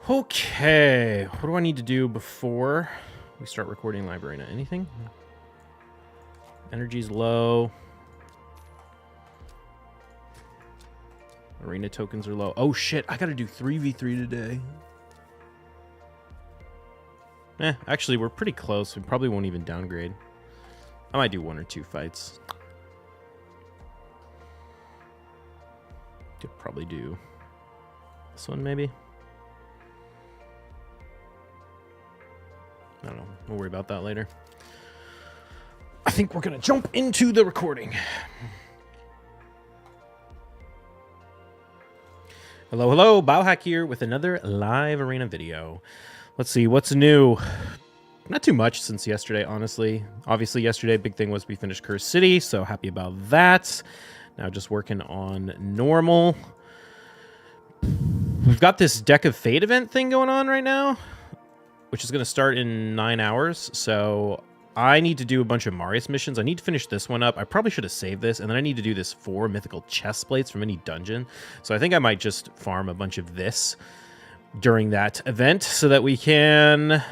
Okay, what do I need to do before we start recording live arena? Anything? Energy's low. Arena tokens are low. Oh shit, I gotta do 3v3 today. Actually, we're pretty close. We probably won't even downgrade. I might do 1 or 2 fights. Could probably do this one, maybe. I don't know. We'll worry about that later. I think we're going to jump into the recording. Hello, hello. Biohack here with another live arena video. Let's see what's new. Not too much since yesterday, honestly. Obviously, yesterday, big thing was we finished Cursed City, so happy about that. Now just working on normal. We've got this Deck of Fate event thing going on right now, which is going to start in 9 hours. So I need to do a bunch of Marius missions. I need to finish this one up. I probably should have saved this. And then I need to do this 4 mythical chest plates from any dungeon. So I think I might just farm a bunch of this during that event so that we can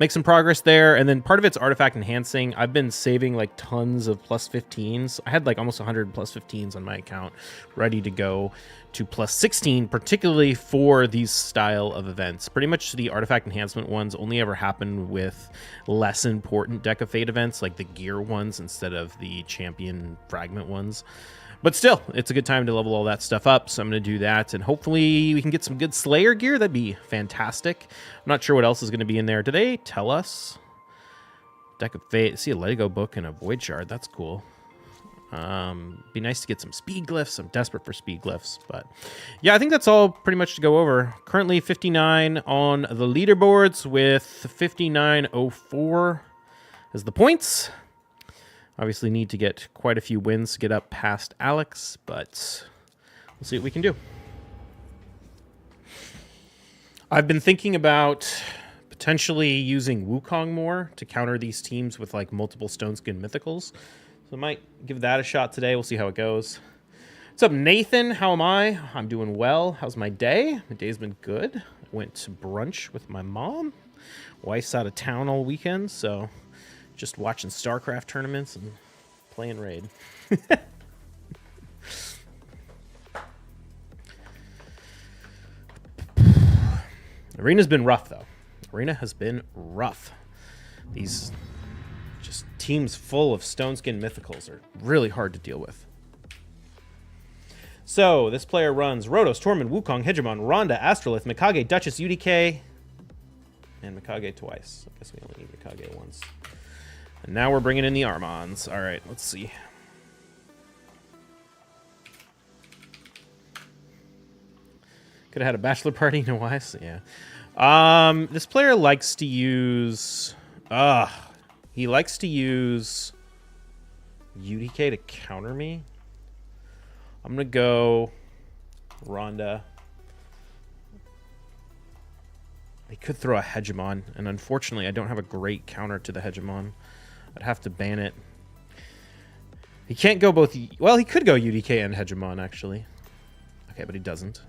make some progress there. And then part of it's artifact enhancing. I've been saving like tons of plus 15s. I had like almost 100 plus 15s on my account ready to go to plus 16, particularly for these style of events. Pretty much the artifact enhancement ones only ever happen with less important Deck of Fate events, like the gear ones instead of the champion fragment ones. But still, it's a good time to level all that stuff up, so I'm going to do that, and hopefully we can get some good Slayer gear. That'd be fantastic. I'm not sure what else is going to be in there. Do they tell us? Deck of Fate. See a Lego book and a Void Shard. That's cool. Be nice to get some speed glyphs. I'm desperate for speed glyphs, but yeah, I think that's all pretty much to go over. Currently 59 on the leaderboards with 59.04 as the points. Obviously need to get quite a few wins to get up past Alex, but we'll see what we can do. I've been thinking about potentially using Wukong more to counter these teams with like multiple Stoneskin Mythicals. So I might give that a shot today. We'll see how it goes. What's up, Nathan? How am I? I'm doing well. How's my day? My day's been good. I went to brunch with my mom. Wife's out of town all weekend, so just watching StarCraft tournaments and playing Raid. Arena's been rough, though. Arena has been rough. These just teams full of Stoneskin Mythicals are really hard to deal with. So, this player runs Rotos, Tormund, Wukong, Hegemon, Ronda, Astrolith, Mikage, Duchess, UDK, and Mikage twice. I guess we only need Mikage once. And now we're bringing in the Armons. All right, let's see. Could have had a bachelor party, no wives. Yeah. This player likes to use. He likes to use UDK to counter me. I'm gonna go Ronda. He could throw a Hegemon, and unfortunately, I don't have a great counter to the Hegemon. I'd have to ban it. He can't go both. Well, he could go UDK and Hegemon, actually. Okay, but he doesn't.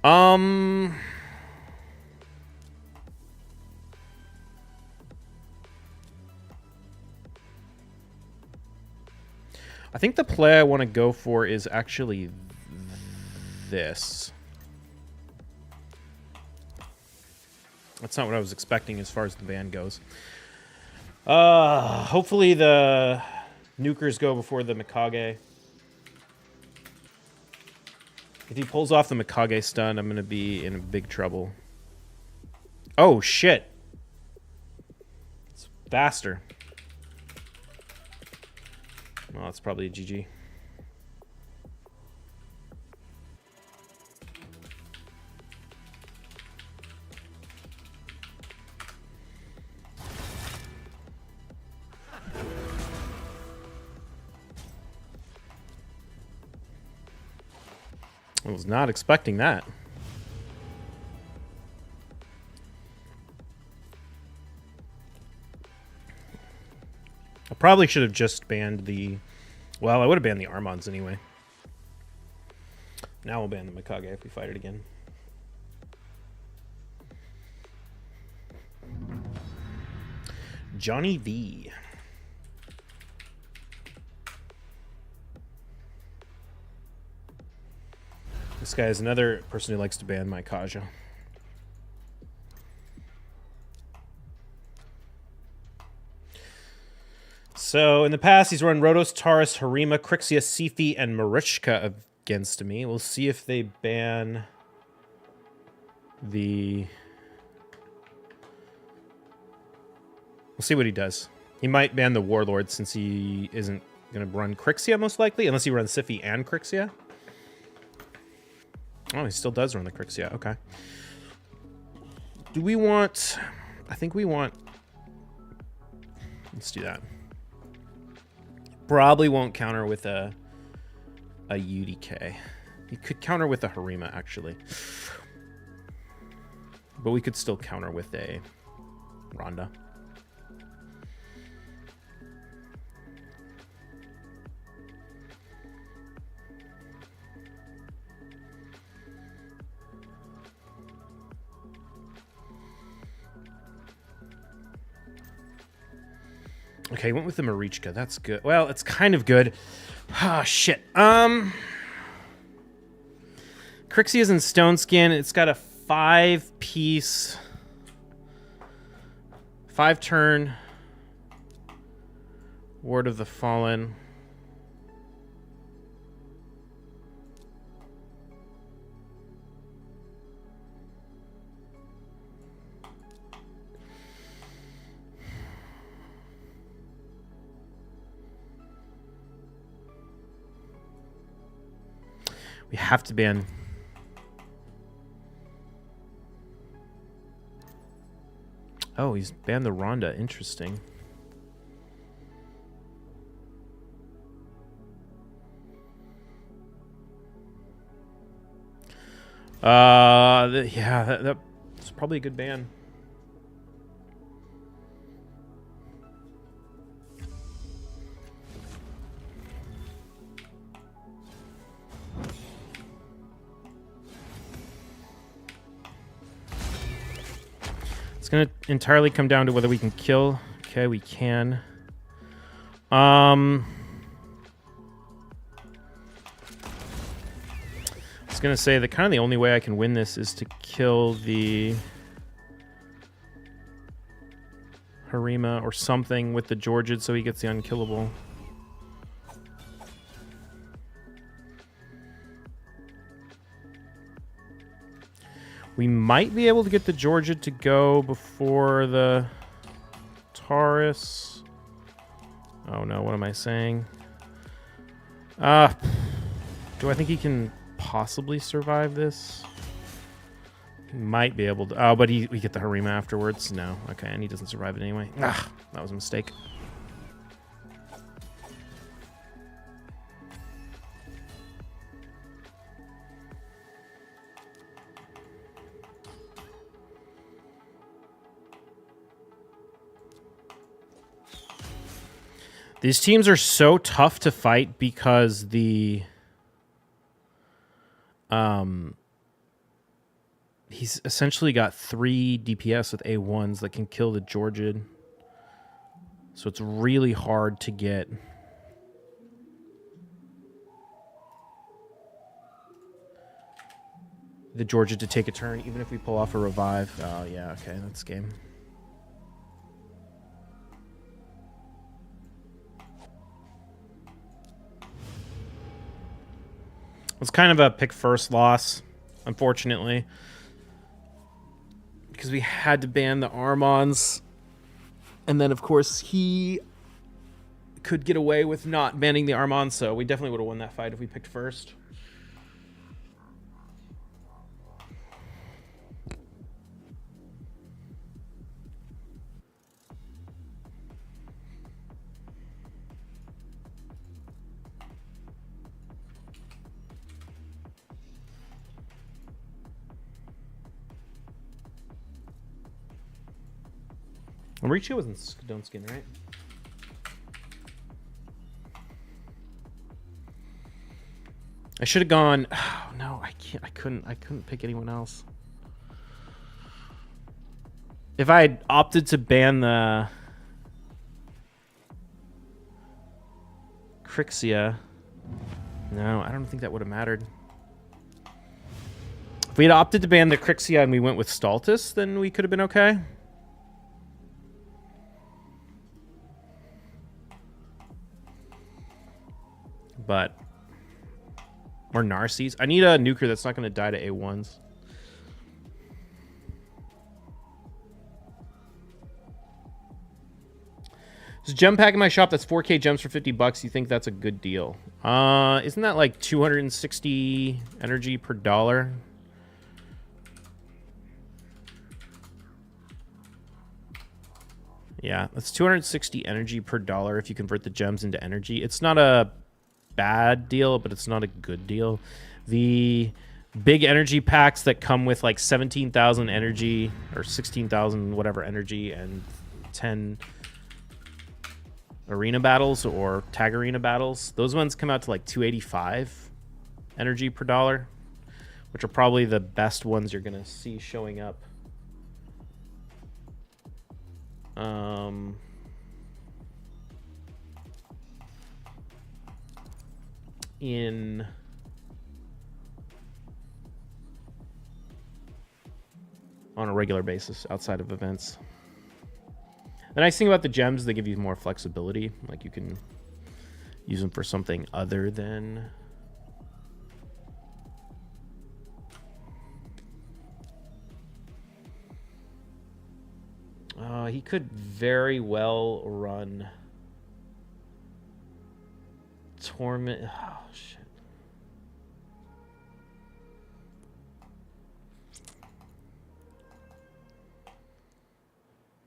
I think the play I want to go for is actually this. That's not what I was expecting as far as the ban goes. Hopefully the nukers go before the Mikage. If he pulls off the Mikage stun, I'm going to be in big trouble. Oh, shit. It's faster. Well, it's probably a GG. I was not expecting that. I probably should have just banned the... Well, I would have banned the Armons anyway. Now we'll ban the Mikage if we fight it again. Johnny V. This guy is another person who likes to ban my Kaja. So in the past, he's run Rotos, Taurus, Harima, Crixia, Sifi, and Marichka against me. We'll see if they ban the... We'll see what he does. He might ban the Warlord since he isn't going to run Crixia, most likely, unless he runs Sifi and Crixia. Oh, he still does run the Crixia. Okay. Do we want... I think we want... Let's do that. Probably won't counter with a UDK. He could counter with a Harima, actually. But we could still counter with a Ronda. Okay, went with the Marichka. That's good. Well, it's kind of good. Ah, shit. Crixia's in Stone Skin. It's got a 5-piece, 5-turn Ward of the Fallen. We have to ban. Oh, he's banned the Ronda. Interesting. Yeah, that's probably a good ban. It's going to entirely come down to whether we can kill. Okay, we can. I was going to say that kind of the only way I can win this is to kill the Harima or something with the Georgid so he gets the unkillable. We might be able to get the Georgid to go before the Taurus. Oh no, what am I saying? Do I think he can possibly survive this? He might be able to. Oh, but we get the Harima afterwards. No, okay, and he doesn't survive it anyway. Ah, that was a mistake. These teams are so tough to fight because the he's essentially got 3 DPS with A1s that can kill the Georgid. So it's really hard to get the Georgid to take a turn, even if we pull off a revive. Oh yeah, okay, that's game. It was kind of a pick first loss, unfortunately, because we had to ban the Armons, and then of course he could get away with not banning the Armons, so we definitely would have won that fight if we picked first. Marichka was in Stone Skin, right? I should have gone. Oh no, I can't. I couldn't pick anyone else. If I had opted to ban the Crixia. No, I don't think that would have mattered. If we had opted to ban the Crixia and we went with Stultus, then we could have been okay. But... Or Narcies. I need a nuker that's not going to die to A1s. There's a gem pack in my shop that's 4K gems for $50. You think that's a good deal? Isn't that like 260 energy per dollar? Yeah, that's 260 energy per dollar if you convert the gems into energy. It's not a bad deal, but it's not a good deal. The big energy packs that come with like 17,000 energy or 16,000 whatever energy and 10 arena battles or tag arena battles, those ones come out to like 285 energy per dollar, which are probably the best ones you're gonna see showing up. On a regular basis outside of events. The nice thing about the gems, they give you more flexibility. Like you can use them for something other than... he could very well run Torment. Oh, shit.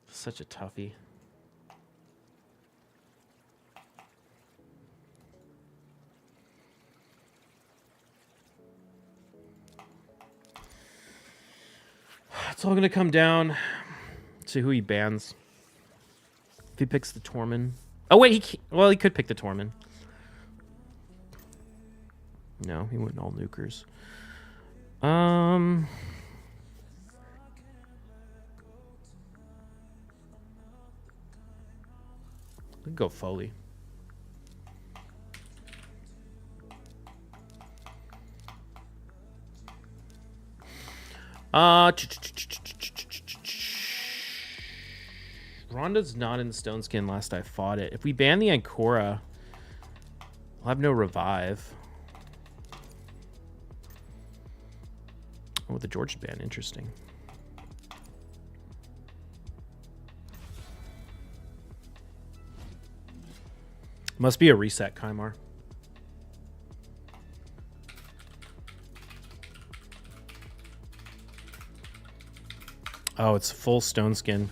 Such a toughie. It's all going to come down to who he bans. If he picks the Torment. Oh, wait. He could pick the Torment. No, he went all nukers. I'd go Foley. Ronda's not in Stone Skin last I fought it. If we ban the Ancora, I'll have no revive. Oh, the George ban, interesting. Must be a reset, Kymar. Oh, it's full Stone Skin.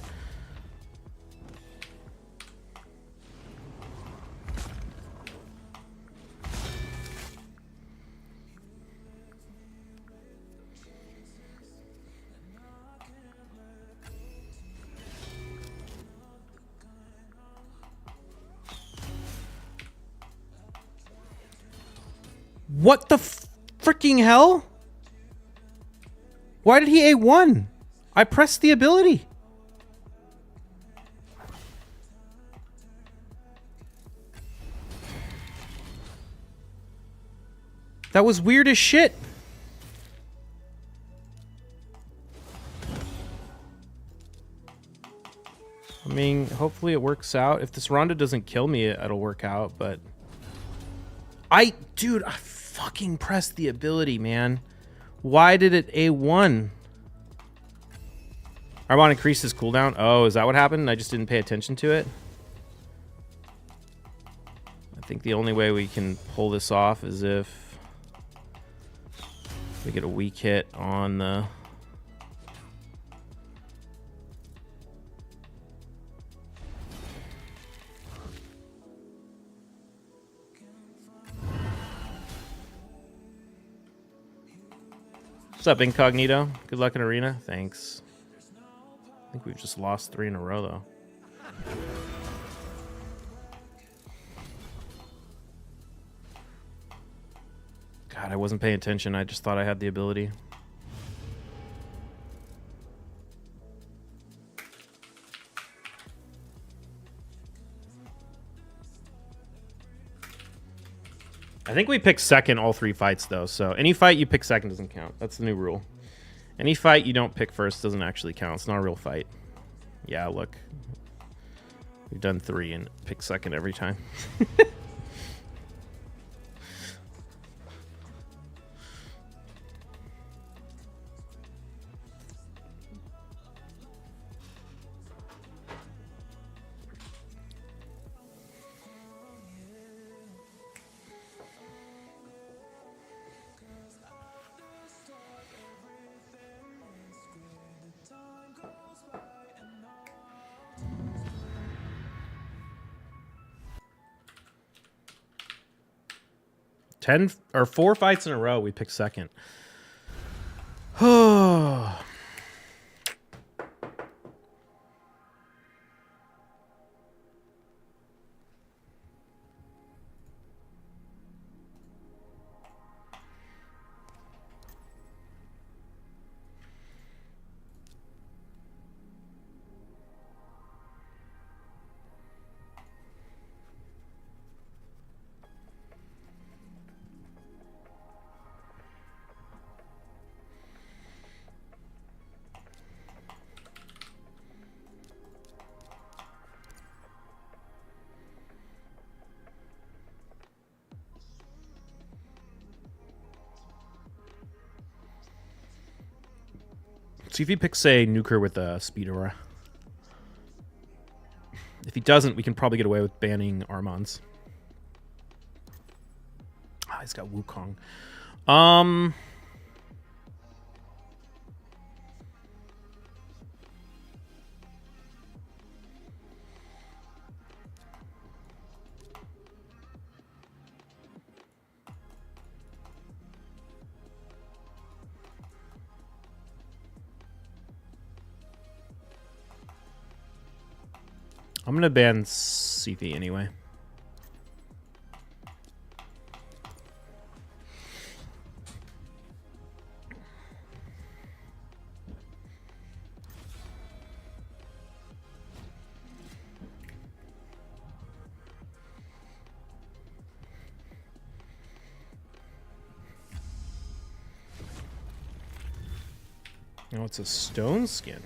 What the freaking hell? Why did he A1? I pressed the ability. That was weird as shit. I mean, hopefully it works out. If this Ronda doesn't kill me, it'll work out, but... Dude, I fucking pressed the ability, man. Why did it A1? I want to increase his cooldown. Oh, is that what happened? I just didn't pay attention to it. I think the only way we can pull this off is if we get a weak hit on the... What's up, Incognito? Good luck in Arena. Thanks. I think we've just lost 3 in a row, though. God, I wasn't paying attention. I just thought I had the ability. I think we pick second all 3 fights, though. So any fight you pick second doesn't count. That's the new rule. Any fight you don't pick first doesn't actually count. It's not a real fight. Yeah, look. We've done 3 and pick second every time. Ten or 4 fights in a row, we pick second. Oh. See if he picks, say, Nuker with a Speed Aura. If he doesn't, we can probably get away with banning Armans. Ah, he's got Wukong. I'm going to ban CV anyway. Oh, it's a stone skin.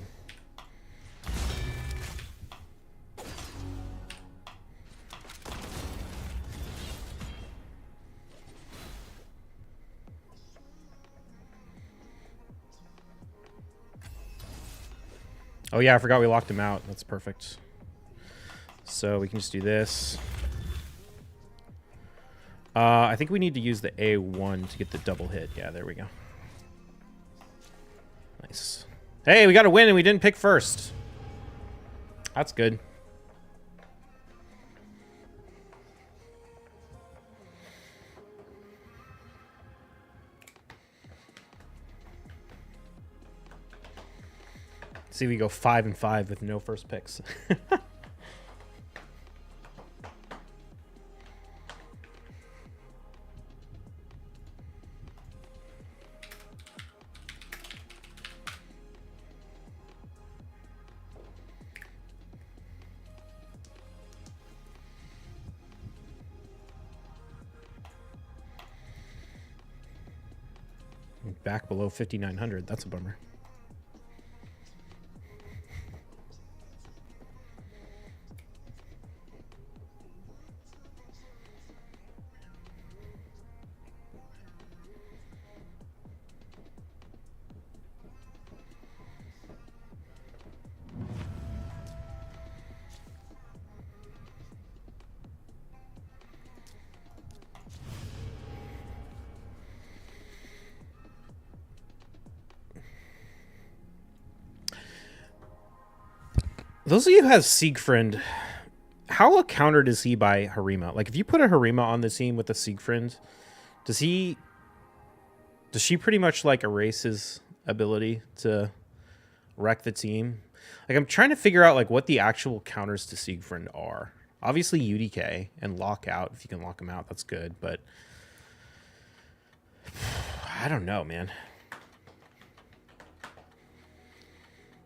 Oh yeah, I forgot we locked him out. That's perfect. So we can just do this. I think we need to use the A1 to get the double hit. Yeah, there we go. Nice. Hey, we got a win and we didn't pick first. That's good. See, we go 5 and 5 with no first picks. Back below 5,900. That's a bummer. Those of you who have Siegfried, how countered is he by Harima? Like, if you put a Harima on the team with a Siegfried, does she pretty much, like, erase his ability to wreck the team? Like, I'm trying to figure out, like, what the actual counters to Siegfried are. Obviously, UDK and lockout. If you can lock him out, that's good. But I don't know, man.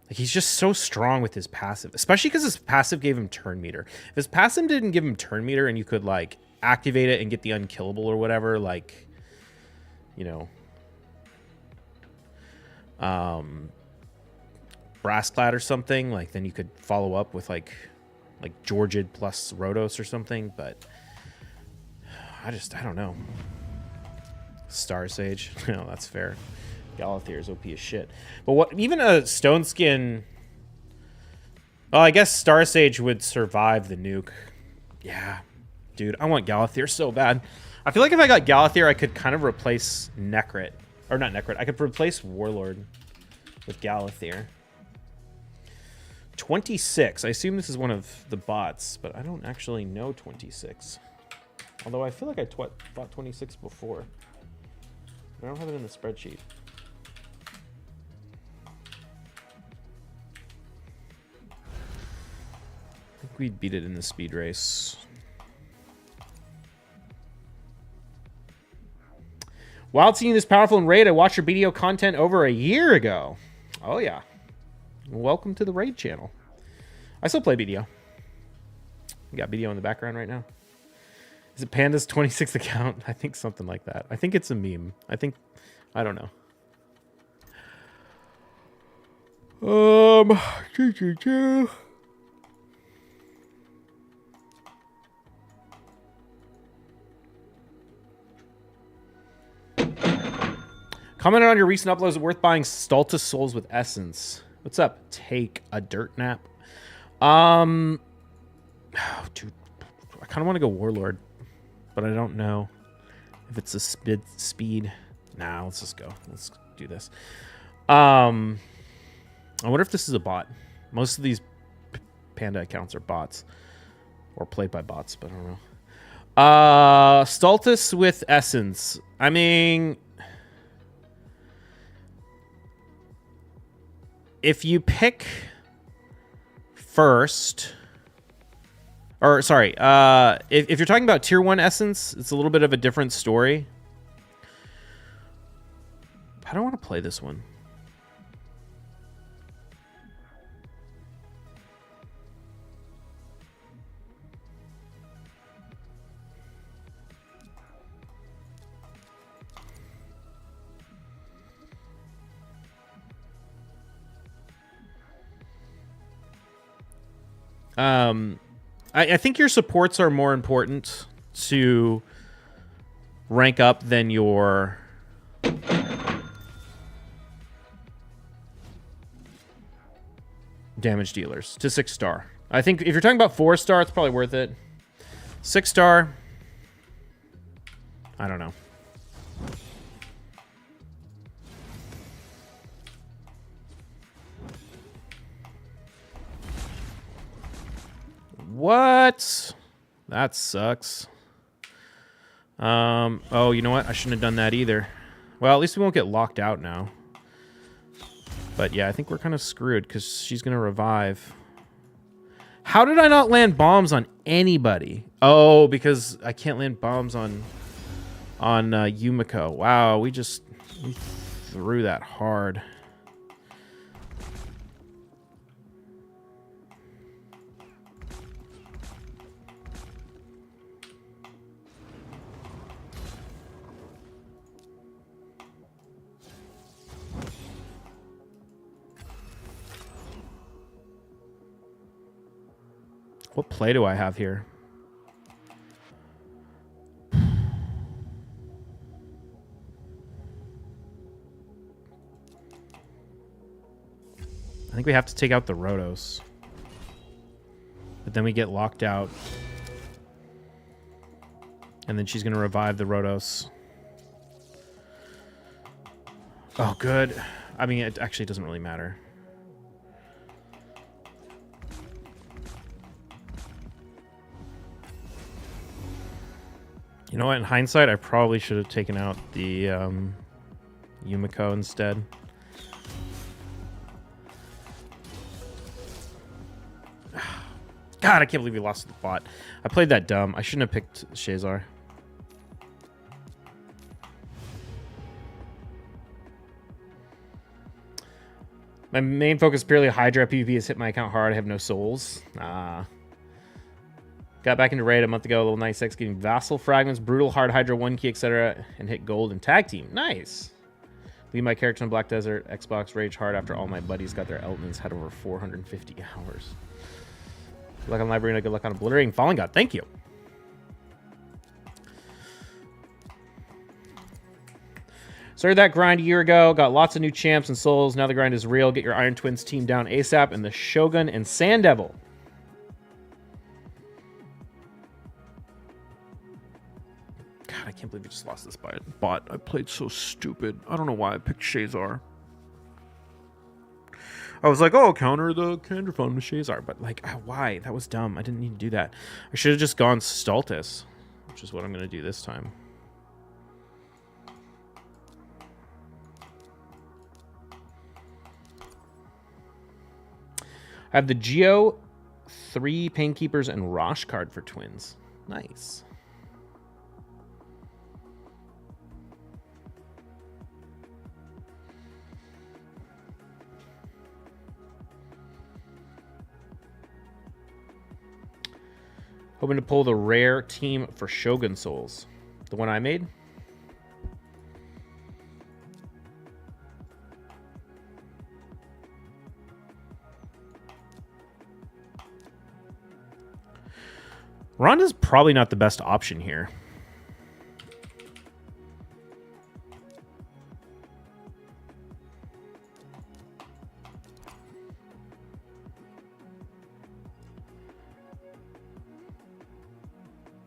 Like, he's just so strong with his passive, especially because his passive gave him turn meter. If his passive didn't give him turn meter and you could, like, activate it and get the unkillable or whatever, like, you know, Brassclad or something, like then you could follow up with like Georgid plus Rhodos or something, but I don't know. Star Sage, no, that's fair. Galathir is OP as shit. But what, even a Stone Skin, well, I guess Star Sage would survive the nuke. Yeah, dude, I want Galathir so bad. I feel like if I got Galathir, I could kind of replace Necrit. Or not Necrit, I could replace Warlord with Galathir. 26. I assume this is one of the bots, but I don't actually know 26. Although I feel like I bought 26 before. I don't have it in the spreadsheet. I think we beat it in the speed race. Wild seeing this powerful in Raid, I watched your BDO content over a year ago. Oh yeah. Welcome to the Raid channel. I still play BDO. We got BDO in the background right now. Is it Panda's 26th account? I think something like that. I think it's a meme. I don't know. Commented on your recent uploads, worth buying Stultus Souls with Essence. What's up? Take a dirt nap. Oh, dude, I kind of want to go Warlord, but I don't know if it's a speed. Nah, let's just go. Let's do this. I wonder if this is a bot. Most of these Panda accounts are bots or played by bots, but I don't know. Stultus with Essence. I mean, if you pick first, or sorry, if you're talking about tier 1 Essence, it's a little bit of a different story. I don't want to play this one. I think your supports are more important to rank up than your damage dealers to 6-star. I think if you're talking about 4-star, it's probably worth it. 6-star, I don't know. What? That sucks. Oh, you know what? I shouldn't have done that either. Well, at least we won't get locked out now. But yeah, I think we're kind of screwed because she's going to revive. How did I not land bombs on anybody? Oh, because I can't land bombs on Yumiko. Wow, we threw that hard. What play do I have here? I think we have to take out the Rhodos. But then we get locked out. And then she's going to revive the Rhodos. Oh, good. I mean, it actually doesn't really matter. You know what? In hindsight, I probably should have taken out the Yumiko instead. God, I can't believe we lost the bot. I played that dumb. I shouldn't have picked Shazar. My main focus purely Hydra. PvP has hit my account hard. I have no souls. Got back into raid a month ago, level 96, getting Vassal Fragments, Brutal, Hard Hydra, 1 key, etc. And hit gold in tag team. Nice. Leave my character in Black Desert, Xbox, Rage Hard after all my buddies got their Eltons, had over 450 hours. Good luck on Library, good luck on Obliterating Fallen God. Thank you. Started that grind a year ago, got lots of new champs and souls. Now the grind is real. Get your Iron Twins team down ASAP and the Shogun and Sand Devil. God, I can't believe we just lost this by a bot. I played so stupid. I don't know why I picked Shazar. I was like, oh, counter the Candraphone with Shazar. But, like, why? That was dumb. I didn't need to do that. I should have just gone Stultus, which is what I'm going to do this time. I have the Geo, 3 Painkeepers, and Rosh card for Twins. Nice. Hoping to pull the rare team for Shogun Souls. The one I made. Rhonda's probably not the best option here.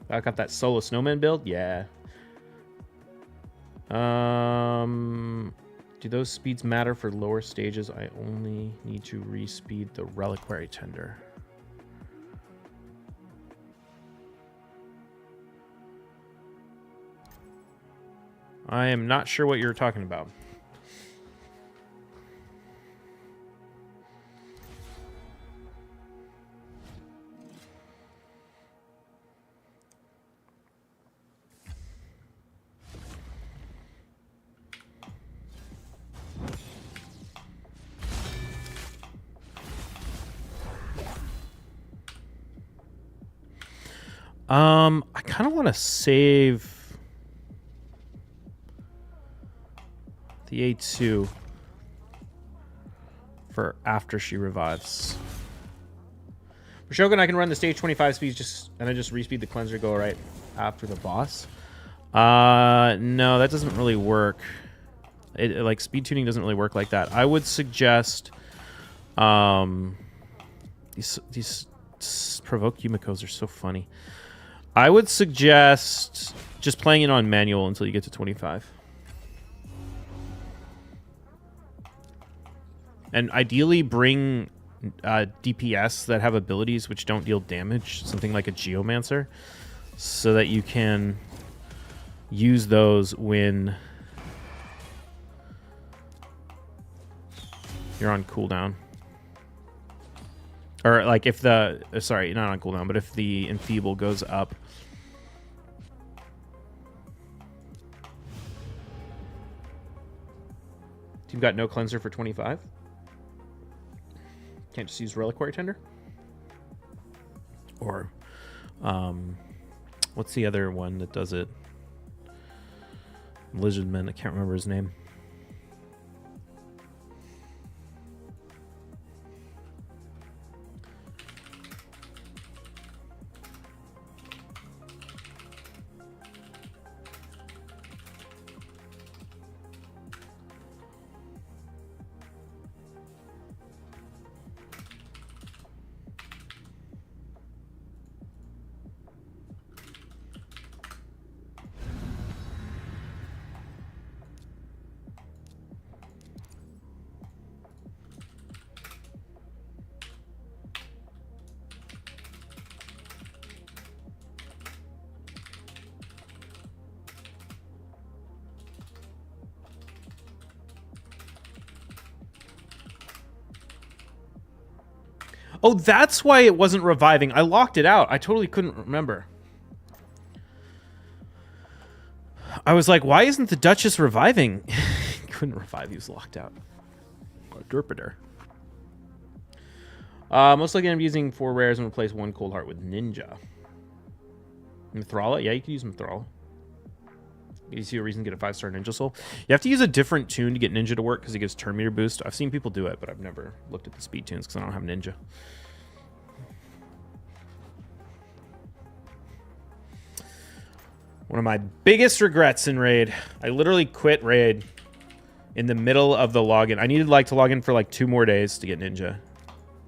I got that solo snowman build? Yeah. Do those speeds matter for lower stages? I only need to respeed the Reliquary Tender. I am not sure what you're talking about. I kind of want to save the A2 for after she revives. For Shogun, I can run the stage 25 speeds and I just respeed the cleanser, go right after the boss. No, that doesn't really work. Like speed tuning doesn't really work like that. I would suggest these provoke Yumikos are so funny. I would suggest just playing it on manual until you get to 25. And ideally bring DPS that have abilities which don't deal damage, something like a Geomancer, so that you can use those when you're on cooldown. Or like if the, sorry, not on cooldown, but if the Enfeeble goes up. You've got no cleanser for 25? Can't just use Reliquary Tender? Or, what's the other one that does it? Lizardman, I can't remember his name. Oh, that's why it wasn't reviving. I locked it out. I totally couldn't remember. I was like, why isn't the Duchess reviving? Couldn't revive. He was locked out. Derpiter. Most likely I'm using 4 rares and replace 1 Cold Heart with Ninja. Mithrala? Yeah, you can use Mithrala. You see a reason to get a 5-star Ninja Soul. You have to use a different tune to get Ninja to work because it gives turn meter boost. I've seen people do it, but I've never looked at the speed tunes because I don't have Ninja. One of my biggest regrets in Raid. I literally quit Raid in the middle of the login. I needed to log in for 2 more days to get Ninja.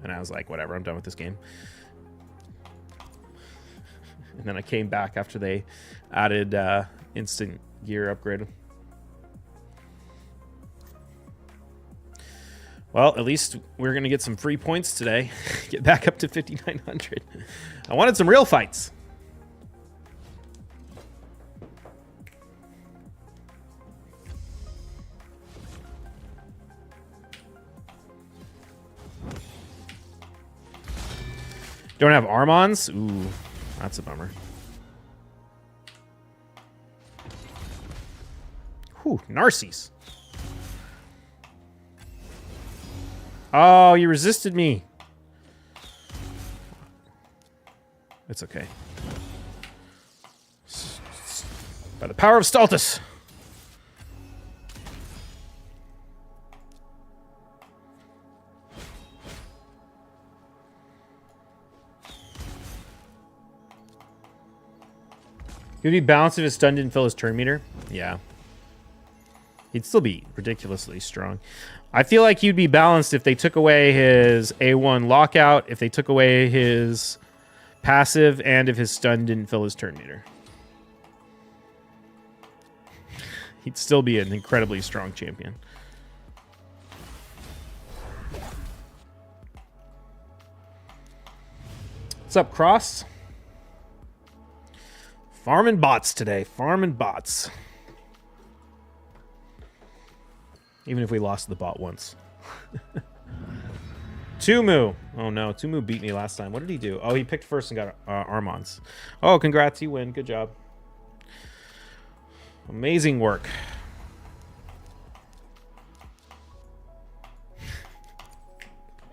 And I was like, whatever, I'm done with this game. And then I came back after they added instant gear upgrade. Well, at least we're going to get some free points today. Get back up to 5,900. I wanted some real fights. Don't have Armons? Ooh, that's a bummer. Whew, Narcies. Oh, you resisted me. It's okay. By the power of Stultus. He'd be balanced if his stun didn't fill his turn meter. Yeah. He'd still be ridiculously strong. I feel like he'd be balanced if they took away his A1 lockout, if they took away his passive, and if his stun didn't fill his turn meter. He'd still be an incredibly strong champion. What's up, Cross? Farming bots today. Farming bots. Even if we lost the bot once. Tumu. Oh no, Tumu beat me last time. What did he do? Oh, he picked first and got Armons. Oh, congrats, you win. Good job. Amazing work.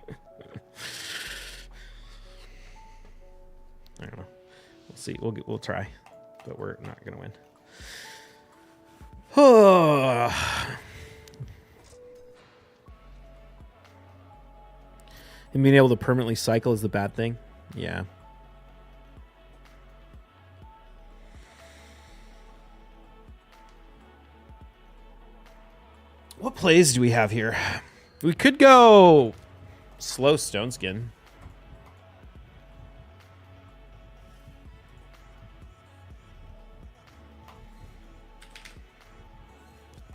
I don't know. We'll see. We'll try. But we're not going to win. And being able to permanently cycle is the bad thing? Yeah. What plays do we have here? We could go slow Stone Skin.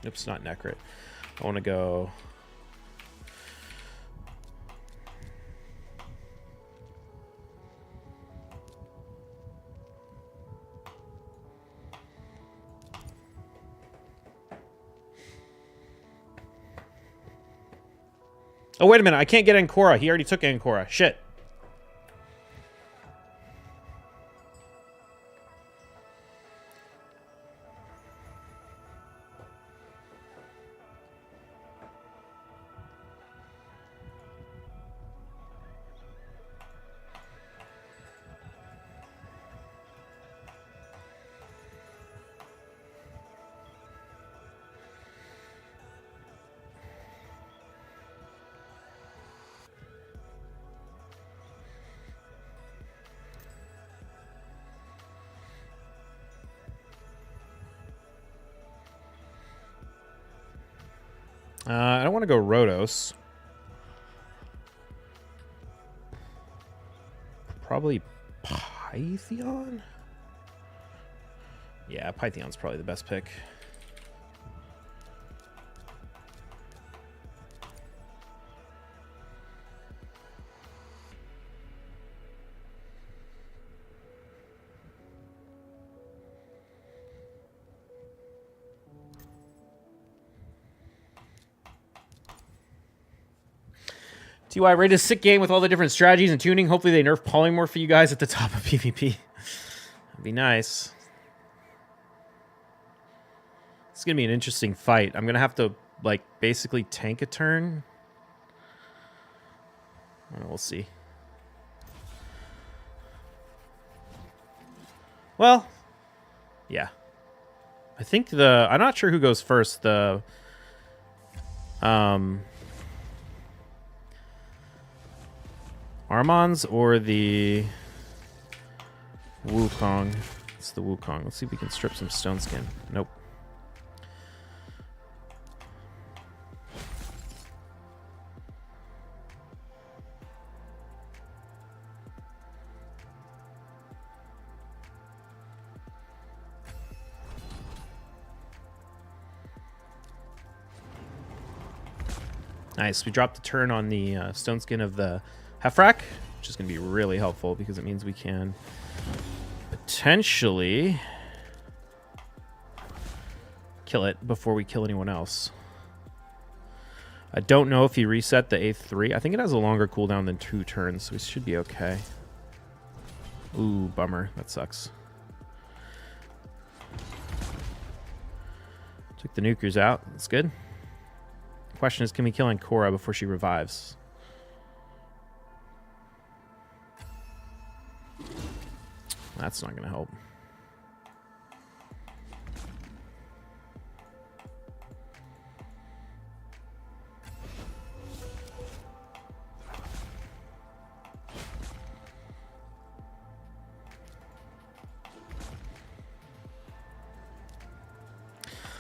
Oops, not Necrit. I want to go... Oh, wait a minute. I can't get Ancora. He already took Ancora. Shit. I don't want to go Rhodos. Probably Pythion? Yeah, Pythion's probably the best pick. TY rated a sick game with all the different strategies and tuning. Hopefully they nerf polymorph for you guys at the top of PvP. That'd be nice. It's going to be an interesting fight. I'm going to have to, basically tank a turn. We'll see. Well, Yeah. I think the... I'm not sure who goes first. The... Armons or the Wukong? It's the Wukong. Let's see if we can strip some stone skin. Nope. Nice. We dropped the turn on the stone skin of the Heffrak, which is going to be really helpful because it means we can potentially kill it before we kill anyone else. I don't know if he reset the 8th 3. I think it has a longer cooldown than 2 turns, so we should be okay. Ooh, bummer. That sucks. Took the nukers out. That's good. Question is, can we kill Ankora before she revives? That's not going to help.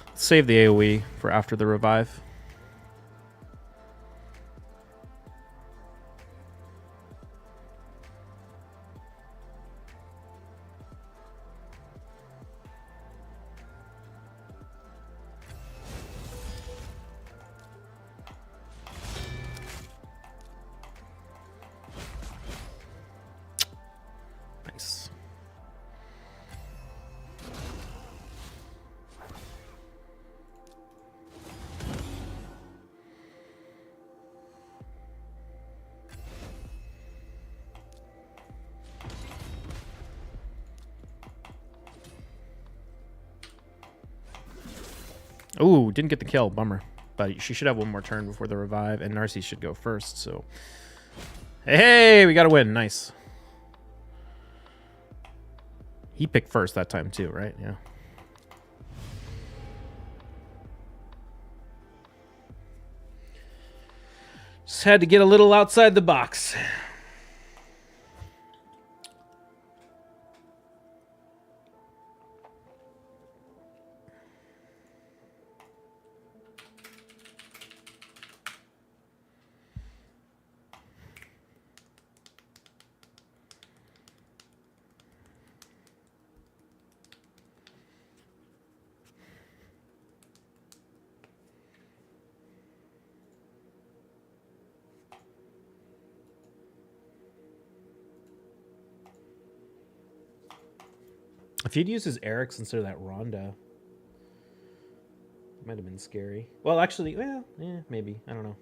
Let's save the AoE for after the revive. Nice. Ooh, didn't get the kill. Bummer. But she should have one more turn before the revive, and Narcy should go first, so... Hey, we got a win. Nice. He picked first that time, too, right? Yeah. Just had to get a little outside the box. If he'd used his Eric's instead of that Ronda, it might have been scary. Well, actually, well, yeah, maybe. I don't know.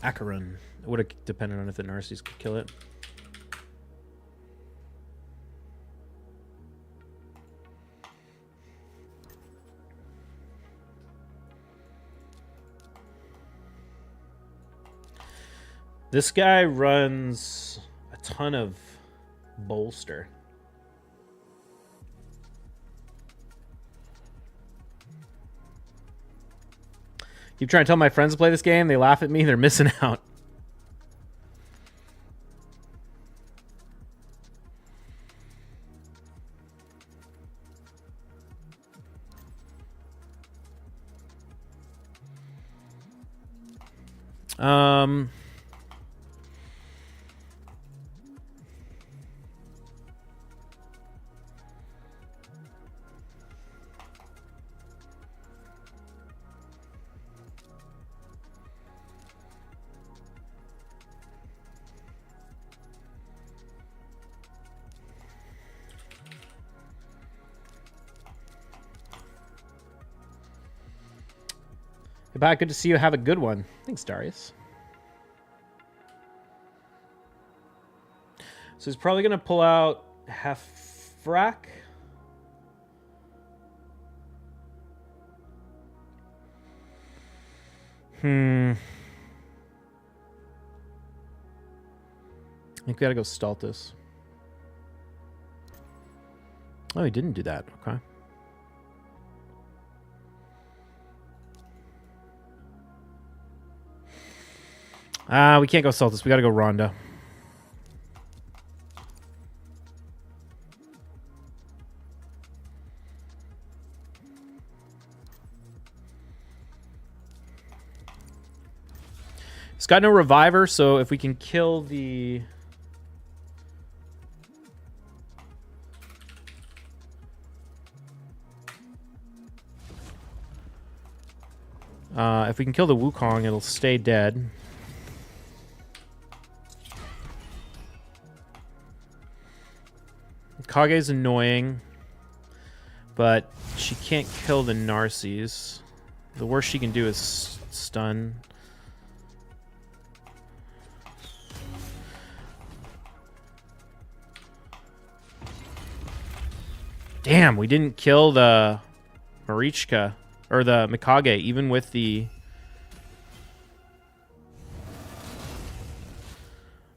Acheron. It would have depended on if the Narcissus could kill it. This guy runs a ton of bolster. Keep trying to tell my friends to play this game. They laugh at me. They're missing out. Goodbye. Good to see you. Have a good one. Thanks, Darius. So he's probably going to pull out Heffrak. I think we gotta go Stultus. Oh, he didn't do that. Okay. We can't go Stultus. We gotta go Ronda. It's got no reviver, so if we can kill the... if we can kill the Wukong, it'll stay dead. Kage's annoying, but she can't kill the Narcies. The worst she can do is stun. Damn, we didn't kill the Marichka. Or the Mikage, even with the...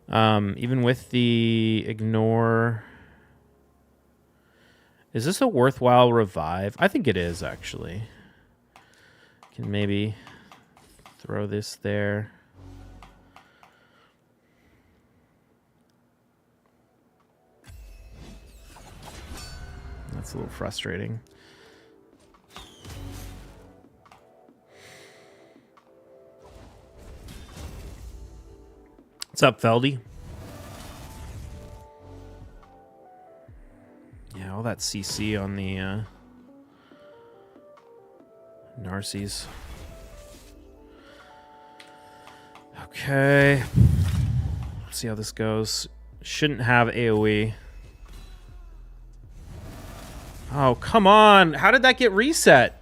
even with the ignore... Is this a worthwhile revive? I think it is, actually. Can maybe throw this there. That's a little frustrating. What's up, Feldy? Yeah, all that CC on the Narcies. Okay. Let's see how this goes. Shouldn't have AoE. Oh, come on. How did that get reset?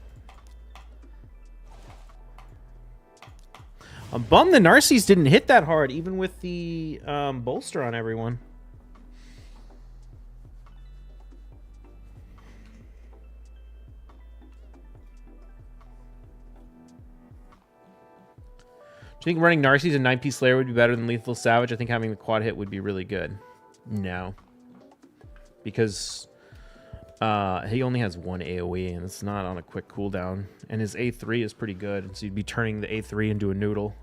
I'm bummed the Narcies didn't hit that hard, even with the bolster on everyone. Do you think running Narcies and 9P Slayer would be better than Lethal Savage? I think having the quad hit would be really good. No. Because he only has one AoE, and it's not on a quick cooldown. And his A3 is pretty good, so you'd be turning the A3 into a noodle.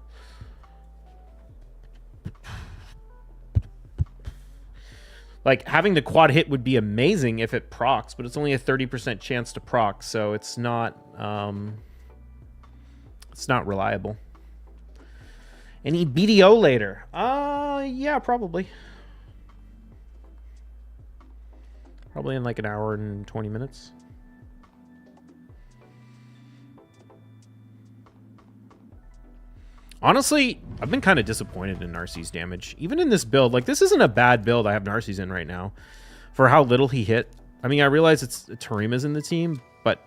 Like, having the quad hit would be amazing if it procs, but it's only a 30% chance to proc, so it's not reliable. Any BDO later? Yeah, probably. Probably in like an hour and 20 minutes. Honestly, I've been kind of disappointed in Narcies' damage. Even in this build, like, this isn't a bad build I have Narcies in right now. For how little he hit. I mean, I realize it's Tarima's in the team, but,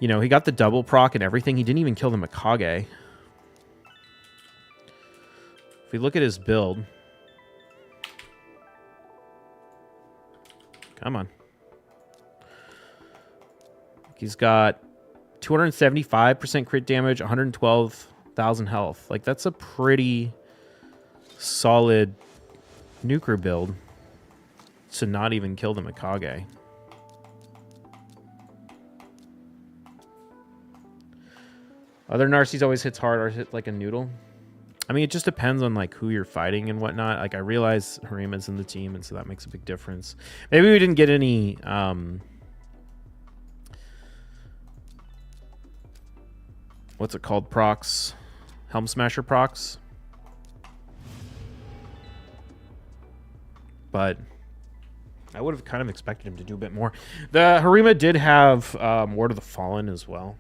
you know, he got the double proc and everything. He didn't even kill the Mikage. If we look at his build... Come on. He's got 275% crit damage, 112,000 health. Like, that's a pretty solid nuker build to not even kill the Mikage. Other Narcies always hits hard or hit like a noodle. I mean, it just depends on like who you're fighting and whatnot. Like, I realize Harima's in the team, and so that makes a big difference. Maybe we didn't get any what's it called? Procs. Helm Smasher procs. But I would have kind of expected him to do a bit more. The Harima did have Ward of the Fallen as well.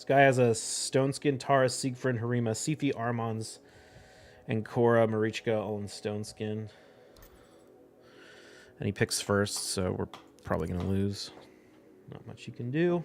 This guy has a Stoneskin, Taurus, Siegfried, Harima, Sifi, Armons, and Korra, Marichka, all in Stoneskin. And he picks first, so we're probably going to lose. Not much you can do.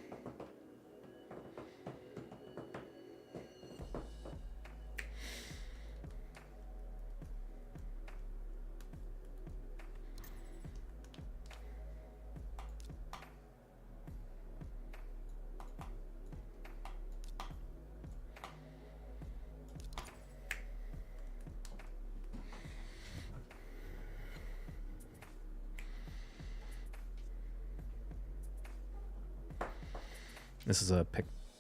This is a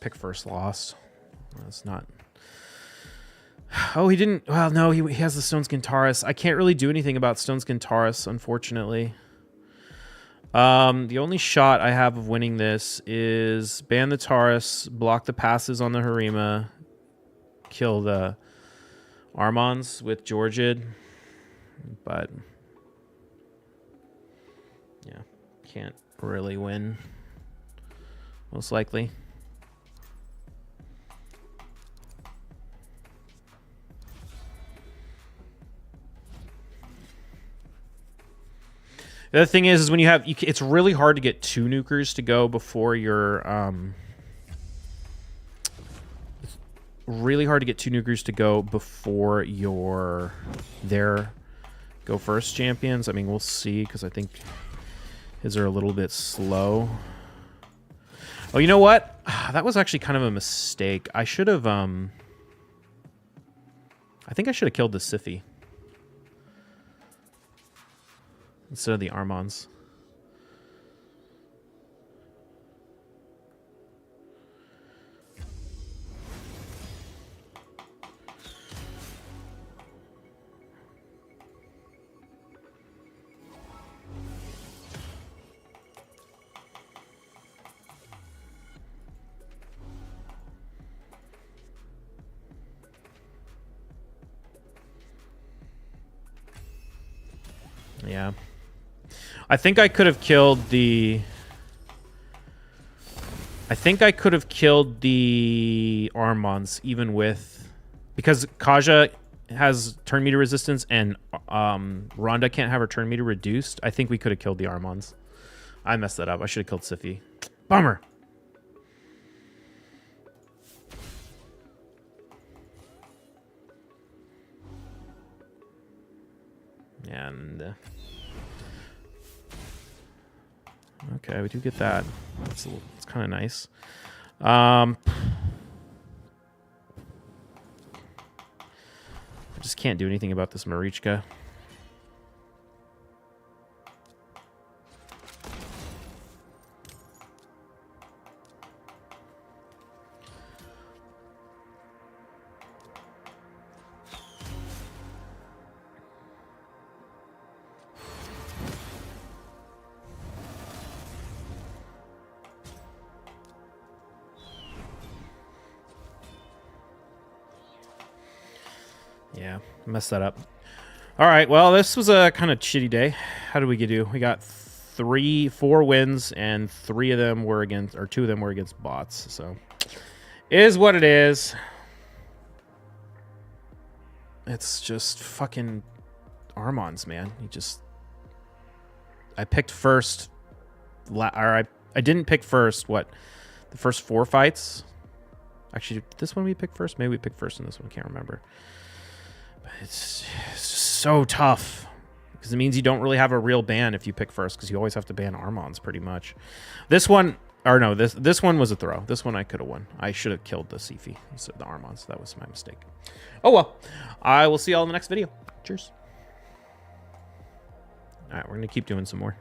pick first loss. That's not. Oh, he didn't. Well, no, he has the Stoneskin Taurus. I can't really do anything about Stoneskin Taurus, unfortunately. The only shot I have of winning this is ban the Taurus, block the passes on the Harima, kill the Armons with Georgid. But yeah, can't really win. Most likely. The other thing is when you have, it's really hard to get 2 nukers to go before your, it's really hard to get 2 nukers to go before their go first champions. I mean, we'll see, because I think his are a little bit slow. Oh, you know what? That was actually kind of a mistake. I should have, I think I should have killed the Sifi instead of the Armons. Yeah. I think I could have killed the... I think I could have killed the Armons even with... Because Kaja has turn meter resistance and Rhonda can't have her turn meter reduced. I think we could have killed the Armons. I messed that up. I should have killed Sifi. Bummer. And... okay, we do get that. It's kind of nice. I just can't do anything about this Marichka. Yeah, messed that up. All right, well, this was a kind of shitty day. How did we do? We got 4 wins, and 3 of them were against, or 2 of them were against bots. So, is what it is. It's just fucking Armons, man. I picked first, or I didn't pick first. What, the first 4 fights? Actually, did this one we picked first? Maybe we picked first in this one. I can't remember. It's so tough because it means you don't really have a real ban if you pick first, because you always have to ban Armons pretty much. This one, or no, this one was a throw. This one I could have won. I should have killed the Sifi instead of the Armons. That was my mistake. Oh well. I will see y'all in the next video. Cheers. All right, we're gonna keep doing some more.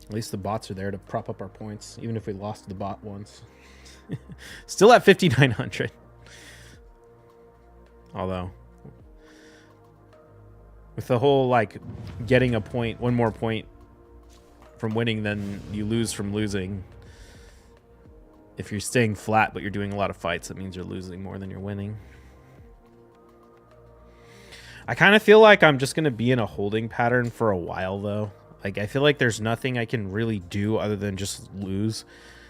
At least the bots are there to prop up our points, even if we lost the bot once. Still at 5,900. Although, with the whole, like, getting a point, one more point from winning than you lose from losing. If you're staying flat, but you're doing a lot of fights, that means you're losing more than you're winning. I kind of feel like I'm just going to be in a holding pattern for a while, though. Like, I feel like there's nothing I can really do other than just lose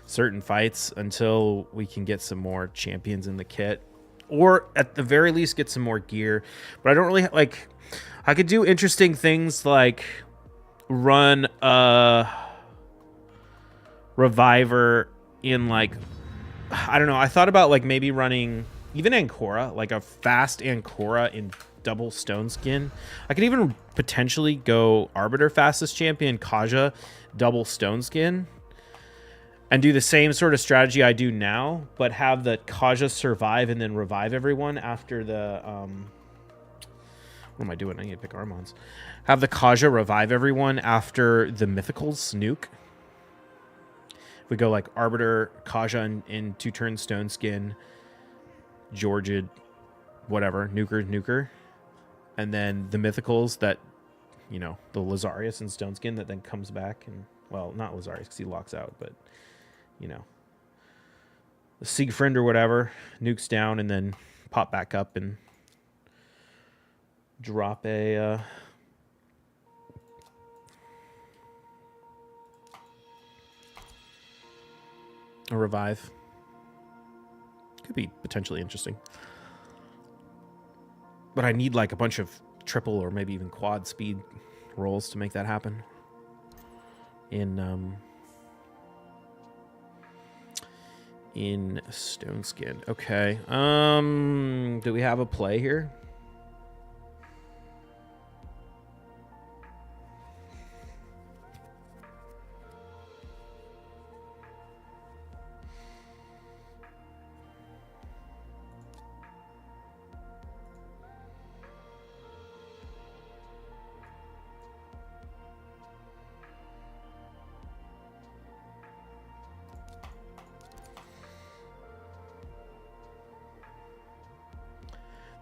certain fights until we can get some more champions in the kit. Or, at the very least, get some more gear. But I don't really, like... I could do interesting things like run a Reviver in, like... I don't know. I thought about, like, maybe running even Ancora, like a fast Ancora in double Stone Skin. I could even potentially go Arbiter fastest champion, Kaja, double Stone Skin, and do the same sort of strategy I do now, but have the Kaja survive and then revive everyone after the... what am I doing? I need to pick Armons. Have the Kaja revive everyone after the Mythicals nuke. If we go like Arbiter, Kaja in 2-turn Stone Skin, Georgid, whatever, Nuker. And then the Mythicals that, you know, the Lazarius and Stone Skin that then comes back. And, well, not Lazarius because he locks out, but, you know, the Siegfried or whatever nukes down and then pop back up and drop a revive. Could be potentially interesting. But I need like a bunch of triple or maybe even quad speed rolls to make that happen. In Stone Skin. Okay. Do we have a play here?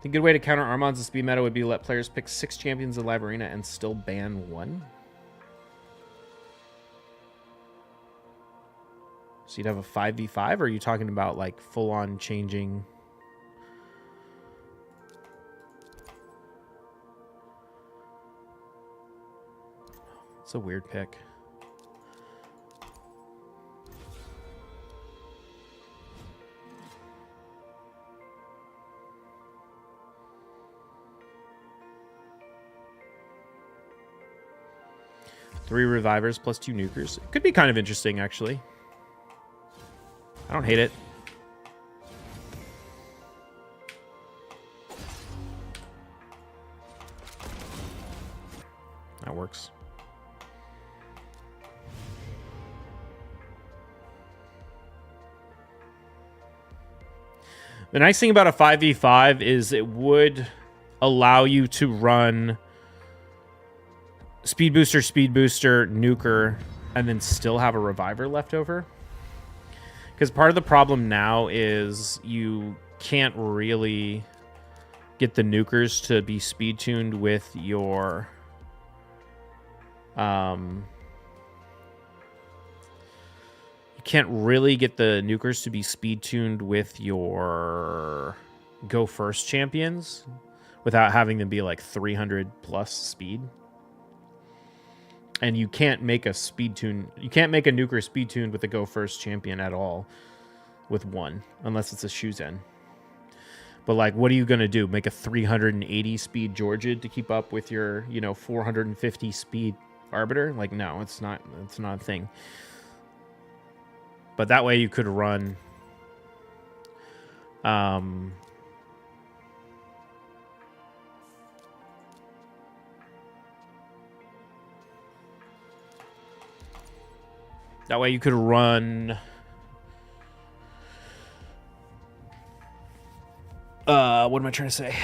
The good way to counter Armons and speed meta would be let players pick 6 champions in live arena and still ban 1. So you'd have a 5v5, or are you talking about like full-on changing? It's a weird pick. Three revivers plus 2 nukers. It could be kind of interesting, actually. I don't hate it. That works. The nice thing about a 5v5 is it would allow you to run speed booster, nuker, and then still have a reviver left over. Because part of the problem now is you can't really get the nukers to be speed tuned with your you can't really get the nukers to be speed tuned with your go first champions without having them be like 300 plus speed. And you can't make a speed tune. You can't make a nuker speed tuned with a go first champion at all with one, unless it's a Shuzen. But like, what are you gonna do? Make a 380 speed Georgid to keep up with your, 450 speed Arbiter? Like, no, it's not. It's not a thing. But that way you could run. That way you could run what am I trying to say?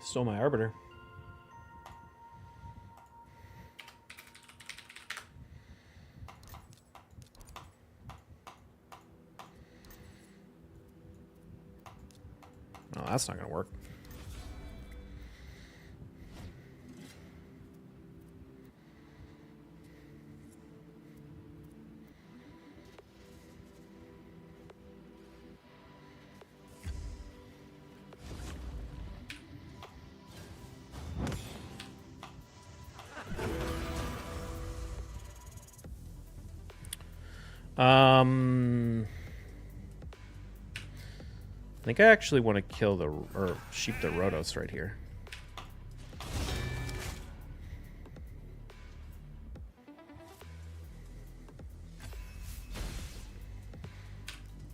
Stole my Arbiter. Oh, that's not going to work. I think I actually want to kill or sheep the Rotos right here.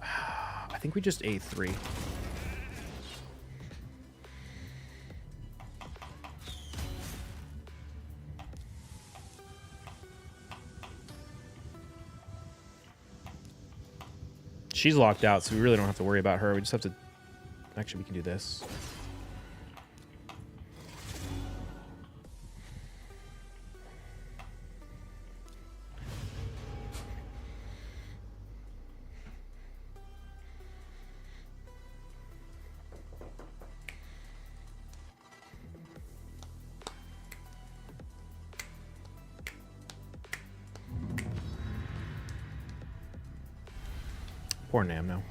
I think we just A3. She's locked out, so we really don't have to worry about her. We just have to... Actually, we can do this. Poor Nam now.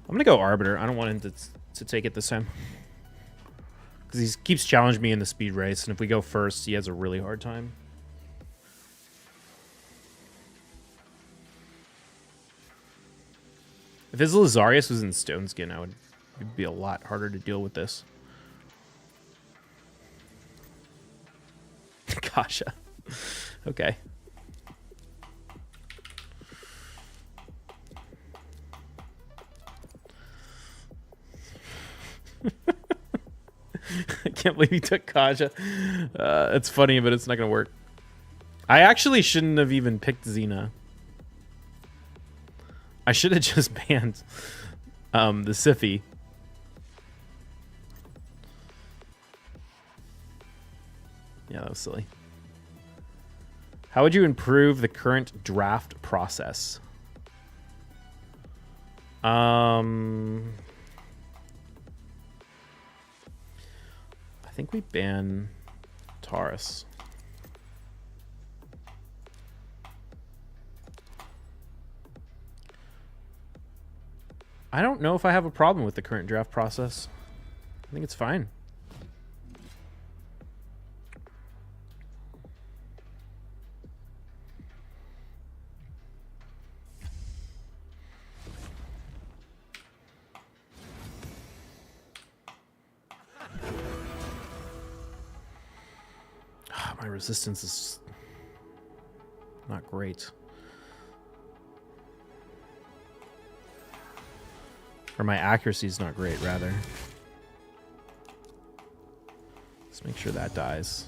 I'm gonna go Arbiter. I don't want him to take it this time. Because he keeps challenging me in the speed race, and if we go first, he has a really hard time. If his Lazarius was in Stone Skin, it'd be a lot harder to deal with this. Kasha. Okay. I can't believe he took Kasha. It's funny, but it's not going to work. I actually shouldn't have even picked Xena. I should have just banned the Siphi. Yeah, that was silly. How would you improve the current draft process? I think we ban Taurus. I don't know if I have a problem with the current draft process. I think it's fine. My resistance is not great. Or my accuracy is not great, rather. Let's make sure that dies.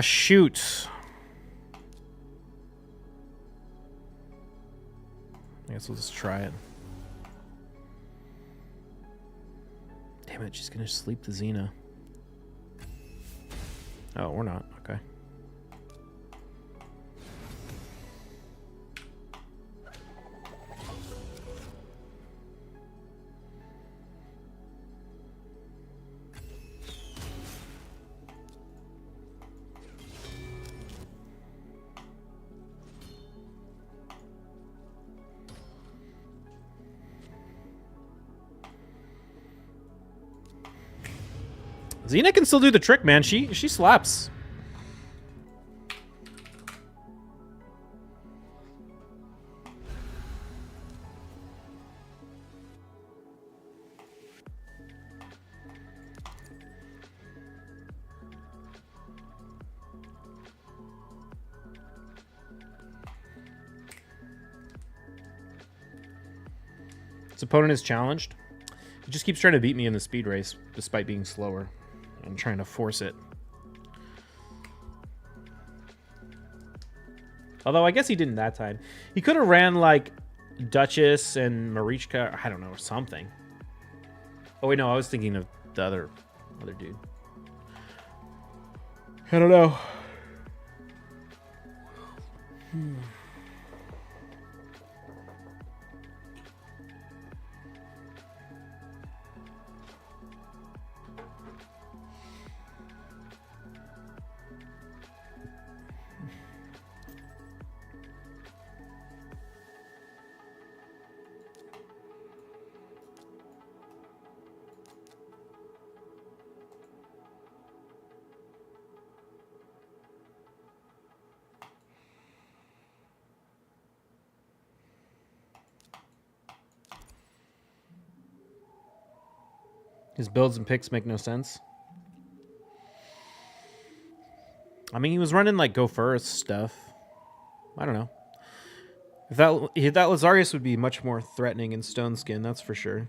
Shoot. I guess we'll just try it. Damn it, she's gonna sleep the Xena. Oh, we're not. Okay. Xena can still do the trick, man. She slaps. His opponent is challenged. He just keeps trying to beat me in the speed race, despite being slower and trying to force it. Although I guess he didn't that time. He could have ran like Duchess and Marichka. I don't know, or something. Oh wait, no, I was thinking of the other dude. I don't know. His builds and picks make no sense. I mean, he was running like go first stuff. I don't know. If that Lazarius would be much more threatening in Stone Skin, that's for sure.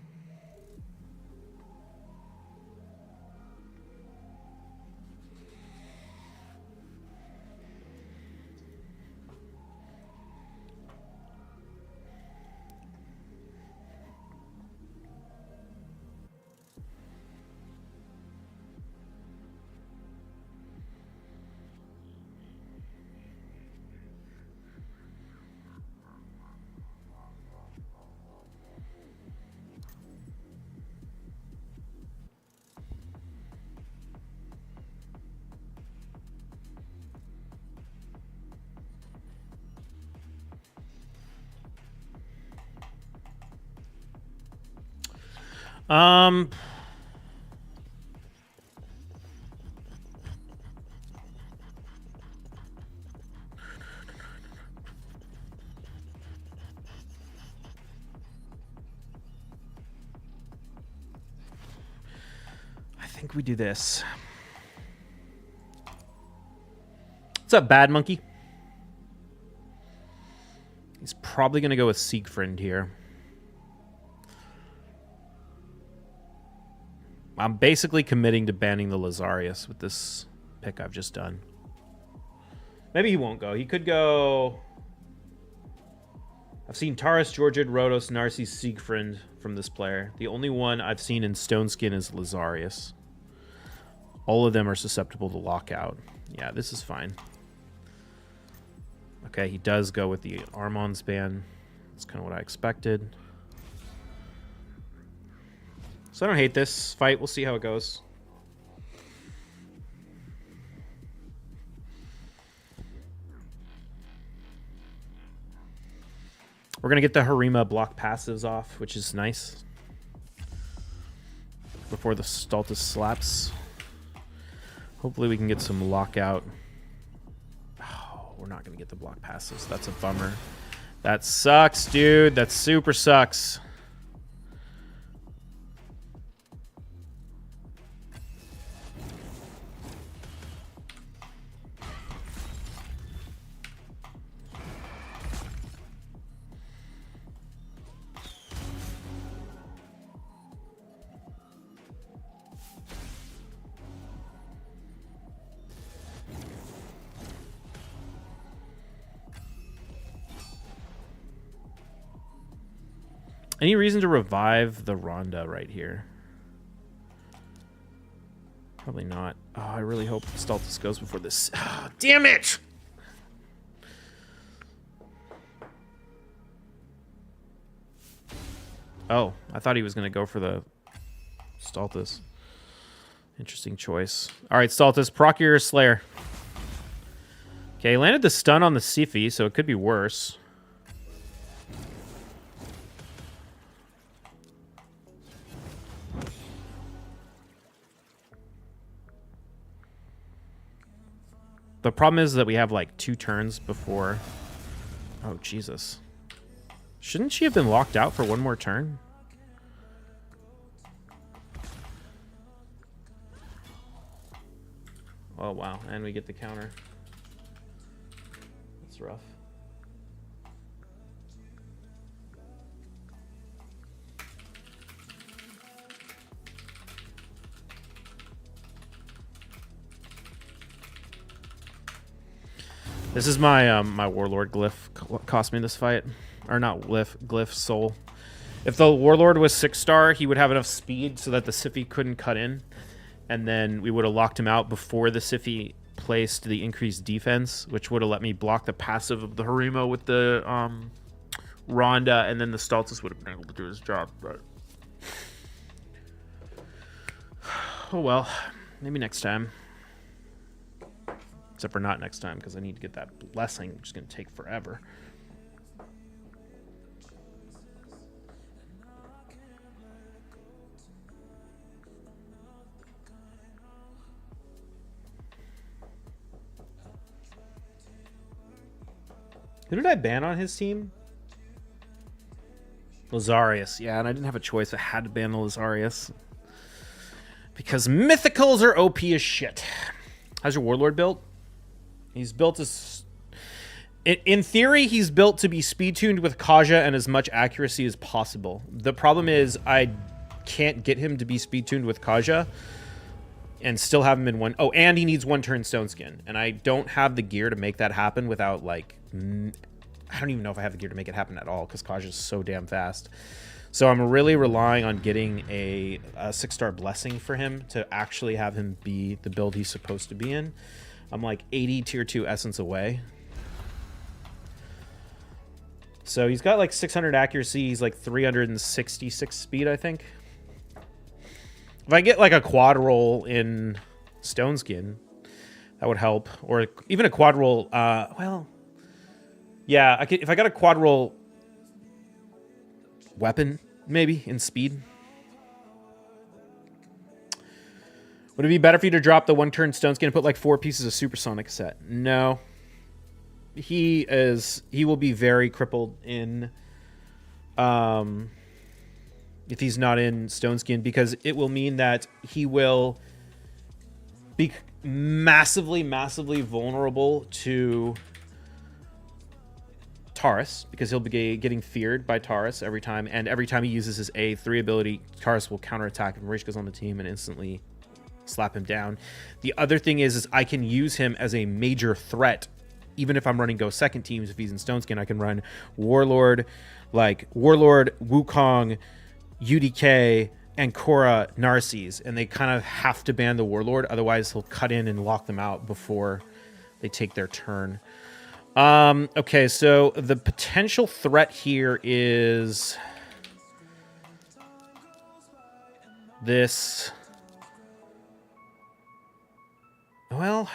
I think we do this. What's up, Bad Monkey? He's probably going to go with Siegfried here. I'm basically committing to banning the Lazarius with this pick I've just done. Maybe he won't go. He could go... I've seen Taurus, Georgid, Rhodos, Narses, Siegfried from this player. The only one I've seen in Stone Skin is Lazarius. All of them are susceptible to lockout. Yeah, this is fine. Okay, he does go with the Armon's ban. That's kind of what I expected. So I don't hate this fight. We'll see how it goes. We're going to get the Harima block passives off, which is nice. Before the Stultus slaps. Hopefully we can get some lockout. Oh, we're not going to get the block passives. That's a bummer. That sucks, dude. That super sucks. Any reason to revive the Ronda right here? Probably not. Oh, I really hope Stultus goes before this. Oh, damn it! Oh, I thought he was going to go for the Stultus. Interesting choice. All right, Stultus, proc your Slayer. Okay, landed the stun on the Siphi, so it could be worse. The problem is that we have like 2 turns before... Oh, Jesus. Shouldn't she have been locked out for 1 more turn? Oh, wow. And we get the counter. That's rough. This is my my Warlord glyph cost me this fight. Or not glyph soul. If the Warlord was 6-star, he would have enough speed so that the Siphi couldn't cut in. And then we would have locked him out before the Siphi placed the increased defense, which would have let me block the passive of the Harimo with the Rhonda, and then the Stultus would have been able to do his job. But oh well, maybe next time. Except for not next time, because I need to get that blessing, which is going to take forever. Who did I ban on his team? Lazarius. Yeah, and I didn't have a choice. I had to ban the Lazarius. Because mythicals are OP as shit. How's your Warlord built? He's built as... In theory, he's built to be speed-tuned with Kaja and as much accuracy as possible. The problem is I can't get him to be speed-tuned with Kaja and still have him in one... Oh, and he needs 1 turn Stone Skin. And I don't have the gear to make that happen without, like... I don't even know if I have the gear to make it happen at all because Kaja is so damn fast. So I'm really relying on getting a 6-star blessing for him to actually have him be the build he's supposed to be in. I'm like 80 tier 2 essence away. So he's got like 600 accuracy. He's like 366 speed, I think. If I get like a quad roll in Stone Skin, that would help. Or even a quad roll, well... Yeah, if I got a quad roll weapon, maybe, in speed. Would it be better for you to drop the 1-turn Stone Skin and put like 4 pieces of Supersonic set? No. He will be very crippled in if he's not in Stone Skin, because it will mean that he will be massively, massively vulnerable to Taurus, because he'll be getting feared by Taurus every time, and every time he uses his A3 ability, Taurus will counterattack if Marishka's on the team and instantly slap him down. The other thing is I can use him as a major threat, even if I'm running Go second teams. If he's in Stone Skin, I can run Warlord, Wukong, UDK, and Korra Narses, and they kind of have to ban the Warlord, otherwise he'll cut in and lock them out before they take their turn. Okay, so the potential threat here is this. Well,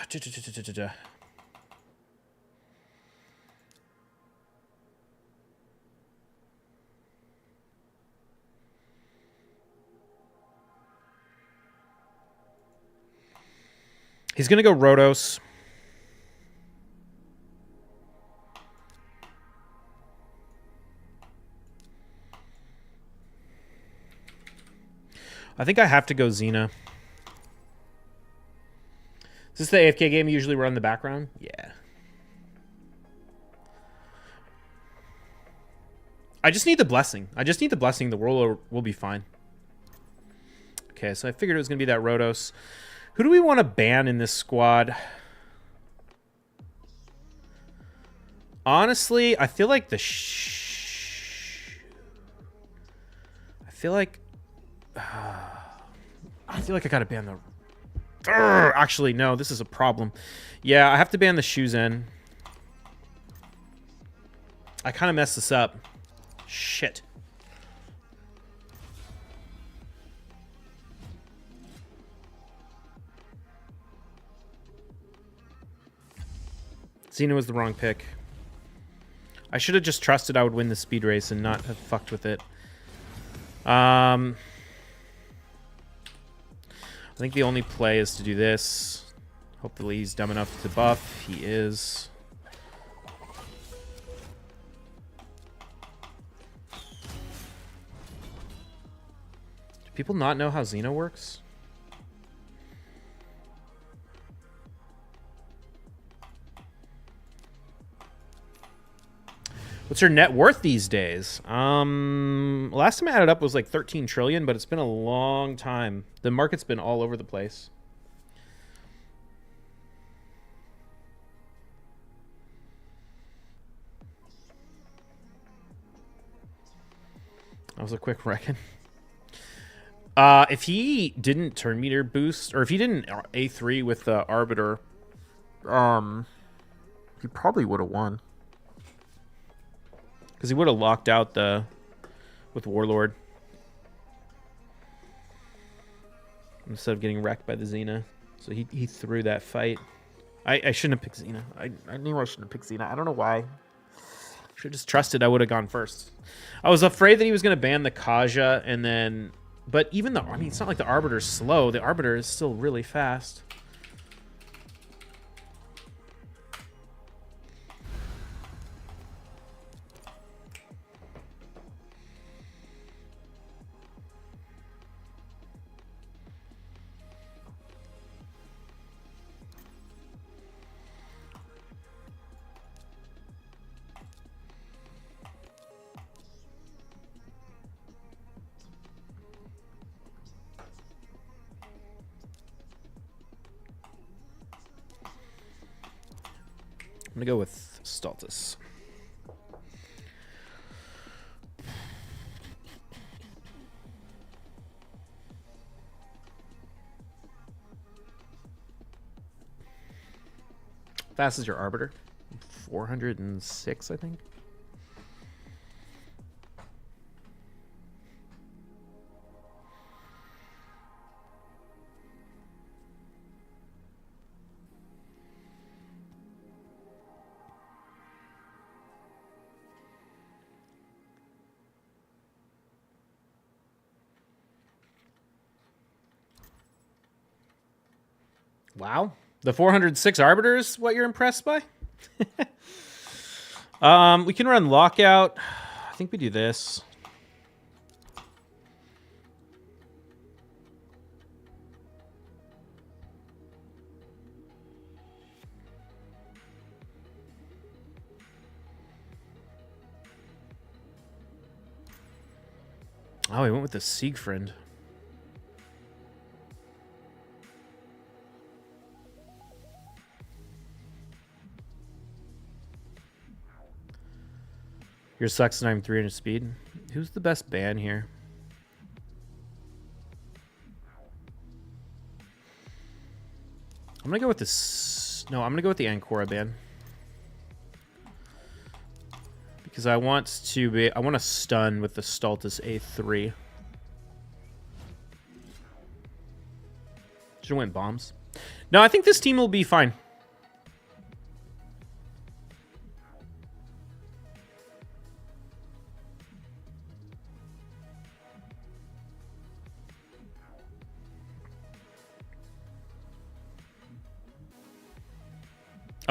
he's going to go Rhodos. I think I have to go Xena. Is this the AFK game you usually run in the background? Yeah. I just need the blessing. I just need the blessing. The world will be fine. Okay, so I figured it was going to be that Rhodos. Who do we want to ban in this squad? Honestly, I feel like the... I feel like I gotta ban the... Actually, no, this is a problem. Yeah, I have to ban the Shuzen. I kind of messed this up. Shit. Xena was the wrong pick. I should have just trusted I would win the speed race and not have fucked with it. I think the only play is to do this. Hopefully he's dumb enough to buff. He is. Do people not know how Xeno works? What's your net worth these days? Last time I added up was like 13 trillion, but it's been a long time. The market's been all over the place. That was a quick reckon. If he didn't turn meter boost, or if he didn't A3 with the Arbiter, he probably would have won. Because he would have locked out the with Warlord instead of getting wrecked by the Xena. So he threw that fight. I shouldn't have picked Xena. I knew I shouldn't have picked Xena. I don't know why. Should have just trusted I would have gone first. I was afraid that he was going to ban the Kaja and then... But even though... I mean, it's not like the Arbiter's slow. The Arbiter is still really fast. I'm going to go with Stultus. Fast is your Arbiter? 406, I think. Wow. The 406 Arbiter is what you're impressed by? We can run Lockout. I think we do this. Oh, he went with the Siegfried. Your sucks and I'm 300 speed. Who's the best ban here? I'm gonna go with this. No, I'm gonna go with the Ancora ban because I want to stun with the Stultus A3. Should have went bombs. No, I think this team will be fine.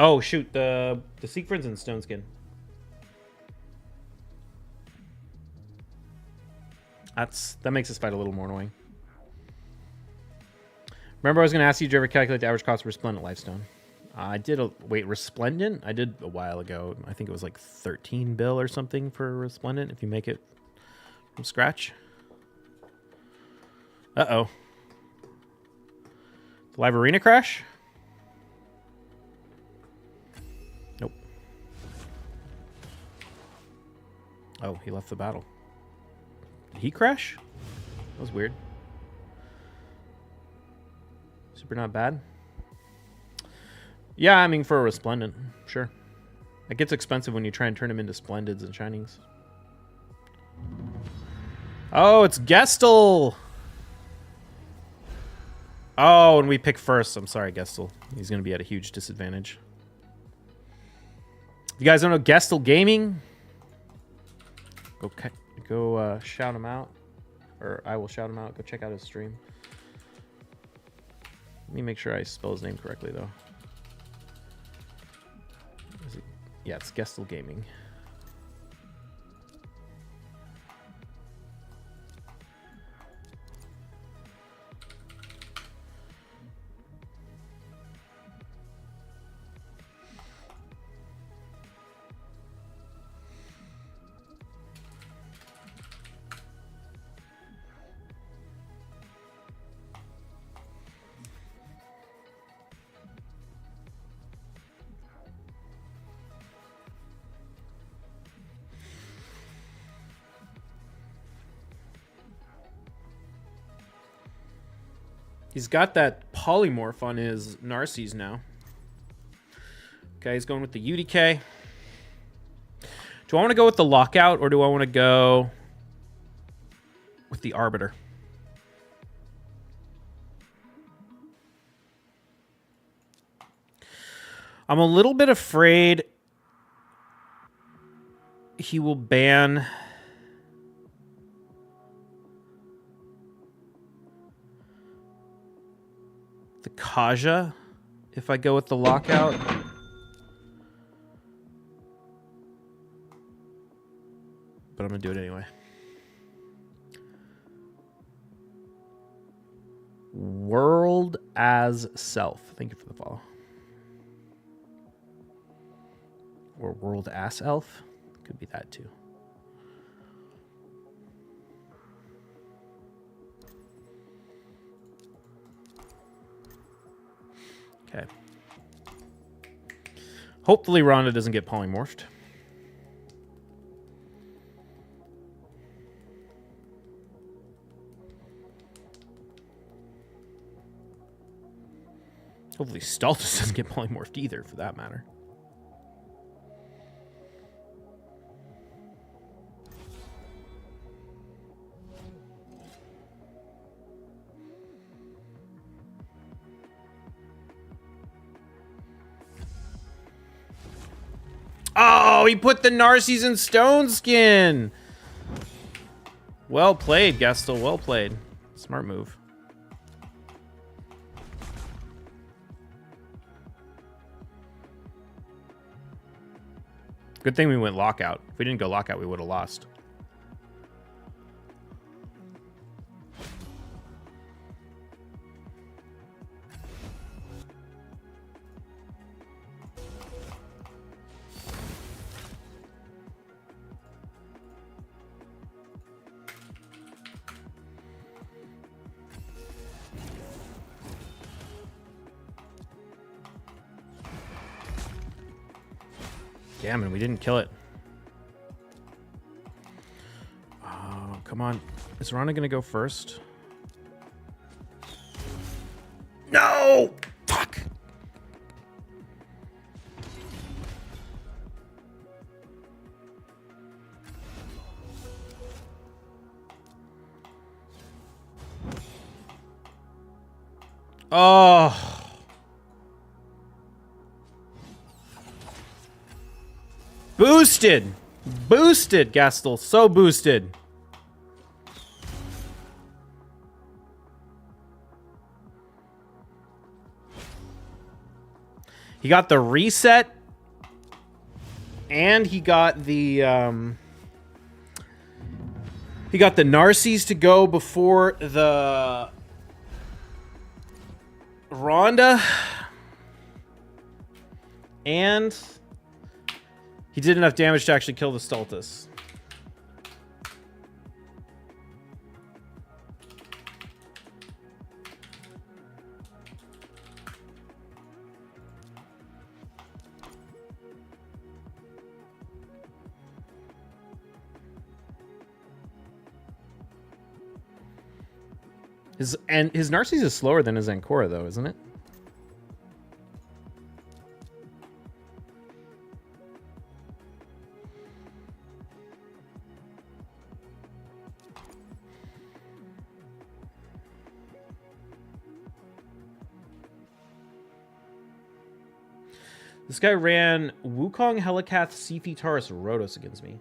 Oh shoot, the Siegfried's in Stone Skin. That makes this fight a little more annoying. Remember, I was going to ask you, did you ever calculate the average cost of Resplendent Lifestone? I did wait, Resplendent? I did a while ago. I think it was like 13 bill or something for Resplendent if you make it from scratch. Uh-oh. Live Arena crash? Nope. Oh, he left the battle. Did he crash? That was weird. Super not bad. Yeah, I mean, for a Resplendent, sure. It gets expensive when you try and turn them into Splendids and Shinings. Oh, it's Gestel! Oh, and we pick first. I'm sorry, Gestel. He's going to be at a huge disadvantage. If you guys don't know Gestel Gaming, go shout him out. Or I will shout him out. Go check out his stream. Let me make sure I spell his name correctly, though. Is it? Yeah, it's Gestel Gaming. He's got that polymorph on his Narcies now. Okay, he's going with the UDK. Do I want to go with the Lockout, or do I want to go with the Arbiter? I'm a little bit afraid he will ban the Kaja if I go with the Lockout. But I'm going to do it anyway. World as Self. Thank you for the follow. Or World Ass Elf. Could be that too. Okay. Hopefully Rhonda doesn't get polymorphed. Hopefully Stultus doesn't get polymorphed either, for that matter. Oh, he put the Narcies in Stone Skin. Well played, Gestel. Well played. Smart move. Good thing we went Lockout. If we didn't go Lockout, we would have lost. Damn, and we didn't kill it. Oh, come on. Is Rana going to go first? No! Fuck! Oh... Boosted! Boosted, Gestel. So boosted. He got the reset. And he got the... he got the Narcies to go before the... Rhonda. And... he did enough damage to actually kill the Stultus. His Narcies is slower than his Ancora, though, isn't it? This guy ran Wukong, Helicath, Siphi, Taurus, Rhodos against me.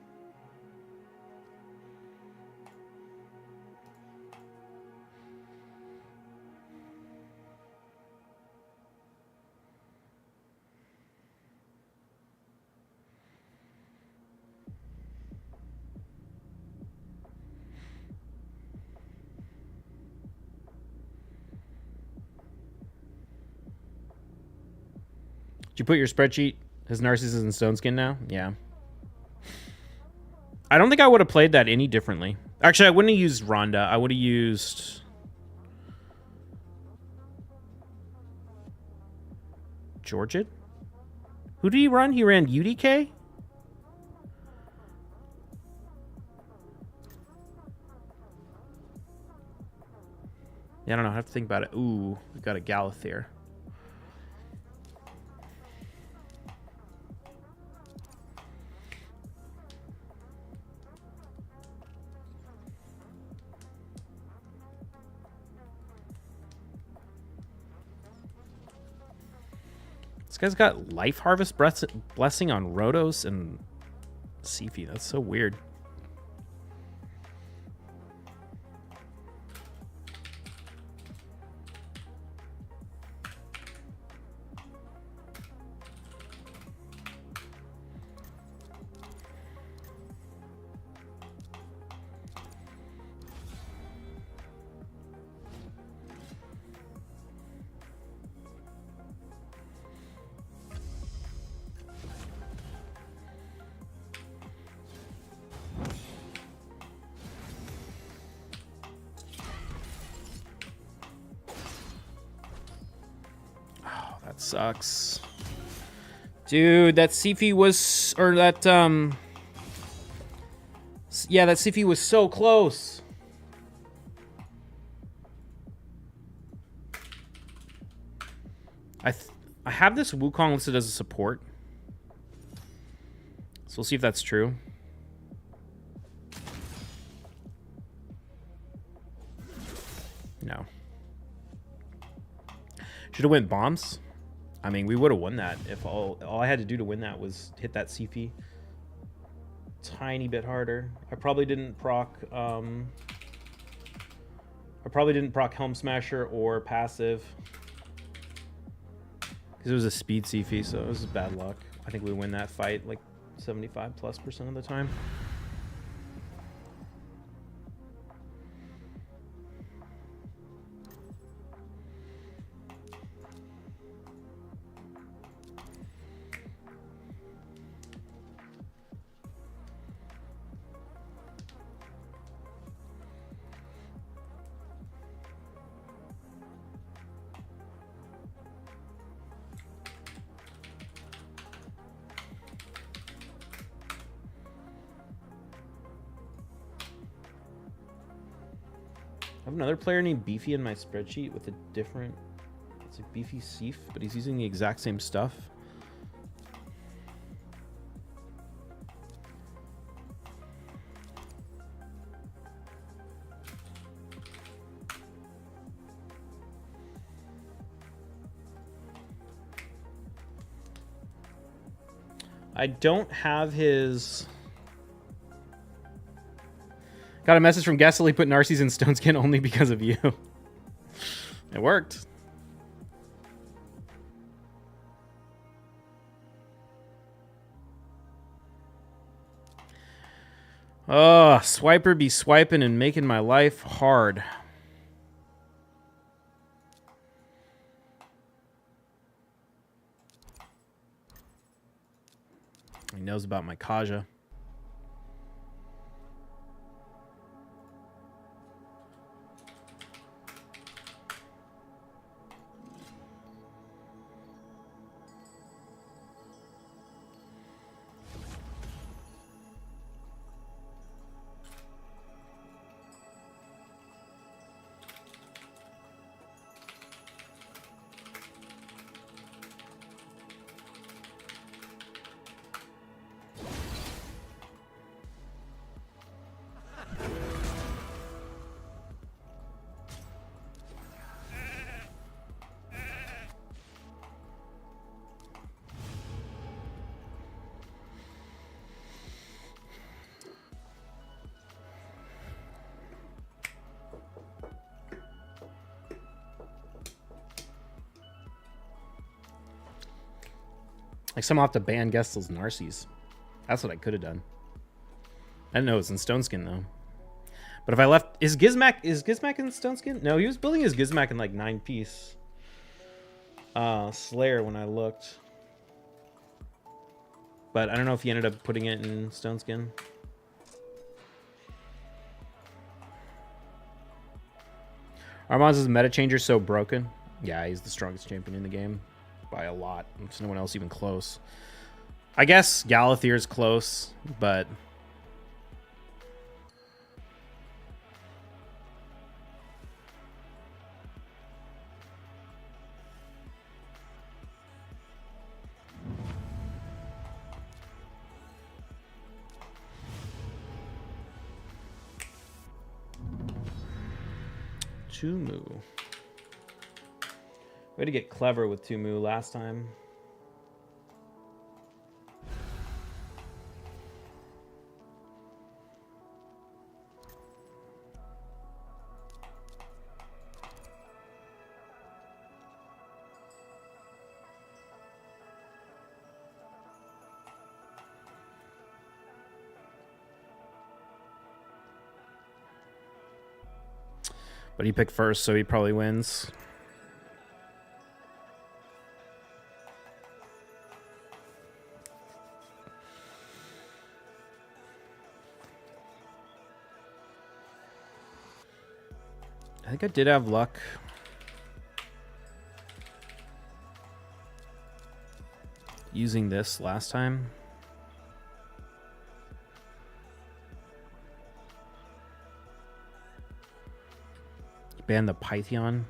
Did you put your spreadsheet? His Narcissus and Stone Skin now? Yeah. I don't think I would have played that any differently. Actually, I wouldn't have used Rhonda. I would have used... Georgid? Who did he run? He ran UDK? Yeah, I don't know. I have to think about it. Ooh, we've got a Galathir. This guy's got Life Harvest Blessing on Rotos and Siphi. That's so weird. Sucks. Dude, that Siphi was... Or that, yeah, that Siphi was so close. I have this Wukong listed as a support. So we'll see if that's true. No. Should have went bombs. I mean, we would have won that if all I had to do to win that was hit that Siphi tiny bit harder. I probably didn't proc Helm Smasher or passive because it was a speed Siphi, so it was bad luck. I think we win that fight like 75+% of the time. I have another player named Beefy in my spreadsheet with a different... It's a Beefy Seif, but he's using the exact same stuff. I don't have his... Got a message from Gessel. He put Narcies in Stone Skin only because of you. It worked. Oh, Swiper be swiping and making my life hard. He knows about my Kaja. Like, somehow have to ban Gestel's Narcies. That's what I could have done. I didn't know it was in Stone Skin, though. But if I left... Is Gizmak in Stone Skin? No, he was building his Gizmak in, like, 9-piece Slayer when I looked. But I don't know if he ended up putting it in Stone Skin. Arman's meta changer so broken. Yeah, he's the strongest champion in the game by a lot. There's no one else even close. I guess Galathier's close, but Tumu. We had to get clever with Tumu last time. But he picked first, so he probably wins. I think I did have luck. Using this last time. Ban the Python.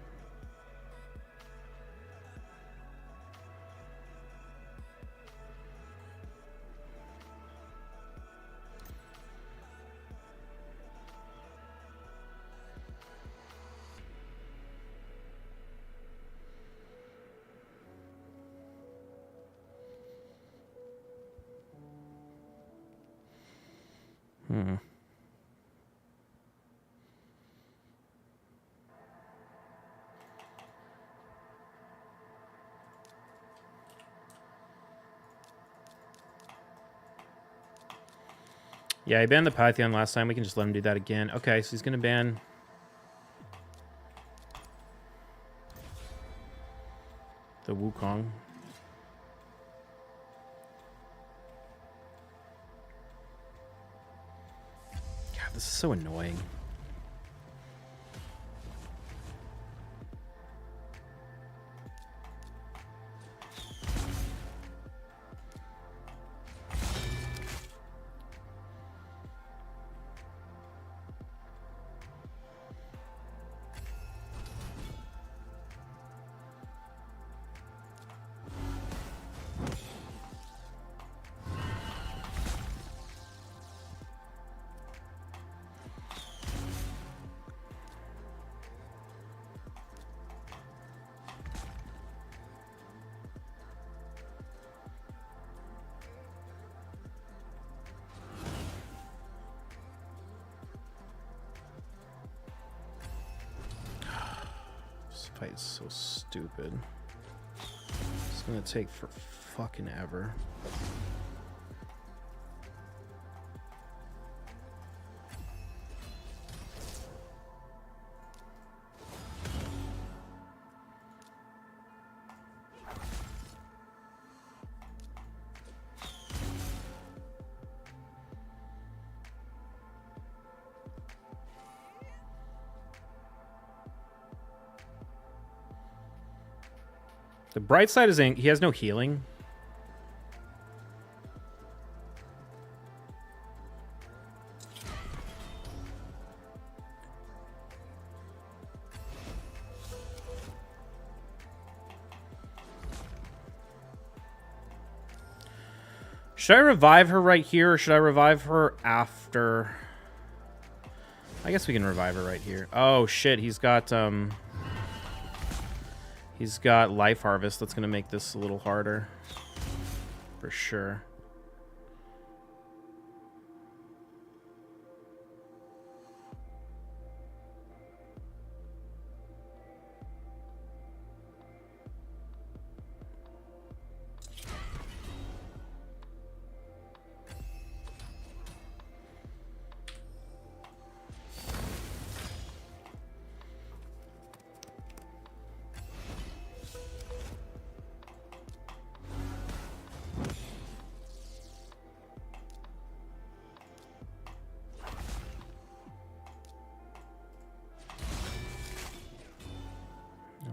Yeah, he banned the Python last time. We can just let him do that again. Okay, so he's going to ban the Wukong. God, this is so annoying. This fight is so stupid. It's gonna take for fucking ever. The bright side is he has no healing. Should I revive her right here, or should I revive her after? I guess we can revive her right here. Oh shit, he's got Life Harvest. That's gonna make this a little harder. For sure.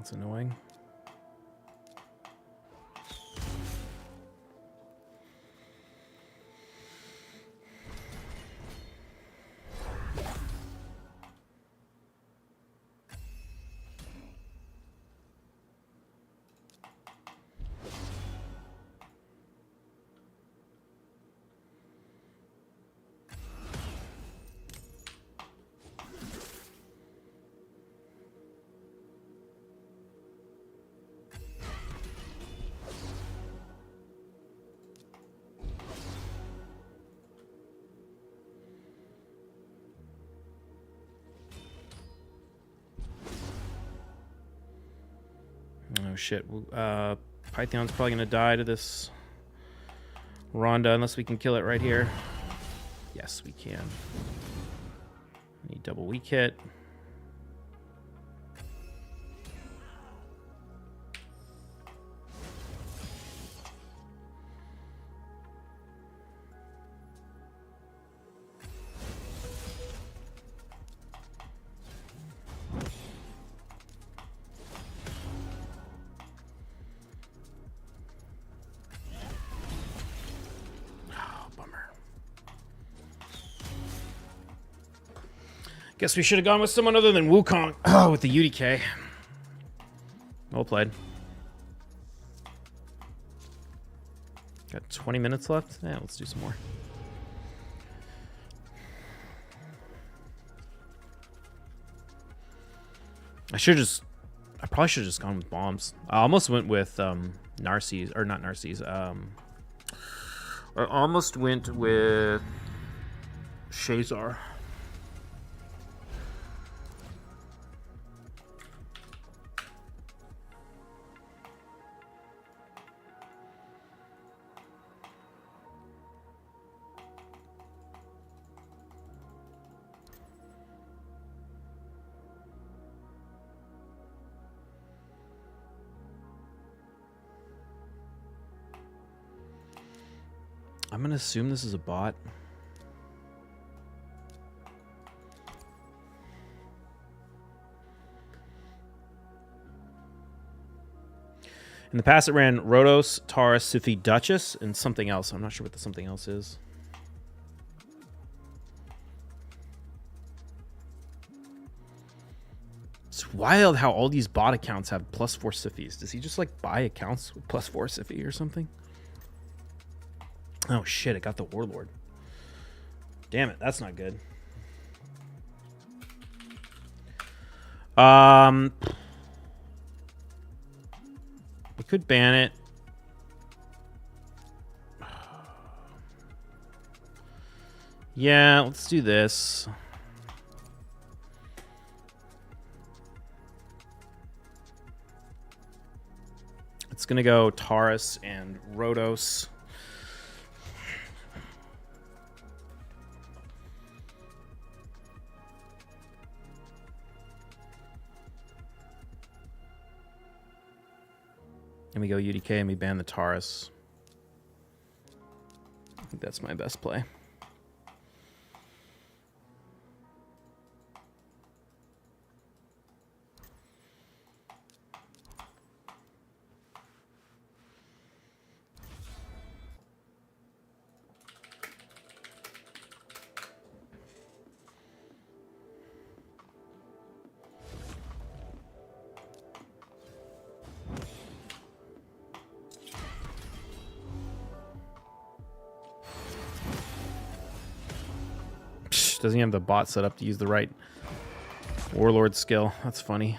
That's annoying. Oh shit. Python's probably gonna die to this Rhonda unless we can kill it right here. Yes, we can. Need double weak hit. Guess we should have gone with someone other than Wukong. Oh, with the UDK. Well played. Got 20 minutes left? Yeah, let's do some more. I probably should have just gone with bombs. I almost went with Narcisse, or not Narcisse. I almost went with Shazar. I'm gonna assume this is a bot. In the past, it ran Rhodos, Taurus, Siphi, Duchess, and something else. I'm not sure what the something else is. It's wild how all these bot accounts have +4 Siphis. Does he just like buy accounts with +4 Siphi or something? Oh shit, I got the Warlord. Damn it, that's not good. We could ban it. Yeah, let's do this. It's gonna go Taurus and Rhodos. And we go UDK and we ban the Taurus. I think that's my best play. Doesn't he have the bot set up to use the right Warlord skill? That's funny.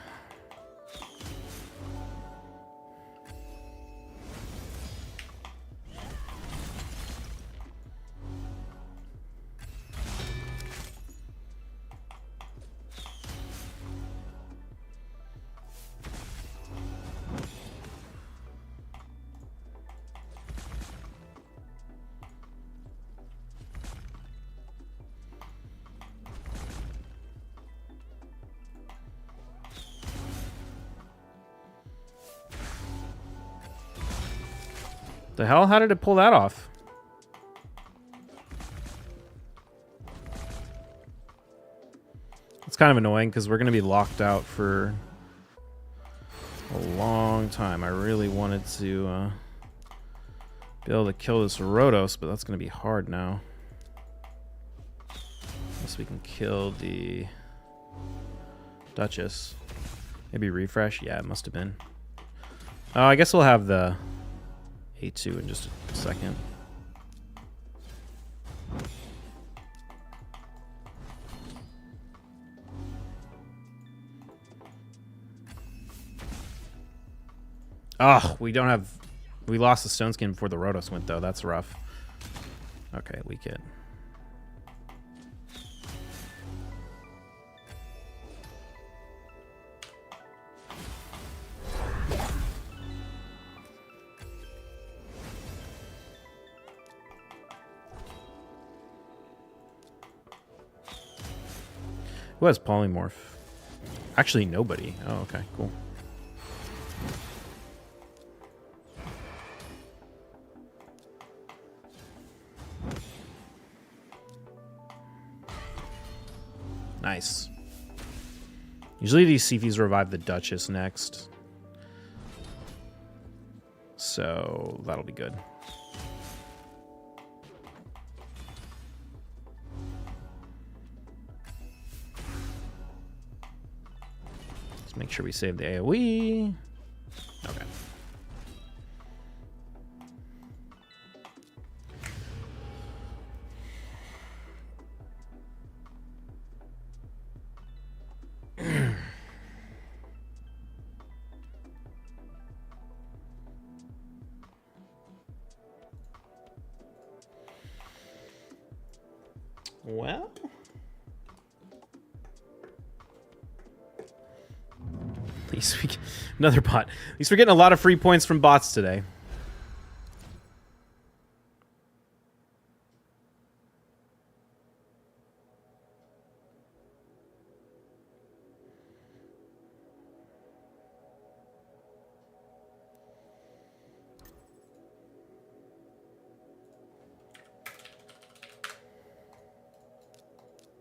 The hell? How did it pull that off? It's kind of annoying because we're going to be locked out for a long time. I really wanted to be able to kill this Rotos, but that's going to be hard now. Unless we can kill the Duchess. Maybe refresh? Yeah, it must have been. Oh, I guess we'll have the A2 in just a second. Oh, we don't have... We lost the Stone Skin before the Rotos went, though. That's rough. Okay, we can. Who has Polymorph? Actually, nobody. Oh, okay, cool. Nice. Usually these Siphies revive the Duchess next. So that'll be good. Let's make sure we save the AoE. Okay. Well, at least we get another bot. At least we're getting a lot of free points from bots today.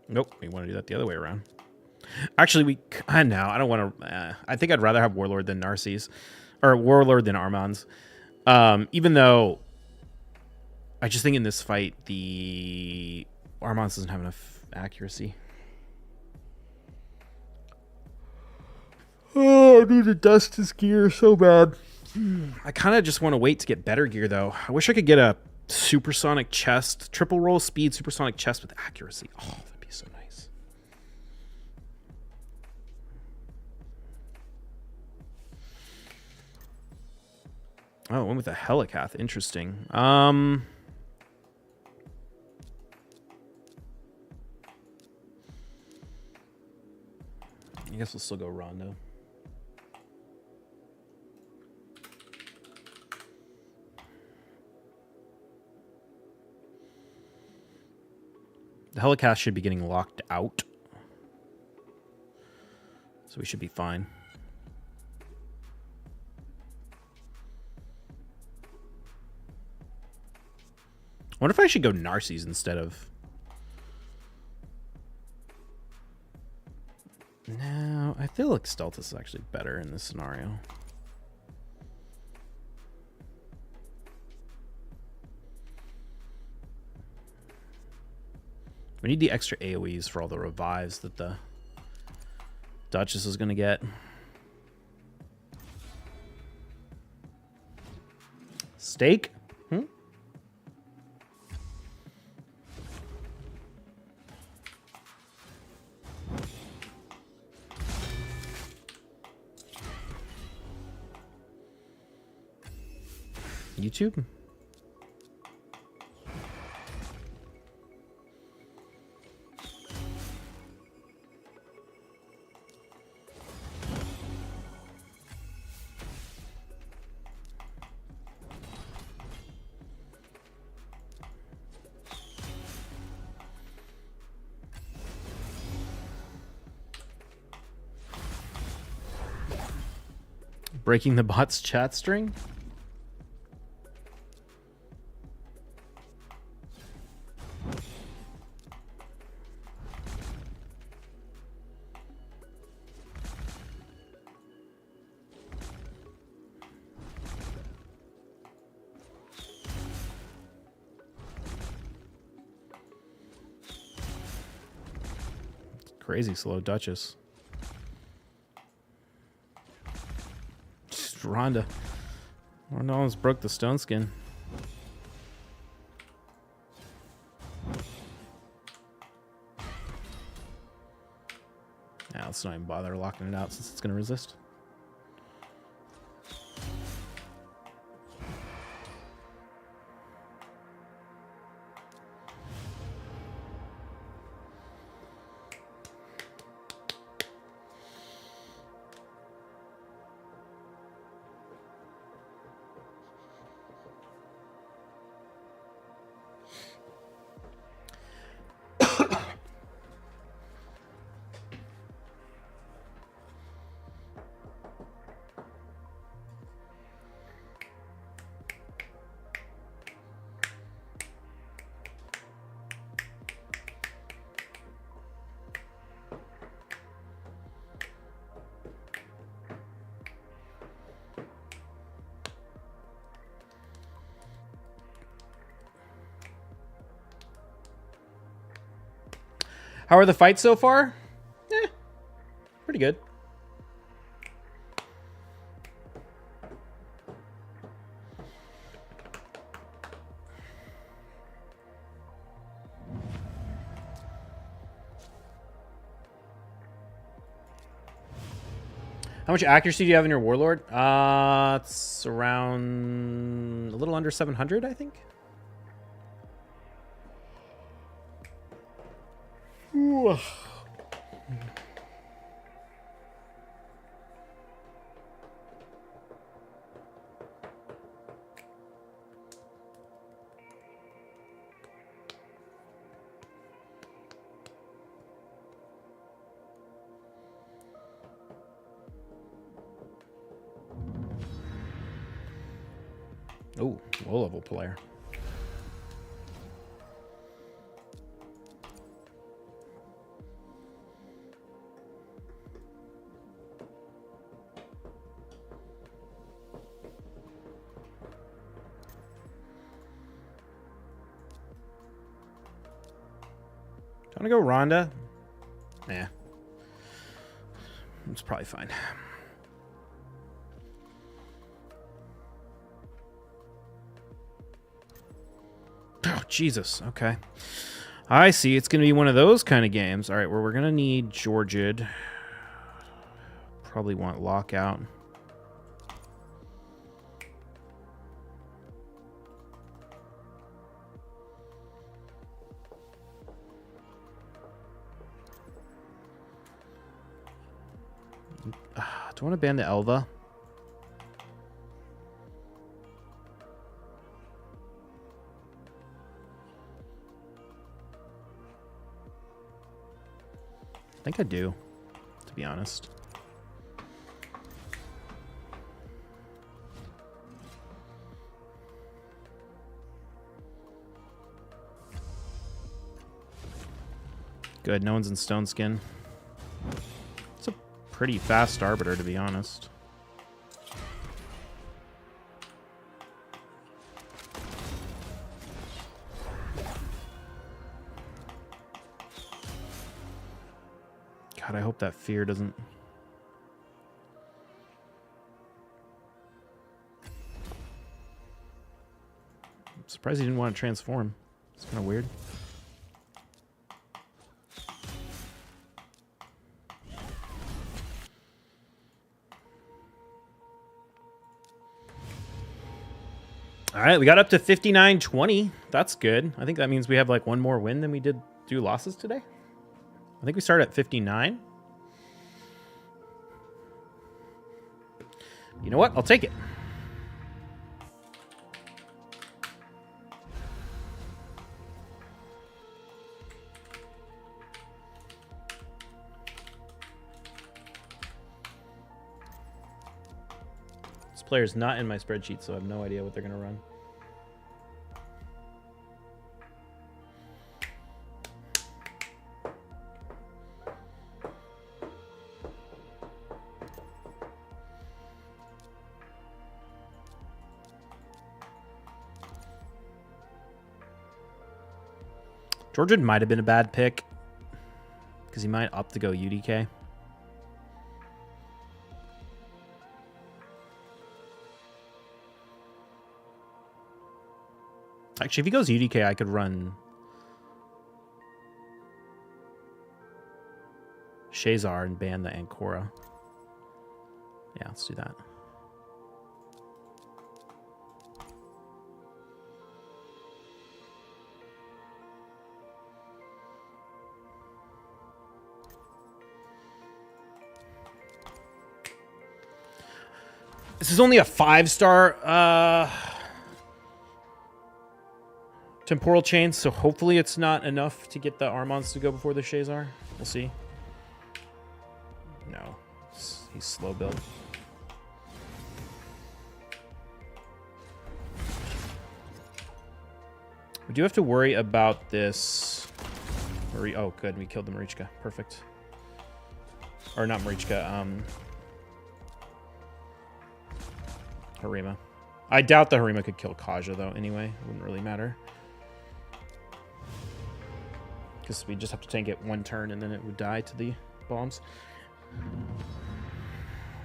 Nope, we want to do that the other way around. Actually, we now I don't want to. I think I'd rather have Warlord than Narcisse, or Warlord than Armanz. Even though I just think in this fight the Armanz doesn't have enough accuracy. Oh, I need to dust his gear so bad. I kind of just want to wait to get better gear though. I wish I could get a supersonic chest, triple roll speed, supersonic chest with accuracy. Oh, that'd be so nice. Oh, one with a Helicath. Interesting. I guess we'll still go Rondo. The Helicath should be getting locked out. So we should be fine. I wonder if I should go Narcisse instead of... No, I feel like Steltis is actually better in this scenario. We need the extra AoEs for all the revives that the Duchess is going to get. Steak? YouTube? Breaking the bot's chat string? Crazy slow Duchess. Just Ronda. Ronda almost broke the stone skin. Now let's not even bother locking it out since it's going to resist. How are the fights so far? Pretty good. How much accuracy do you have in your Warlord? It's around a little under 700, I think. Ooh. Oh, low level player. Do you want to go Ronda? Nah. It's probably fine. Oh, Jesus. Okay. I see. It's going to be one of those kind of games. All right, where we're going to need Georgid. Probably want Lockout. Do I want to ban the Elva? I think I do, to be honest. Good, no one's in Stone Skin. It's a pretty fast Arbiter, to be honest. God, I hope that fear doesn't... I'm surprised he didn't want to transform. It's kind of weird. All right, we got up to 59-20. That's good. I think that means we have like one more win than we did do losses today. I think we started at 59. You know what? I'll take it. This player's not in my spreadsheet, so I have no idea what they're going to run. Georgid might have been a bad pick Because he might opt to go UDK. Actually, if he goes UDK, I could run Shazar and ban the Ancora. Yeah, let's do that. This is only a 5-star temporal chain, so hopefully it's not enough to get the Armons to go before the Shazar. We'll see. No, he's slow build. We do have to worry about this. Oh, good. We killed the Marichka. Perfect. Or not Marichka. Harima. I doubt the Harima could kill Kaja, though, anyway. It wouldn't really matter. Because we just have to tank it one turn, and then it would die to the bombs.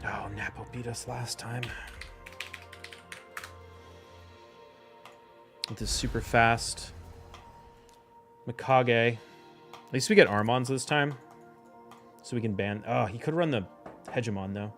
Oh, Napo beat us last time. With this super fast Mikage. At least we get Armons this time. So we can ban... Oh, he could run the Hegemon, though.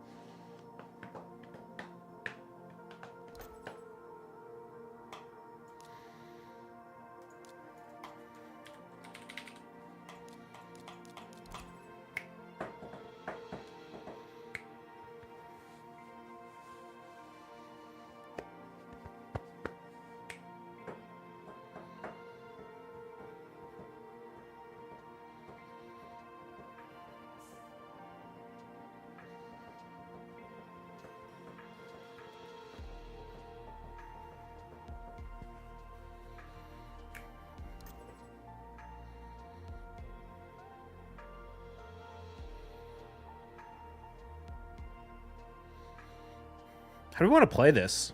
How do we want to play this?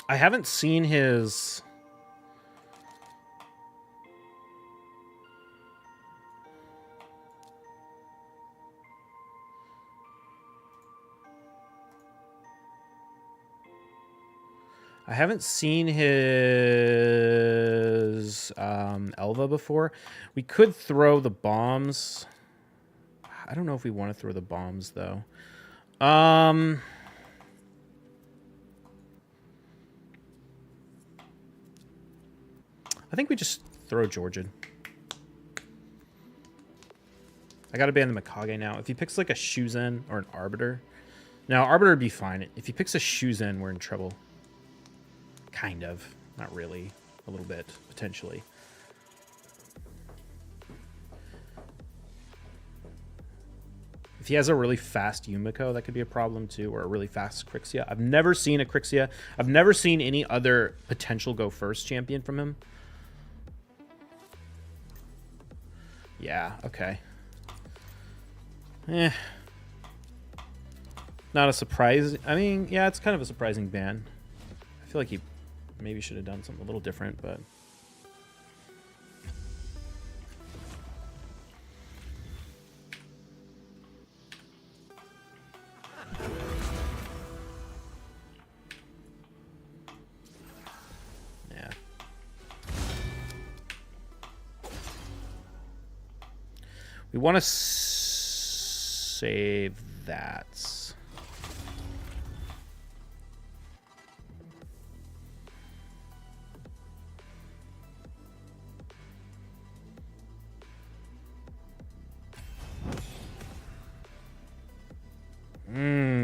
I haven't seen his... I haven't seen his Elva before. We could throw the bombs. I don't know if we want to throw the bombs, though. I think we just throw Georgian. I gotta ban the Mikage now. If he picks like a Shuzen or an Arbiter. Now, Arbiter would be fine. If he picks a Shuzen, we're in trouble. Kind of. Not really. A little bit, potentially. If he has a really fast Yumiko, that could be a problem too, or a really fast Crixia. I've never seen a Crixia. I've never seen any other potential go first champion from him. Yeah, okay. Not a surprise. I mean, yeah, it's kind of a surprising ban. I feel like he maybe should have done something a little different, but... yeah. We want to save that.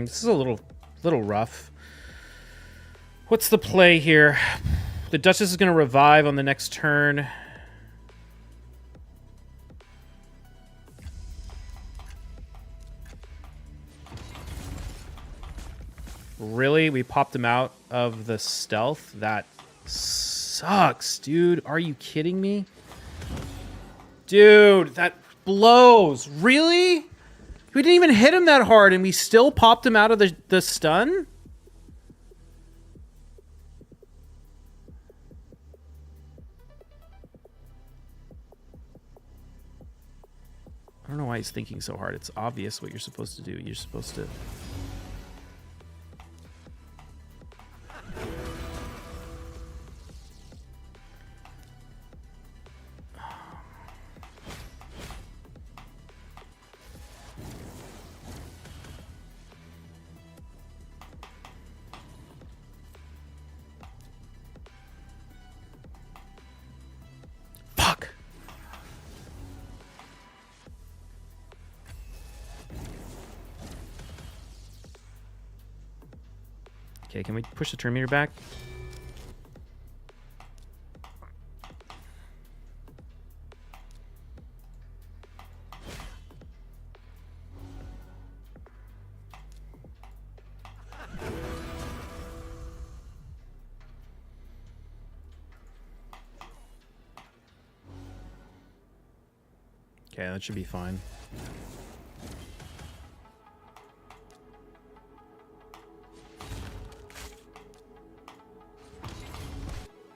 This is a little rough. What's the play here? The Duchess is going to revive on the next turn. Really? We popped him out of the stealth? That sucks, dude. Are you kidding me? Dude, that blows. Really? We didn't even hit him that hard, and we still popped him out of the stun? I don't know why he's thinking so hard. It's obvious what you're supposed to do. You're supposed to... Fuck! Okay, can we push the turn meter back? Okay, that should be fine.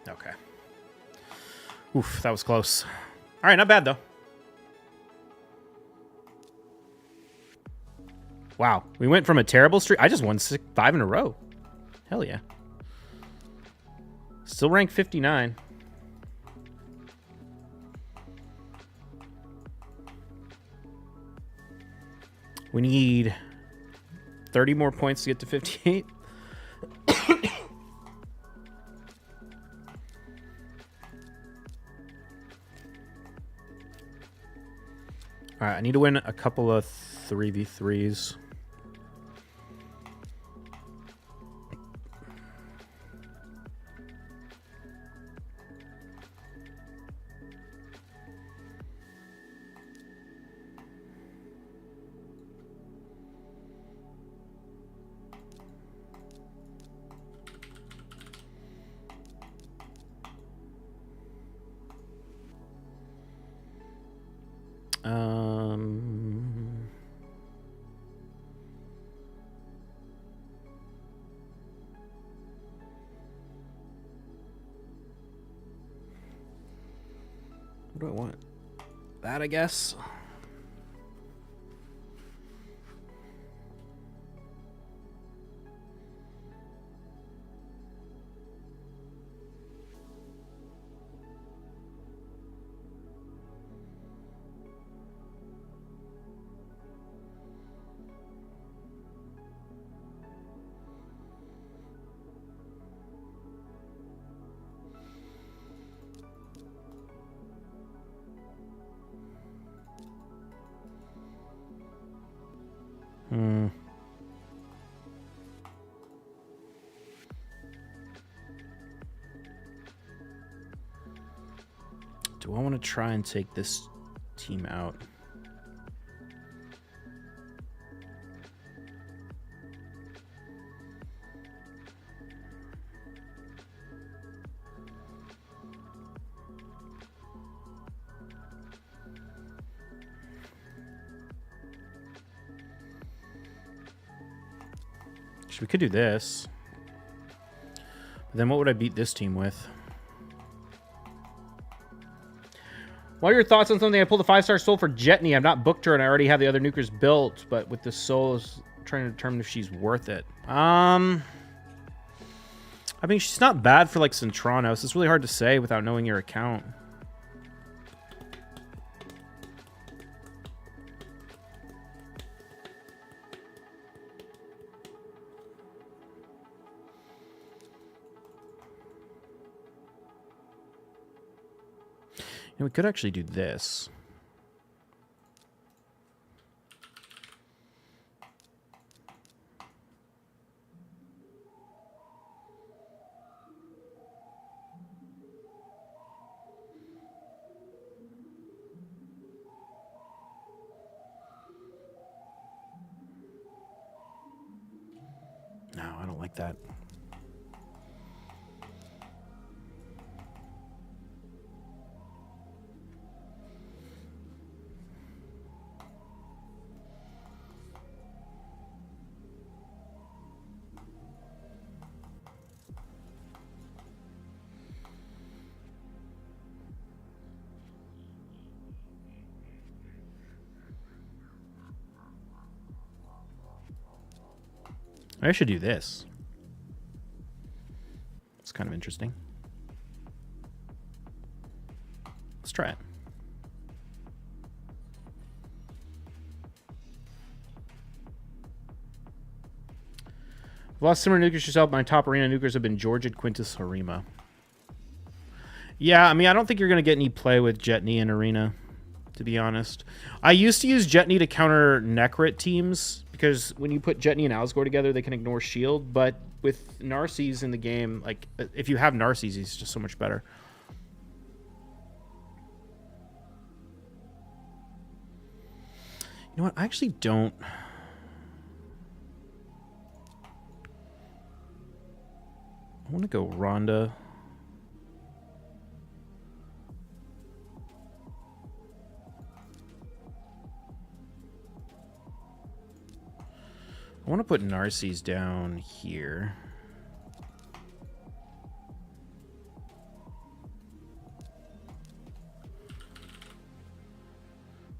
Okay. Oof, that was close. All right, not bad, though. Wow, we went from a terrible streak. I just won 5 in a row. Hell yeah. Still ranked 59. We need 30 more points to get to 58. All right, I need to win a couple of 3v3s. What do I want? That, I guess. Do I want to try and take this team out? We could do this. But then what would I beat this team with? What are your thoughts on something? I pulled a 5-star soul for Jetney. I've not booked her, and I already have the other nukers built. But with the soul, I was trying to determine if she's worth it. I mean, she's not bad for like Centranos. It's really hard to say without knowing your account. And we could actually do this. No, I don't like that. I should do this. It's kind of interesting. Let's try it. I've lost similar nukers yourself. My top arena nukers have been Georgid, Quintus, Harima. Yeah, I mean, I don't think you're going to get any play with Jetney in arena, to be honest. I used to use Jetney to counter Necrit teams, because when you put Jetney and Alsgore together, they can ignore shield, but with Narcisse in the game, like, if you have Narcisse, he's just so much better. You know what? I actually don't... I want to go Rhonda. I want to put Narcisse down here.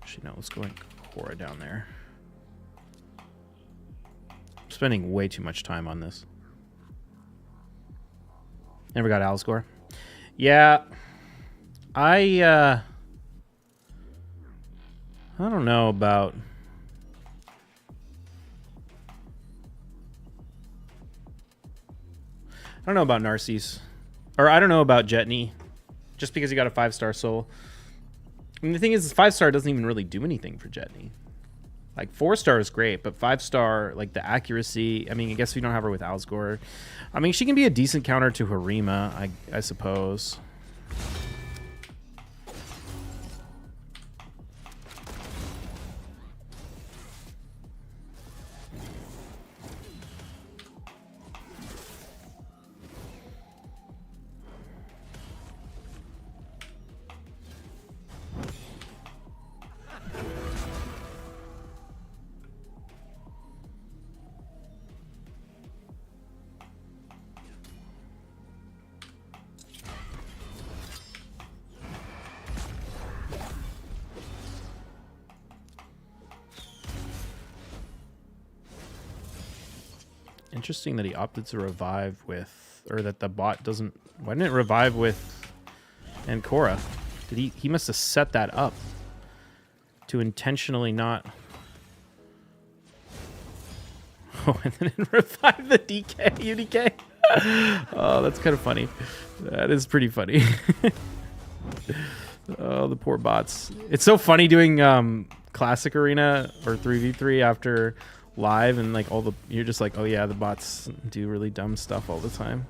Actually, no, let's go like Cora down there. I'm spending way too much time on this. Never got Alsgore. Yeah. I don't know about... I don't know about Narcisse. Or I don't know about Jetney. Just because he got a 5-star soul. I mean, the thing is, 5-star doesn't even really do anything for Jetney. Like, 4-star is great, but 5-star, like, the accuracy... I mean, I guess we don't have her with Alsgore. I mean, she can be a decent counter to Harima, I suppose. Interesting that he opted to revive with, or that the bot doesn't. Why didn't it revive with Ancora? Did he must have set that up to intentionally not. Oh, and then it revived the DK UDK. Oh, that's kind of funny. That is pretty funny. Oh, the poor bots. It's so funny doing classic arena or 3v3 after live, and like all the, you're just like, oh yeah, the bots do really dumb stuff all the time.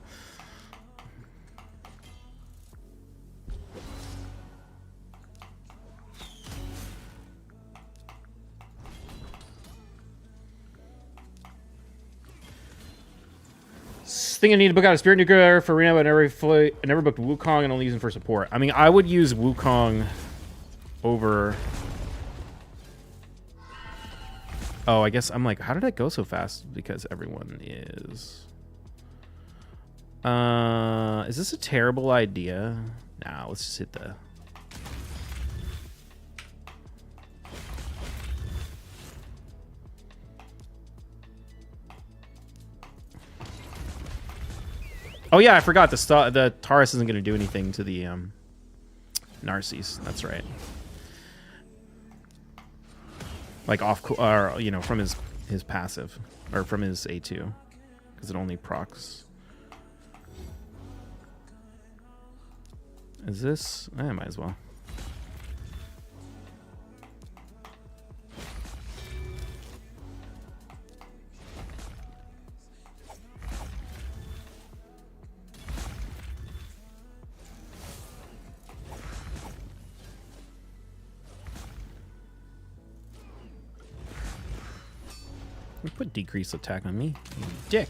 Think I need to book out a Spirit Nuclear for arena, but I never booked Wukong and only use him for support. I mean, I would use Wukong over... Oh, I guess I'm like, how did that go so fast? Because everyone is... Is this a terrible idea? Nah, let's just hit the... Oh yeah, I forgot the Taurus isn't going to do anything to the Narcisse. That's right. Like off, or you know, from his passive, or from his A2, because it only procs. Is this? I might as well. You put decreased attack on me, you dick.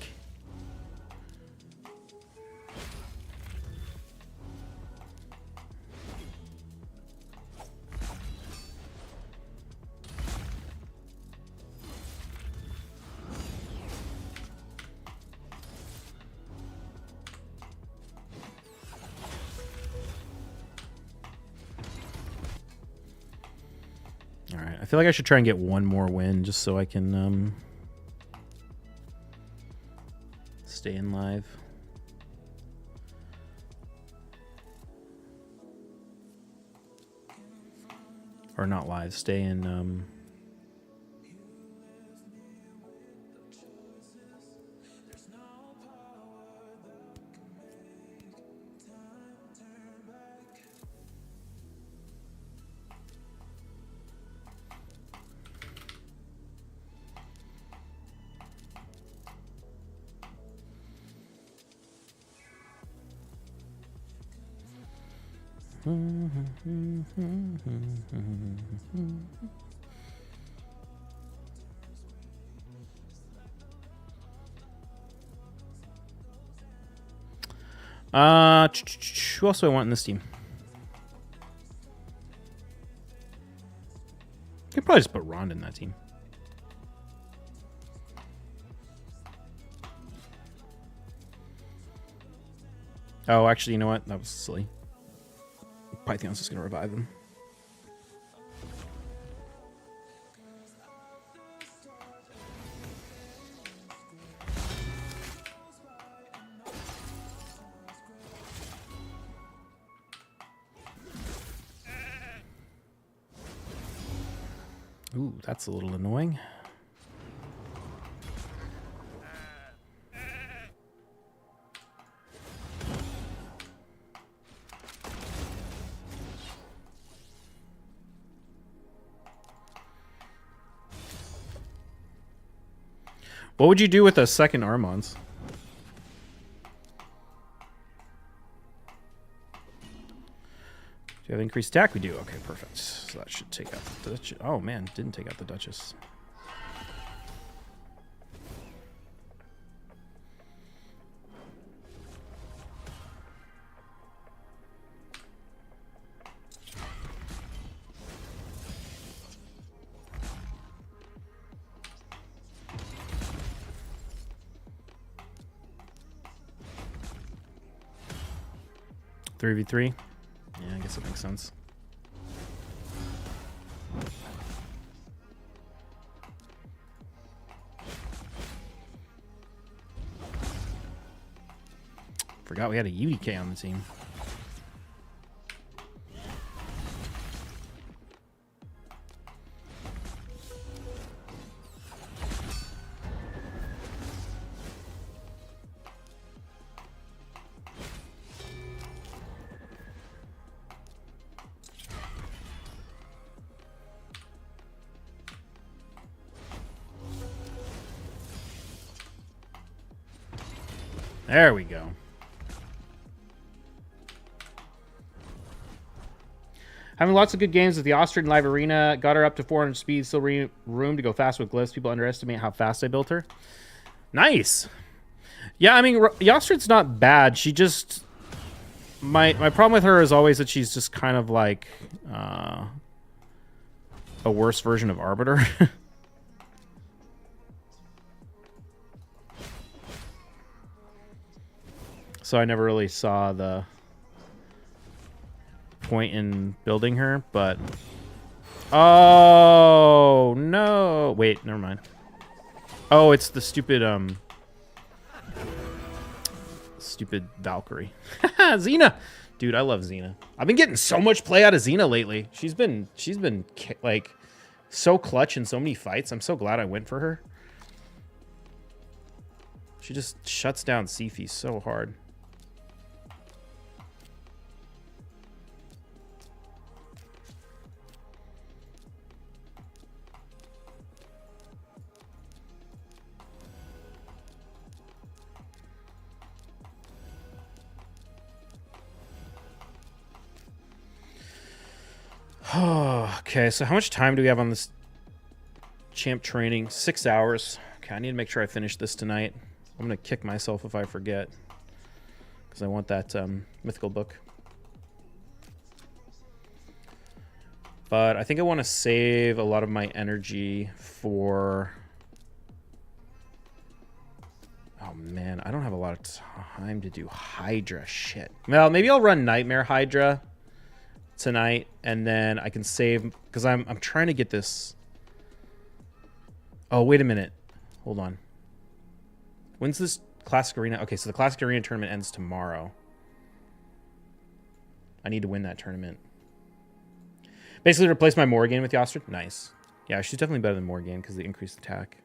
All right, I feel like I should try and get one more win just so I can Stay in live. Or not live, stay in who else do I want in this team? I could probably just put Ronda in that team. Oh, actually, you know what? That was silly. Python's just going to revive him. Ooh, that's a little annoying. What would you do with a second Armons? Do you have increased attack? We do. Okay, perfect. So that should take out the Duchess. Oh, man. Didn't take out the Duchess. Three v three. Yeah, I guess that makes sense. Forgot we had a UDK on the team. There we go. Having lots of good games with the Austrian Live Arena. Got her up to 400 speed. Still room to go fast with glyphs. People underestimate how fast I built her. Nice. Yeah, I mean, Yostrid's not bad. She just... My problem with her is always that she's just kind of like a worse version of Arbiter. So I never really saw the point in building her, but... Oh, no. Wait, never mind. Oh, it's the stupid, stupid Valkyrie. Xena! Dude, I love Xena. I've been getting so much play out of Xena lately. She's been, like, so clutch in so many fights. I'm so glad I went for her. She just shuts down Sifi so hard. Okay, so how much time do we have on this champ training? 6 hours. Okay, I need to make sure I finish this tonight. I'm going to kick myself if I forget, because I want that mythical book. But I think I want to save a lot of my energy for... Oh, man, I don't have a lot of time to do Hydra shit. Well, maybe I'll run Nightmare Hydra tonight, and then I can save, because I'm trying to get this. Oh, wait a minute. Hold on. When's this Classic Arena. Okay, so the Classic Arena tournament ends tomorrow. I need to win that tournament. Basically replace my Morrigan with Yostred. Nice. Yeah, she's definitely better than Morrigan because of the increased attack.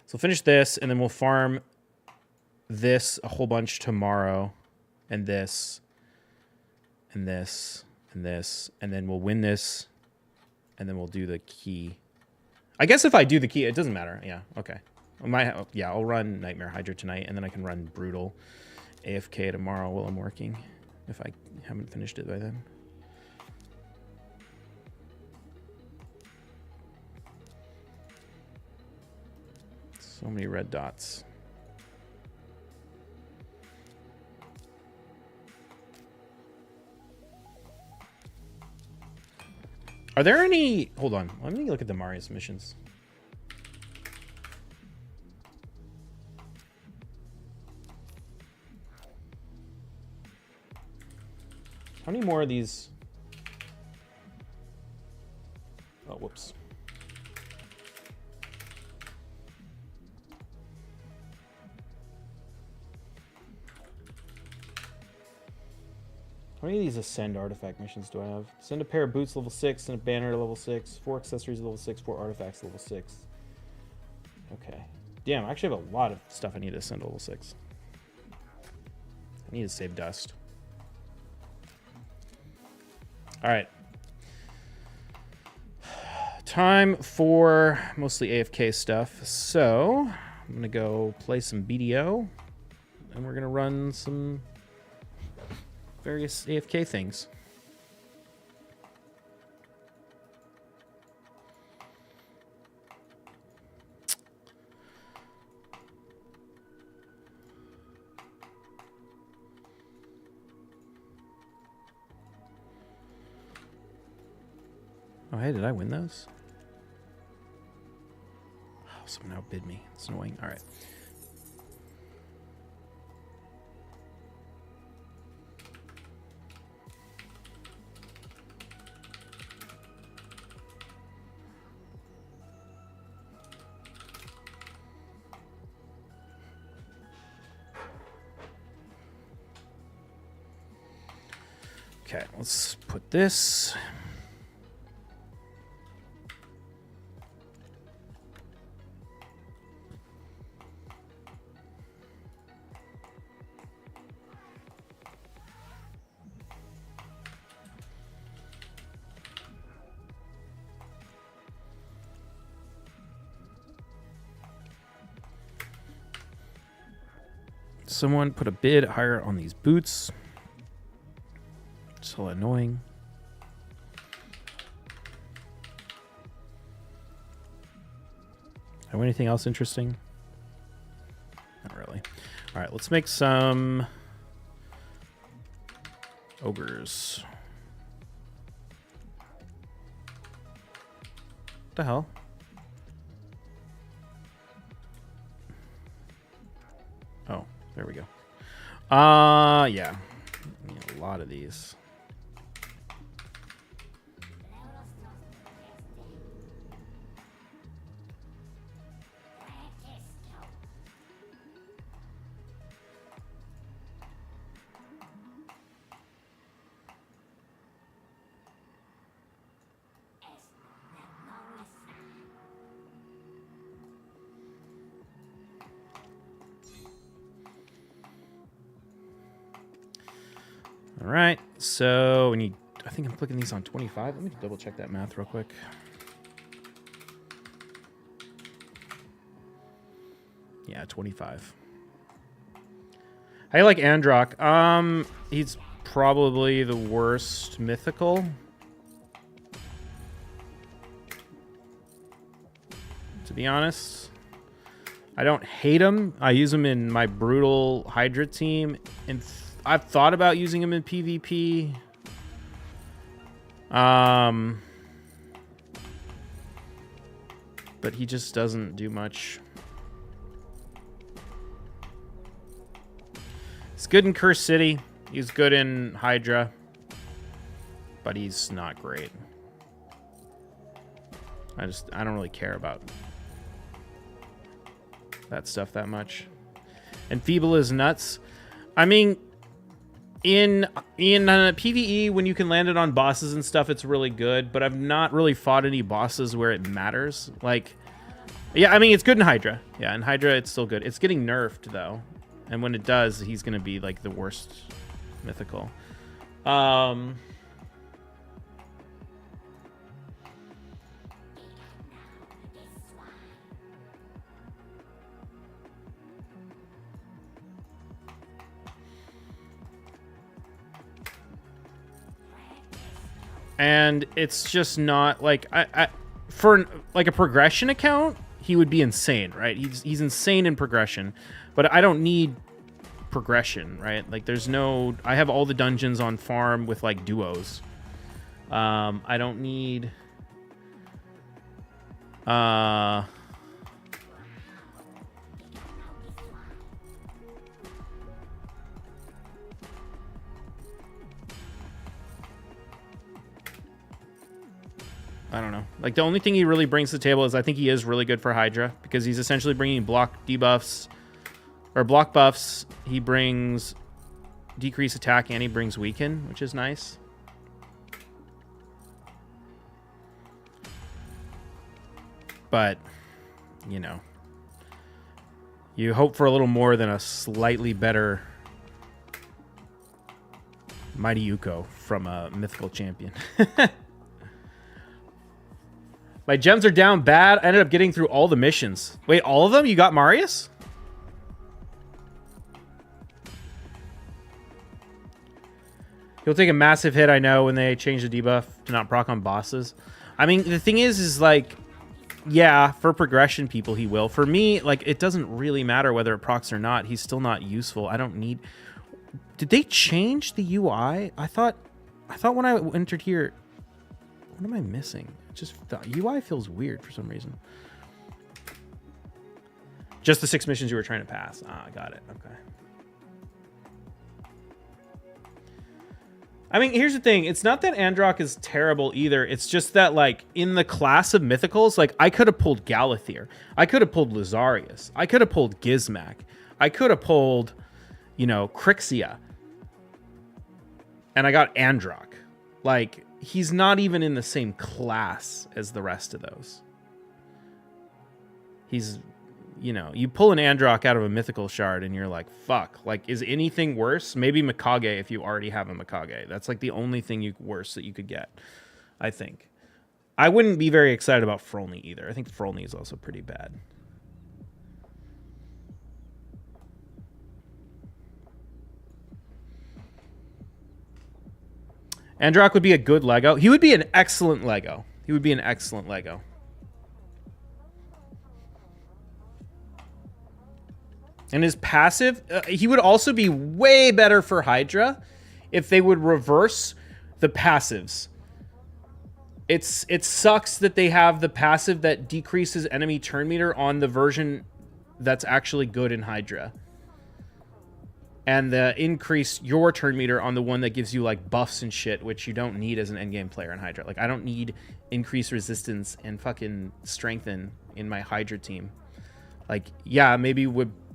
So we'll finish this, and then we'll farm this a whole bunch tomorrow. And this. And this. And this. And then we'll win this. And then we'll do the key. I guess if I do the key, it doesn't matter. Yeah, okay. I'll run Nightmare Hydra tonight, and then I can run Brutal AFK tomorrow while I'm working, if I haven't finished it by then. So many red dots. Are there any... Hold on. Let me look at the Marius missions. How many more of these? Oh, whoops. How many of these Ascend artifact missions do I have? Send a pair of boots level 6, send a banner level 6, 4 accessories level 6, 4 artifacts level 6. Okay. Damn, I actually have a lot of stuff I need to send level 6. I need to save dust. Alright. Time for mostly AFK stuff. So, I'm going to go play some BDO. And we're going to run some various AFK things. Oh, hey, did I win those? Oh, someone outbid me. It's annoying. All right. Okay, let's put this. Someone put a bid higher on these boots. So annoying. Have anything else interesting? Not really. All right, let's make some ogres. What the hell? Oh, there we go. Yeah. A lot of these. All right, so we need, I think I'm clicking these on 25. Let me double check that math real quick. Yeah, 25. How do you like Androck? He's probably the worst mythical. To be honest. I don't hate him. I use him in my brutal Hydra team, and I've thought about using him in PvP. But he just doesn't do much. He's good in Curse City. He's good in Hydra. But he's not great. I don't really care about that stuff that much. And Feeble is nuts. I mean, in PvE, when you can land it on bosses and stuff, it's really good. But I've not really fought any bosses where it matters. Like, yeah, I mean, it's good in Hydra. Yeah, in Hydra, it's still good. It's getting nerfed, though. And when it does, he's going to be, like, the worst mythical. And it's just not like for like a progression account, he would be insane, right? He's insane in progression, but I don't need progression, right? Like there's no, I have all the dungeons on farm with like duos. I don't need I don't know. Like, the only thing he really brings to the table is I think he is really good for Hydra because he's essentially bringing block debuffs or block buffs. He brings decrease attack and he brings weaken, which is nice. But, you know, you hope for a little more than a slightly better Mighty Yuko from a mythical champion. My gems are down bad. I ended up getting through all the missions. Wait, all of them? You got Marius? He'll take a massive hit, I know, when they change the debuff to not proc on bosses. I mean, the thing is like, yeah, for progression people, he will. For me, like, it doesn't really matter whether it procs or not. He's still not useful. I don't need... Did they change the UI? I thought when I entered here... What am I missing? Just the UI feels weird for some reason. Just the 6 missions you were trying to pass. Ah, I got it. Okay. I mean, here's the thing. It's not that Androck is terrible either. It's just that, like, in the class of mythicals, like, I could have pulled Galathir. I could have pulled Lazarius. I could have pulled Gizmak. I could have pulled, you know, Crixia. And I got Androck. Like... He's not even in the same class as the rest of those. He's, you know, you pull an Androck out of a mythical shard and you're like, fuck. Like, is anything worse? Maybe Mikage if you already have a Mikage. That's like the only thing worse that you could get, I think. I wouldn't be very excited about Frolny either. I think Frolny is also pretty bad. Androck would be a good Lego. He would be an excellent Lego. He would be an excellent Lego. And his passive, he would also be way better for Hydra if they would reverse the passives. It sucks that they have the passive that decreases enemy turn meter on the version that's actually good in Hydra. And the increase your turn meter on the one that gives you like buffs and shit, which you don't need as an endgame player in Hydra. Like, I don't need increased resistance and fucking strengthen in my Hydra team. Like, yeah, maybe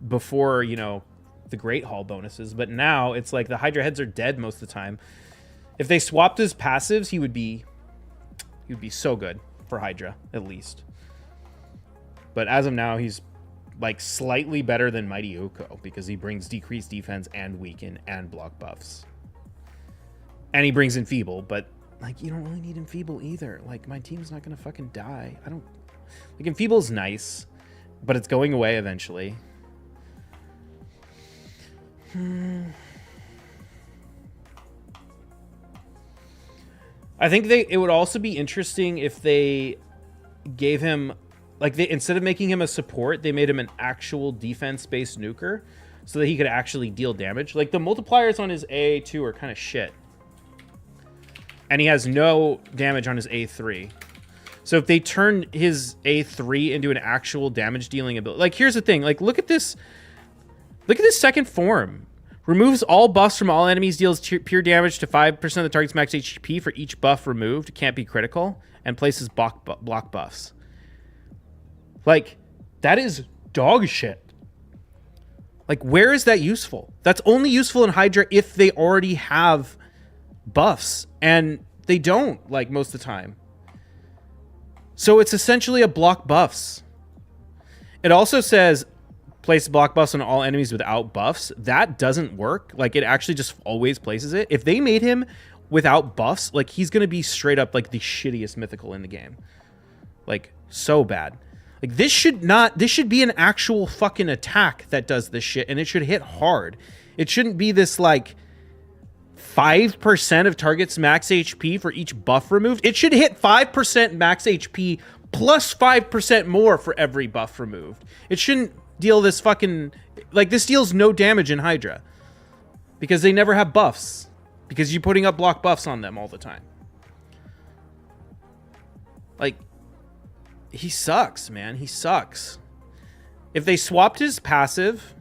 before, you know, the Great Hall bonuses, but now it's like the Hydra heads are dead most of the time. If they swapped his passives, he would be so good for Hydra, at least. But as of now, he's like slightly better than Mighty Yuko because he brings decreased defense and weaken and block buffs. And he brings Enfeeble, but like, you don't really need Enfeeble either. Like, my team's not gonna fucking die. I don't like, Enfeeble's nice, but it's going away eventually. I think it would also be interesting if they gave him, like, instead of making him a support, they made him an actual defense-based nuker so that he could actually deal damage. Like, the multipliers on his A2 are kind of shit. And he has no damage on his A3. So if they turn his A3 into an actual damage-dealing ability... Like, here's the thing. Like, look at this. Look at this second form. Removes all buffs from all enemies, deals pure damage to 5% of the target's max HP for each buff removed. Can't be critical. And places block buffs. Like, that is dog shit. Like, where is that useful? That's only useful in Hydra if they already have buffs, and they don't, like, most of the time. So it's essentially a block buffs. It also says place block buffs on all enemies without buffs. That doesn't work. Like, it actually just always places it. If they made him without buffs, like, he's going to be straight up, like, the shittiest mythical in the game. Like, so bad. Like, this should be an actual fucking attack that does this shit, and it should hit hard. It shouldn't be this, like, 5% of target's max HP for each buff removed. It should hit 5% max HP plus 5% more for every buff removed. It shouldn't deal this fucking... Like, this deals no damage in Hydra. Because they never have buffs. Because you're putting up block buffs on them all the time. Like, he sucks, man. He sucks. If they swapped his passive,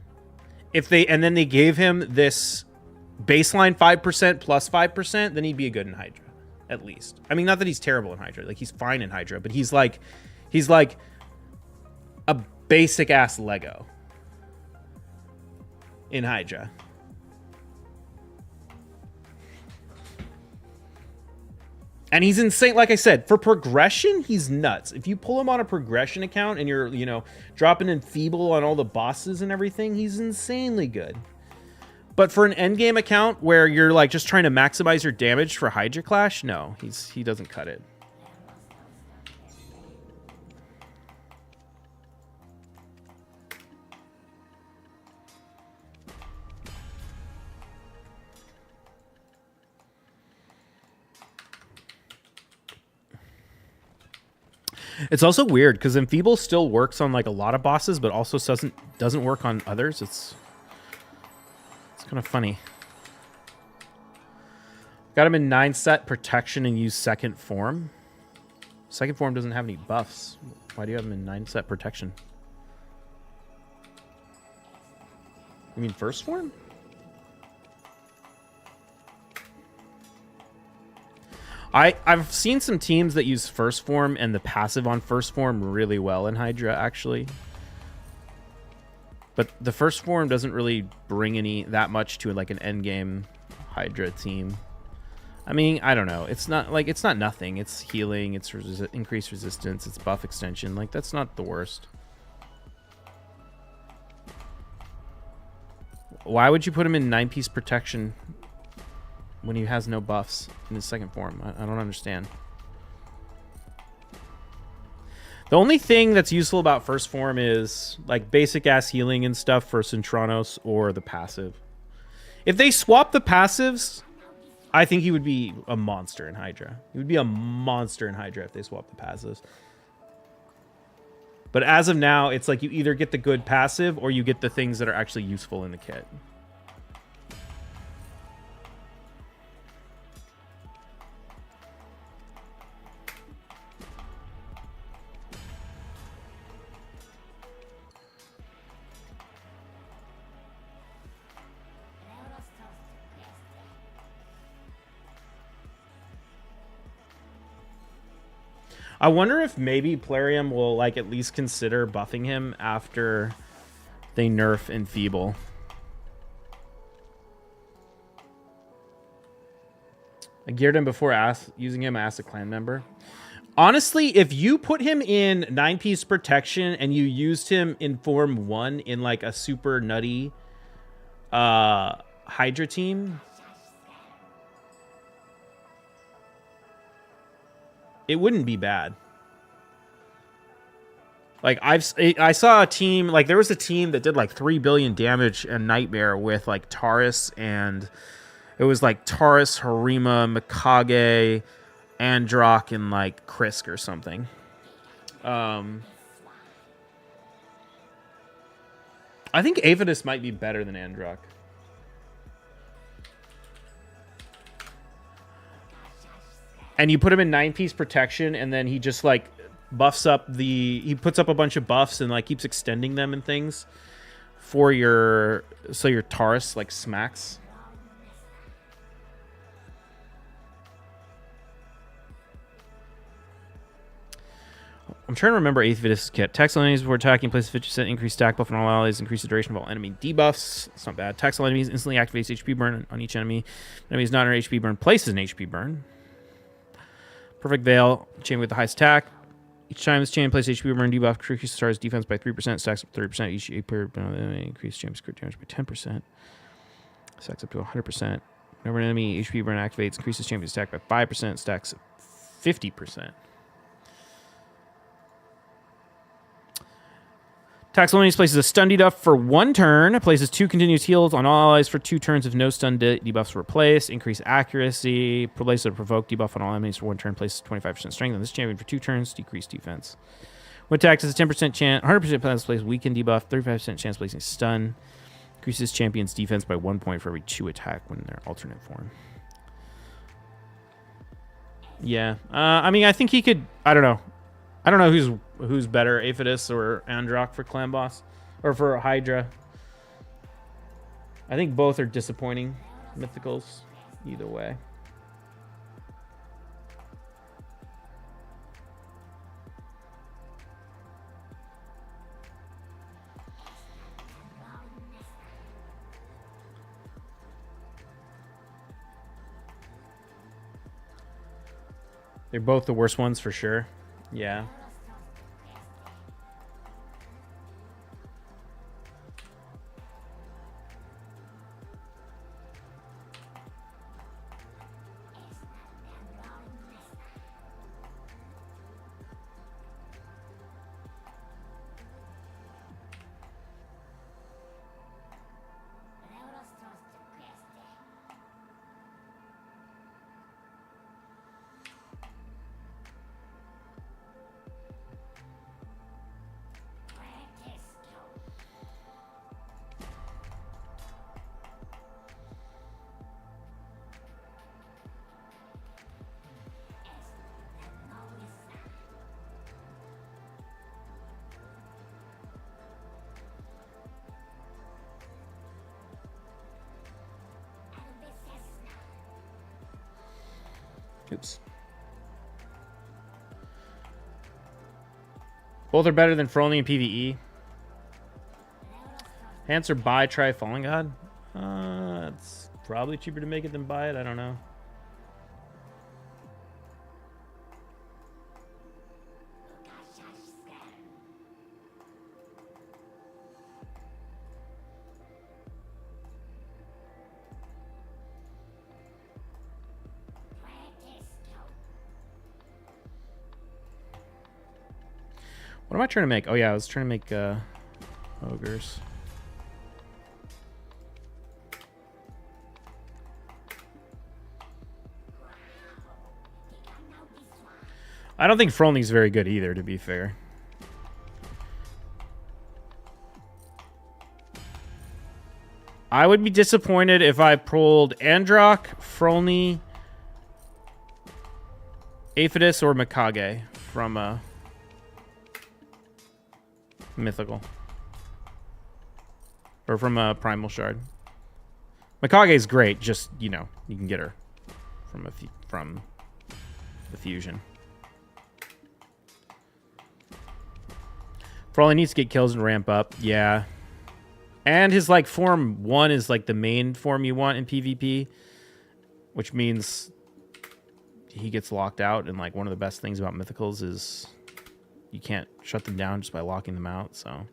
and then they gave him this baseline 5% plus 5%, then he'd be good in Hydra, at least. I mean, not that he's terrible in Hydra. Like, he's fine in Hydra, but he's like a basic ass Lego in Hydra. And he's insane. Like I said, for progression, he's nuts. If you pull him on a progression account and you're, you know, dropping in Feeble on all the bosses and everything, he's insanely good. But for an endgame account where you're like just trying to maximize your damage for Hydra Clash, no, he doesn't cut it. It's also weird because Enfeeble still works on like a lot of bosses, but also doesn't work on others. It's kind of funny. Got him in 9-set protection and use second form. Second form doesn't have any buffs. Why do you have him in 9-set protection? You mean first form? I've seen some teams that use first form and the passive on first form really well in Hydra, actually. But the first form doesn't really bring that much to like an endgame Hydra team. I mean, I don't know. It's not nothing. It's healing, it's increased resistance, it's buff extension. Like, that's not the worst. Why would you put him in 9-piece protection when he has no buffs in his second form? I don't understand. The only thing that's useful about first form is like basic ass healing and stuff for Centranos or the passive. If they swap the passives, I think he would be a monster in Hydra. He would be a monster in Hydra if they swap the passives. But as of now, it's like you either get the good passive or you get the things that are actually useful in the kit. I wonder if maybe Plarium will like at least consider buffing him after they nerf Enfeeble. I geared him before using him as a clan member. Honestly, if you put him in 9-piece protection and you used him in Form 1 in like a super nutty Hydra team, it wouldn't be bad. Like, I saw a team, like there was a team that did like 3 billion damage and Nightmare with like Taurus, and it was like Taurus, Harima, Mikage, Androck, and like Krisk or something. I think Avidus might be better than Androck. And you put him in 9-piece protection, and then he just like buffs up he puts up a bunch of buffs and like keeps extending them and things for your Taurus like smacks. I'm I'm trying to remember Aphidus' kit. Taxel enemies before attacking, places 50% increased stack buff on all allies, increase the duration of all enemy debuffs. It's not bad. Taxel enemies instantly activates HP burn on each enemy. Enemies not under HP burn places an HP burn. Perfect Veil, chain with the highest attack. Each time this chain places HP burn debuff, increases stars defense by 3%, stacks up 30% each per increase chain's crit damage by 10%. Stacks up to 100%. Whenever an enemy HP burn activates, increases champion's attack by 5%, stacks 50%. Taxel enemies places a stun debuff for 1 turn. Places 2 continuous heals on all allies for 2 turns if no stun debuffs were placed. Increase accuracy. Places a provoke debuff on all enemies for 1 turn. Places 25% strength on this champion for 2 turns. Decrease defense. When attacked, has a 10% chance, 100% chance place weaken debuff. 35% chance placing stun. Increases champion's defense by 1 point for every 2 attack when in their alternate form. Yeah. I mean, I think he could. I don't know. I don't know who's better, Aphidus or Androck for clan boss, or for Hydra. I think both are disappointing mythicals, either way. They're both the worst ones for sure. Yeah. Oops. Both are better than Frolny and PvE. Answer buy, try Fallen God. It's probably cheaper to make it than buy it. I don't know. What am I trying to make? Oh yeah, I was trying to make ogres. I don't think Frolny's very good either, to be fair. I would be disappointed if I pulled Androck, Frolny, Aphidus, or Mikage from Mythical. Or from Primal Shard. Mikage's great, just, you know, you can get her from the fusion. Frolny needs to get kills and ramp up, yeah. And his, like, form 1 is, like, the main form you want in PvP. Which means he gets locked out, and, like, one of the best things about Mythicals is you can't shut them down just by locking them out, so...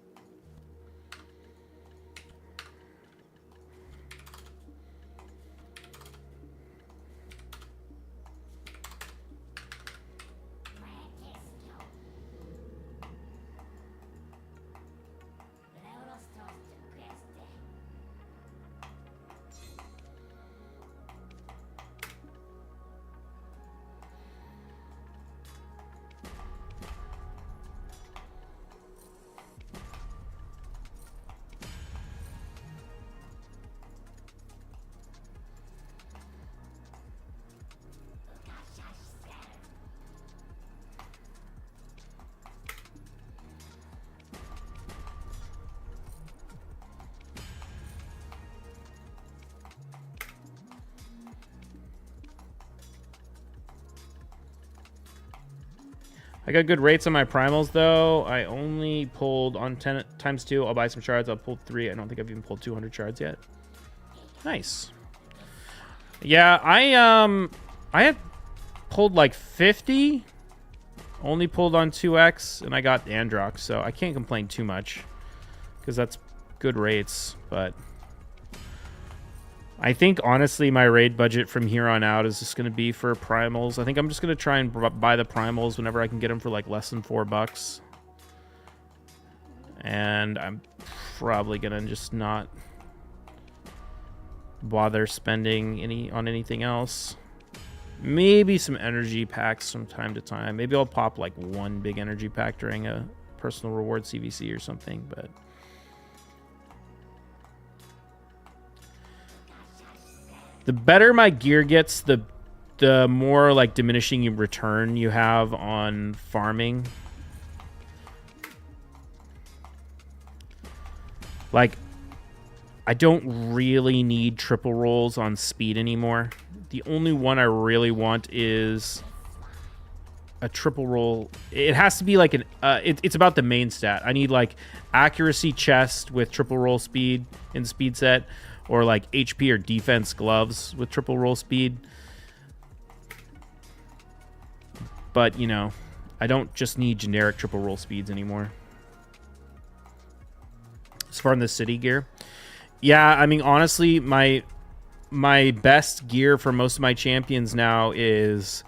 I got good rates on my primals, though. I only pulled on 10 times 2. I'll buy some shards. I'll pull 3. I don't think I've even pulled 200 shards yet. Nice. Yeah, I had pulled like 50. Only pulled on 2x, and I got Androx, so I can't complain too much because that's good rates. But I think, honestly, my raid budget from here on out is just going to be for primals. I think I'm just going to try and buy the primals whenever I can get them for like less than $4. And I'm probably going to just not bother spending on anything else. Maybe some energy packs from time to time. Maybe I'll pop like one big energy pack during a personal reward CVC or something, but the better my gear gets, the more like diminishing return you have on farming. Like, I don't really need triple rolls on speed anymore. The only one I really want is a triple roll. It has to be like an it's about the main stat. I need like accuracy chest with triple roll speed in speed set, or like HP or defense gloves with triple roll speed. But, you know, I don't just need generic triple roll speeds anymore. As far as the city gear, yeah, I mean, honestly, my best gear for most of my champions now is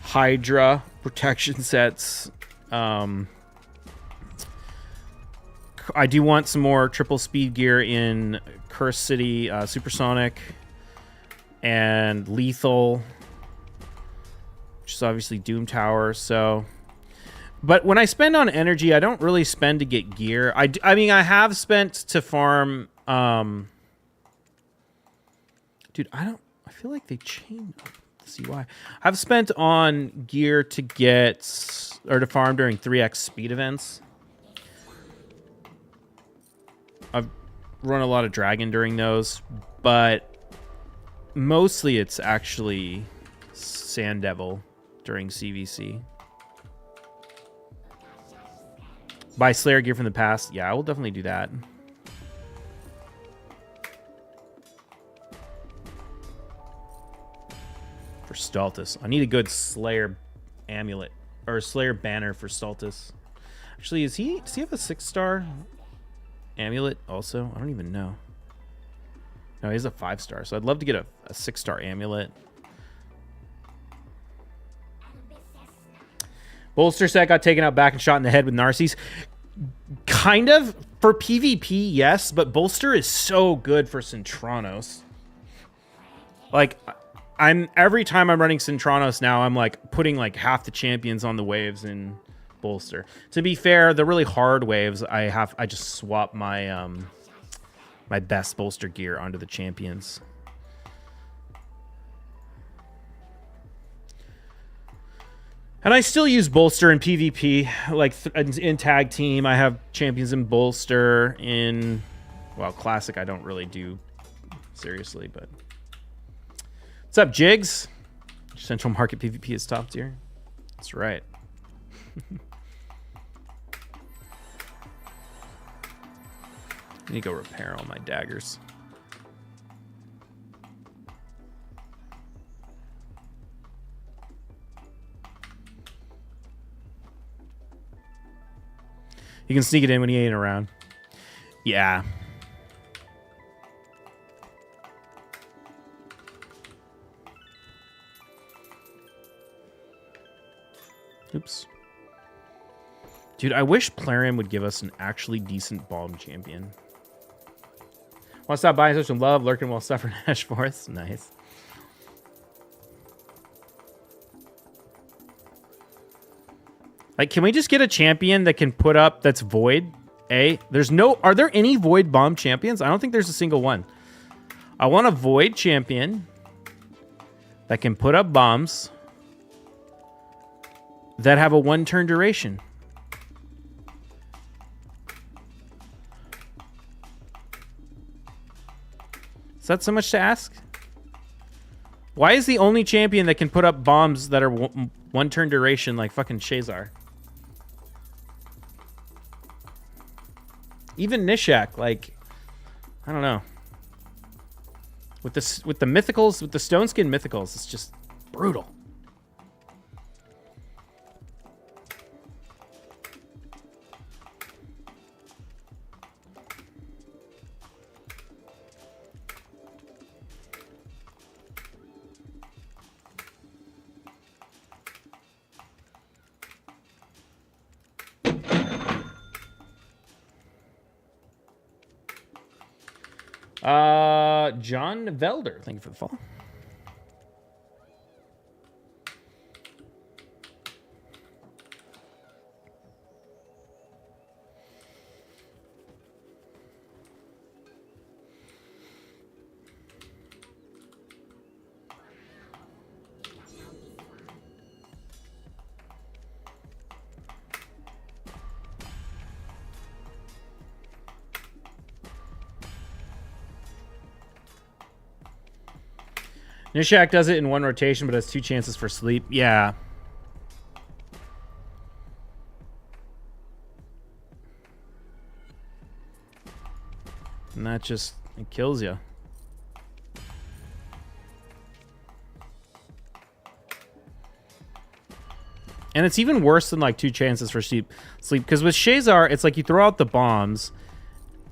Hydra protection sets. I do want some more triple speed gear in Curse City, Supersonic, and Lethal, which is obviously Doom Tower. So, but when I spend on energy, I don't really spend to get gear. I mean, I have spent to farm. Dude, I feel like they changed. Let's see why. I've spent on gear to get, or to farm during 3x speed events. I've run a lot of dragon during those, but mostly it's actually Sand Devil during CVC. Buy Slayer gear from the past. Yeah, I will definitely do that. For Stultus. I need a good Slayer amulet, or Slayer banner for Stultus. Actually, does he have a 6-star amulet also? I don't even know. No, he has a 5-star, so I'd love to get a 6-star amulet. Bolster set got taken out back and shot in the head with Narcisse. Kind of. For PvP, yes, but Bolster is so good for Centranos. Like, every time I'm running Centranos now, I'm like putting like half the champions on the waves in Bolster. To be fair, the really hard waves, I just swap my my best Bolster gear onto the champions. And I still use Bolster in PvP, like in tag team. I have champions in Bolster. In, well, Classic I don't really do seriously, but what's up, Jigs? Central Market PvP is top tier. That's right. I need to go repair all my daggers. You can sneak it in when he ain't around. Yeah. Oops. Dude, I wish Plarium would give us an actually decent bomb champion. Want to stop buying such some love, lurking while suffering Ash Forest? Nice. Like, can we just get a champion that can put up, that's void? Are there any void bomb champions? I don't think there's a single one. I want a void champion that can put up bombs that have a 1-turn duration. Is that so much to ask? Why is the only champion that can put up bombs that are 1-turn duration like fucking Shazar? Even Nishak, like, I don't know. With the mythicals, with the stone skin mythicals, it's just brutal. John Velder, thank you for the follow. Nishak does it in one rotation, but has 2 chances for sleep. Yeah. And that just, it kills you. And it's even worse than like 2 chances for sleep. Because with Shazar, it's like you throw out the bombs,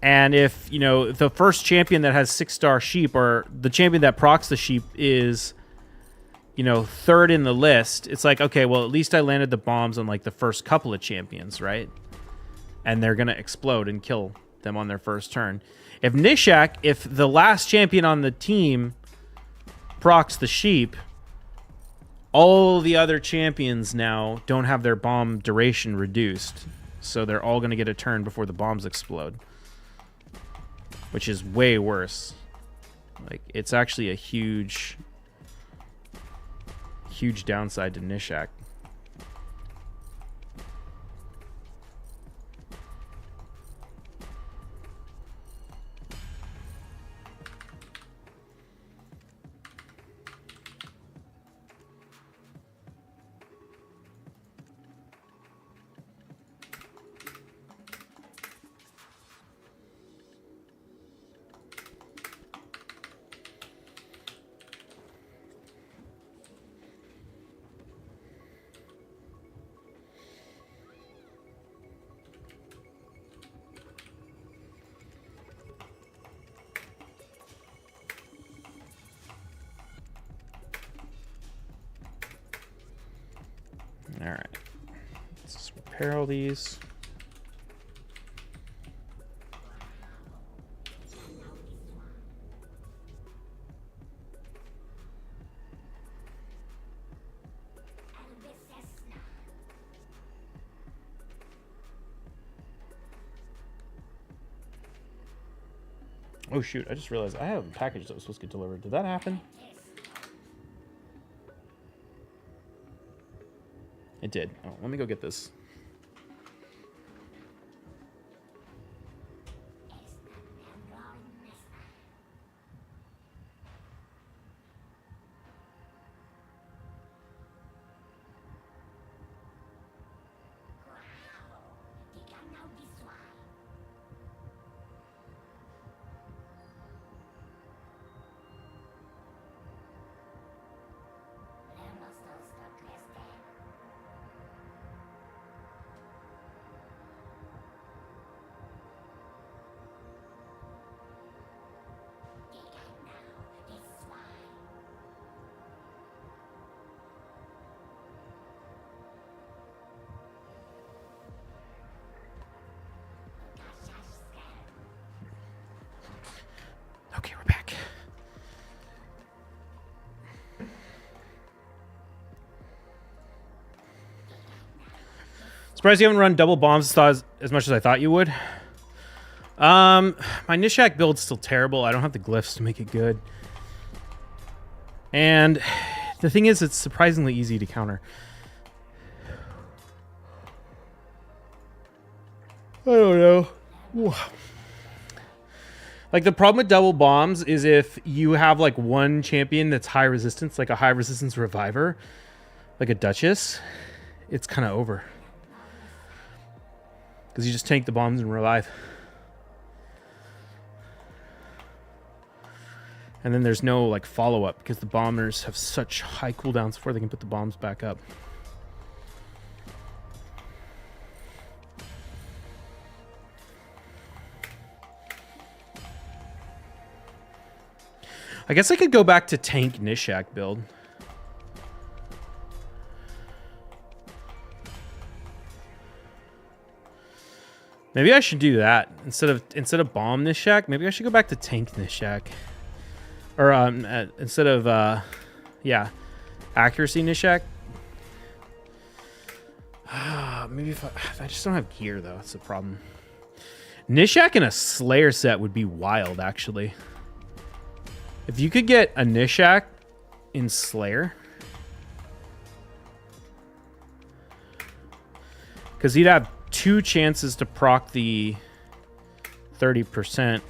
and if, you know, the first champion that has 6-star sheep, or the champion that procs the sheep is, you know, 3rd in the list, it's like, okay, well, at least I landed the bombs on like the first couple of champions, right? And they're going to explode and kill them on their first turn. If Nishak, if the last champion on the team procs the sheep, all the other champions now don't have their bomb duration reduced. So they're all going to get a turn before the bombs explode. Which is way worse. Like, it's actually a huge downside to Nishak. All right, let's just repair all these. Oh shoot, I just realized I have a package that was supposed to get delivered. Did that happen? It did. Oh, let me go get this. Okay, we're back. Surprised you haven't run double bombs as much as I thought you would. My Nishak build's still terrible. I don't have the glyphs to make it good. And the thing is, it's surprisingly easy to counter. I don't know. Like, the problem with double bombs is if you have like one champion that's high resistance, like a high resistance reviver, like a Duchess, it's kind of over. Because you just tank the bombs and revive. And then there's no like follow-up because the bombers have such high cooldowns before they can put the bombs back up. I guess I could go back to tank Nishak build. Maybe I should do that instead of bomb Nishak. Maybe I should go back to tank Nishak, or instead of yeah, accuracy Nishak. Maybe if I just don't have gear though, that's the problem. Nishak in a Slayer set would be wild, actually. If you could get a Nishak in Slayer, because he'd have 2 chances to proc the 30%.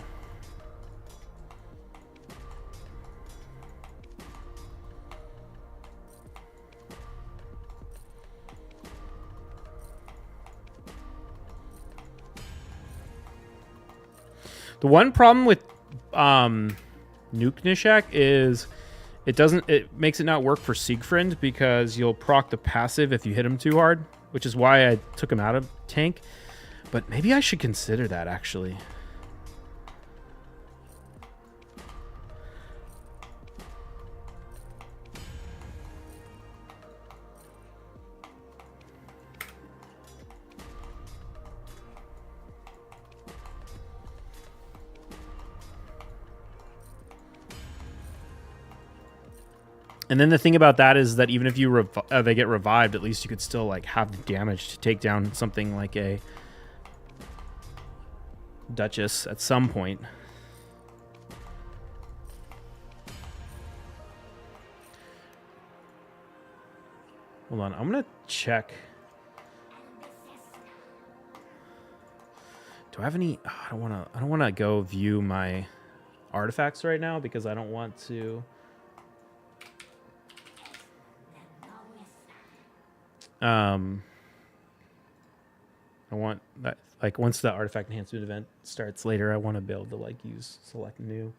The one problem with Nuke Nishak is it makes it not work for Siegfried because you'll proc the passive if you hit him too hard, which is why I took him out of tank. But maybe I should consider that, actually. And then the thing about that is that even if you they get revived, at least you could still like have the damage to take down something like a Duchess at some point. Hold on, I'm gonna check. Do I have any? Oh, I don't wanna go view my artifacts right now because I don't want to. I want that, like, once the artifact enhancement event starts later, I want to be able to like use select new.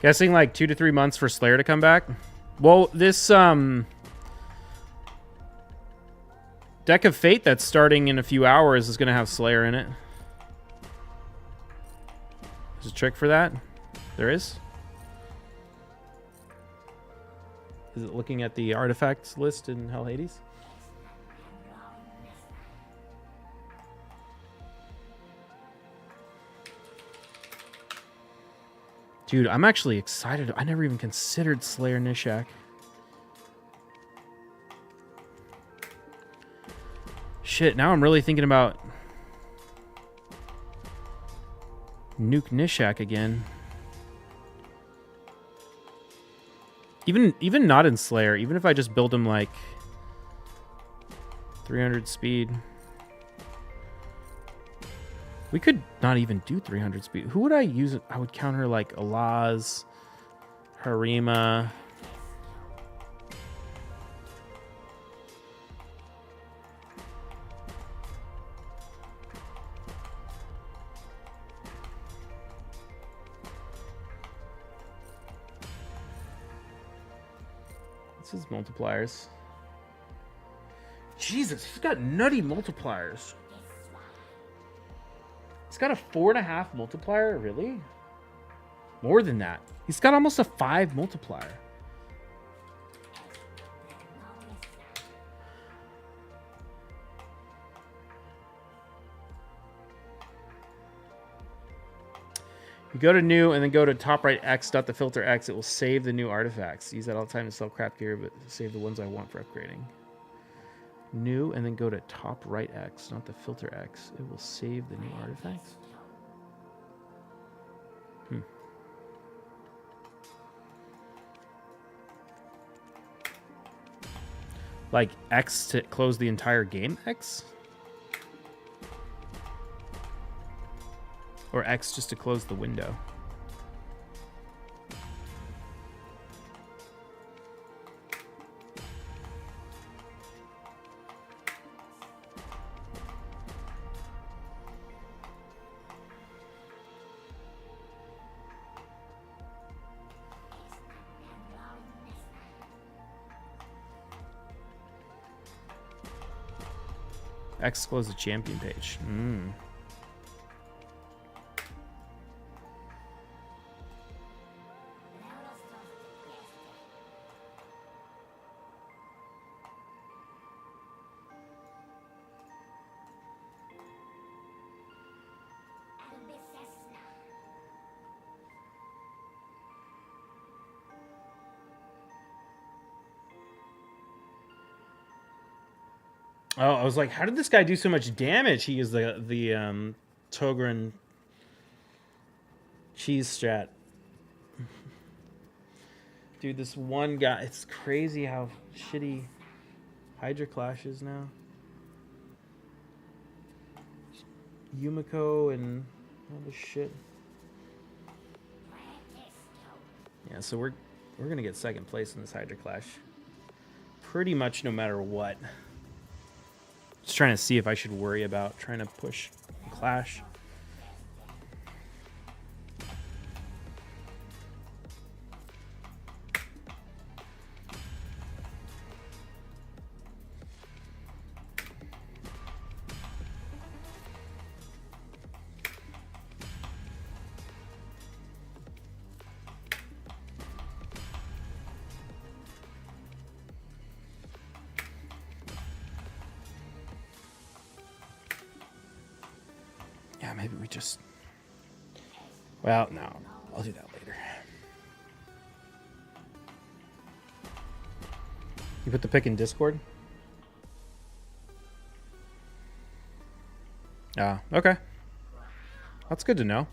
Guessing like 2 to 3 months for Slayer to come back. Well, this Deck of Fate that's starting in a few hours is going to have Slayer in it. There's a trick for that? There is? Is it looking at the artifacts list in Hell Hades? Dude, I'm actually excited. I never even considered Slayer Nishak. Shit, now I'm really thinking about Nuke Nishak again. Even not in Slayer, even if I just build him like 300 speed. We could not even do 300 speed. Who would I use? I would counter like Alaz, Harima. What's his multipliers? Jesus, he's got nutty multipliers. He's got a 4.5 multiplier, really? More than that. He's got almost a 5 multiplier. You go to new and then go to top right X dot the filter X. It will save the new artifacts. Use that all the time to sell crap gear, but save the ones I want for upgrading. new, and then go to top right X, not the filter X. It will save the new artifacts. Like X to close the entire game X? Or X just to close the window? X close the champion page. Oh, I was like, how did this guy do so much damage? He is the Toghren cheese strat. Dude, this one guy, it's crazy how shitty Hydra Clash is now. Yumiko and all this shit. Yeah, so we're gonna get second place in this Hydra Clash. Pretty much no matter what. Just trying to see if I should worry about trying to push Clash. Yeah, maybe we just... Well, no. I'll do that later. You put the pick in Discord? Ah, okay. That's good to know.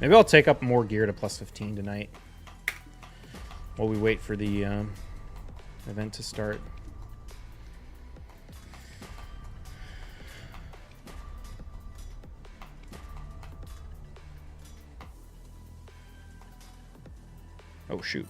Maybe I'll take up more gear to plus 15 tonight while we wait for the event to start. Oh, shoot.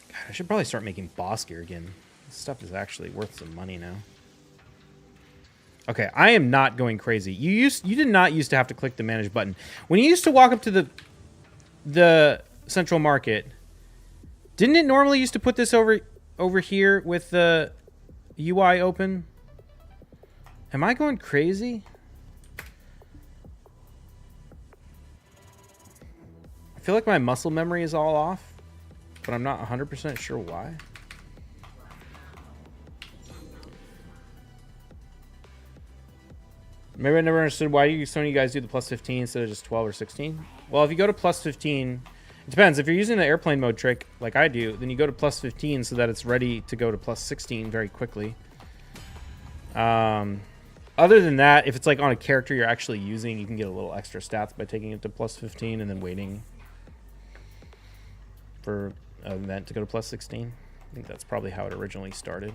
God, I should probably start making boss gear again. This stuff is actually worth some money now. Okay, I am not going crazy. You did not used to have to click the manage button. When you used to walk up to the central market, didn't it normally used to put this over here with the UI open? Am I going crazy? I feel like my muscle memory is all off, but I'm not 100% sure why. Maybe I never understood why some of you guys do the plus 15 instead of just 12 or 16. Well, if you go to plus 15... It depends. If you're using the airplane mode trick, like I do, then you go to plus 15 so that it's ready to go to plus 16 very quickly. Other than that, if it's like on a character you're actually using, you can get a little extra stats by taking it to plus 15 and then waiting for an event to go to plus 16. I think that's probably how it originally started.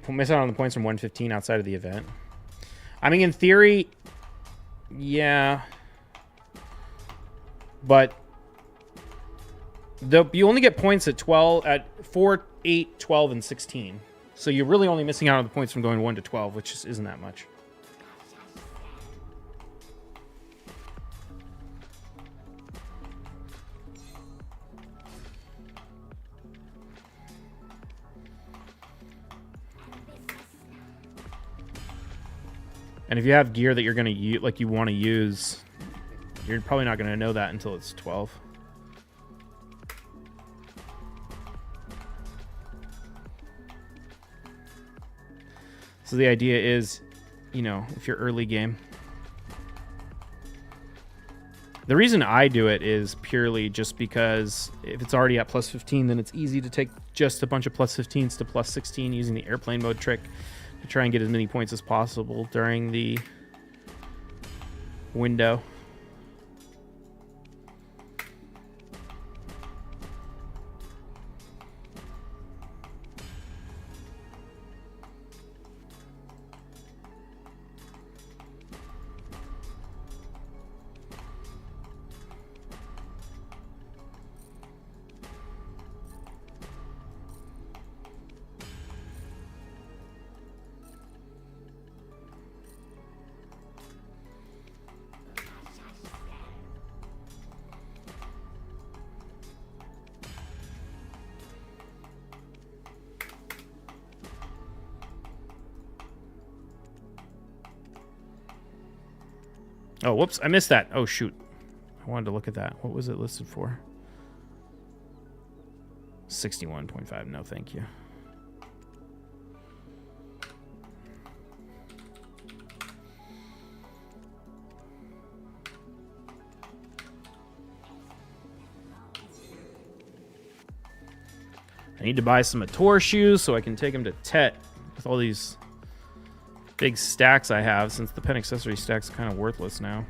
Miss out on the points from 115 outside of the event. I mean, in theory, yeah. But you only get points at 4, 8, 12, and 16. So you're really only missing out on the points from going 1 to 12, which just isn't that much. And if you have gear that you're going to use, like you want to use, you're probably not going to know that until it's 12. So the idea is, you know, if you're early game. The reason I do it is purely just because if it's already at plus 15, then it's easy to take just a bunch of plus 15s to plus 16 using the airplane mode trick to try and get as many points as possible during the window. Oh, whoops, I missed that. Oh, shoot. I wanted to look at that. What was it listed for? 61.5. No, thank you. I need to buy some Ator shoes so I can take them to Tet with all these big stacks I have, since the pen accessory stack's kind of worthless now.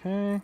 Okay.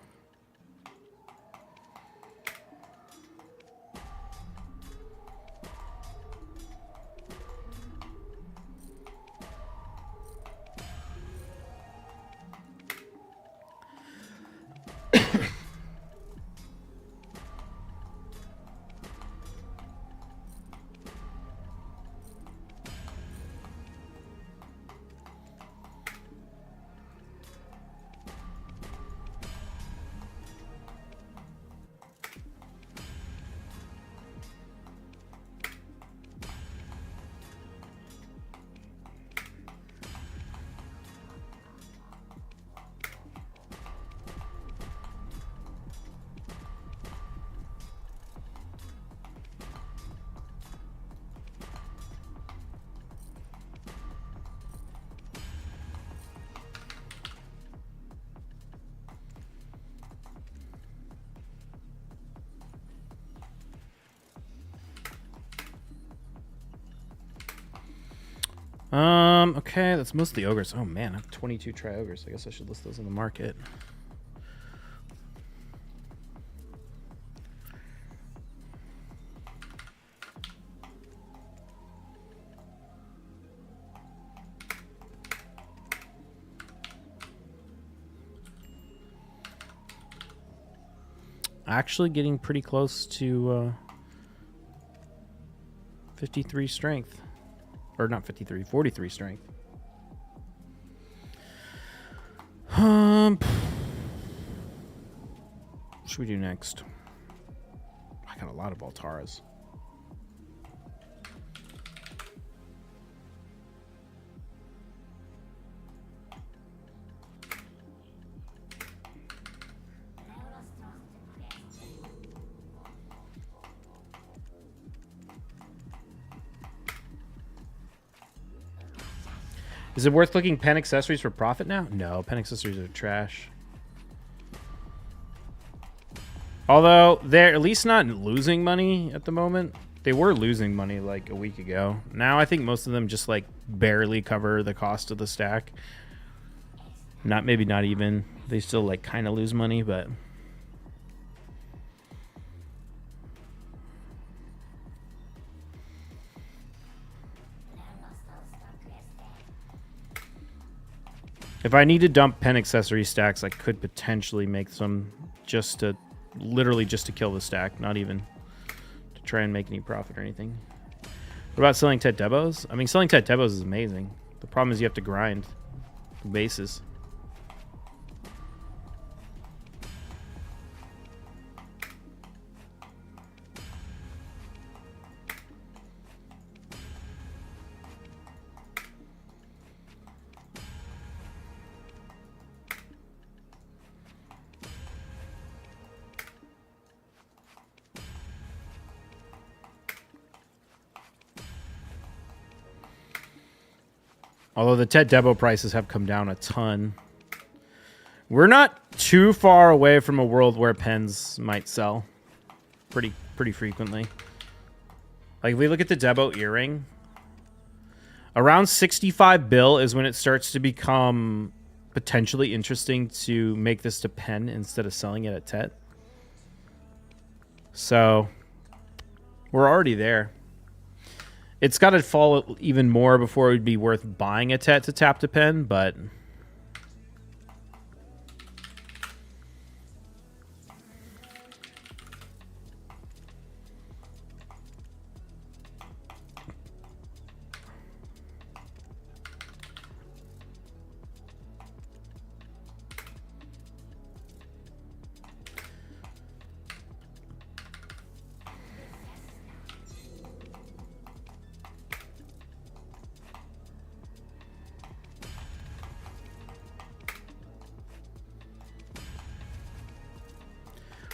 Okay, that's mostly ogres. Oh man, I have 22 tri-ogres. I guess I should list those in the market. Actually getting pretty close to 53 strength. Or not 53, 43 strength. What should we do next? I got a lot of Baltaras. Is it worth looking pen accessories for profit now? No, pen accessories are trash. Although they're at least not losing money at the moment. They were losing money like a week ago. Now I think most of them just like barely cover the cost of the stack. Maybe not even. They still like kind of lose money, but if I need to dump pen accessory stacks, I could potentially make some just to literally just to kill the stack, not even to try and make any profit or anything. What about selling Tet Debos? I mean, selling Tet Debos is amazing. The problem is you have to grind the bases. Although the Tet Debo prices have come down a ton. We're not too far away from a world where pens might sell pretty frequently. Like if we look at the Debo earring, around 65 bill is when it starts to become potentially interesting to make this to pen instead of selling it at Tet. So we're already there. It's got to fall even more before it would be worth buying a Tet to tap to pen, but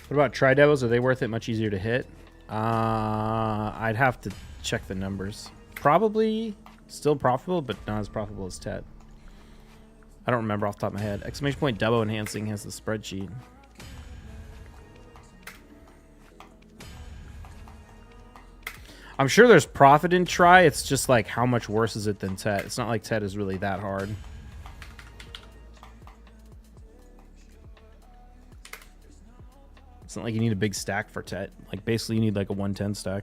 what about Tri-Devils? Are they worth it? Much easier to hit? I'd have to check the numbers. Probably still profitable, but not as profitable as Tet. I don't remember off the top of my head. Exclamation point Debo enhancing has the spreadsheet. I'm sure there's profit in Tri. It's just like how much worse is it than Tet? It's not like Tet is really that hard. It's not like you need a big stack for Tet. Like basically you need like a 110 stack.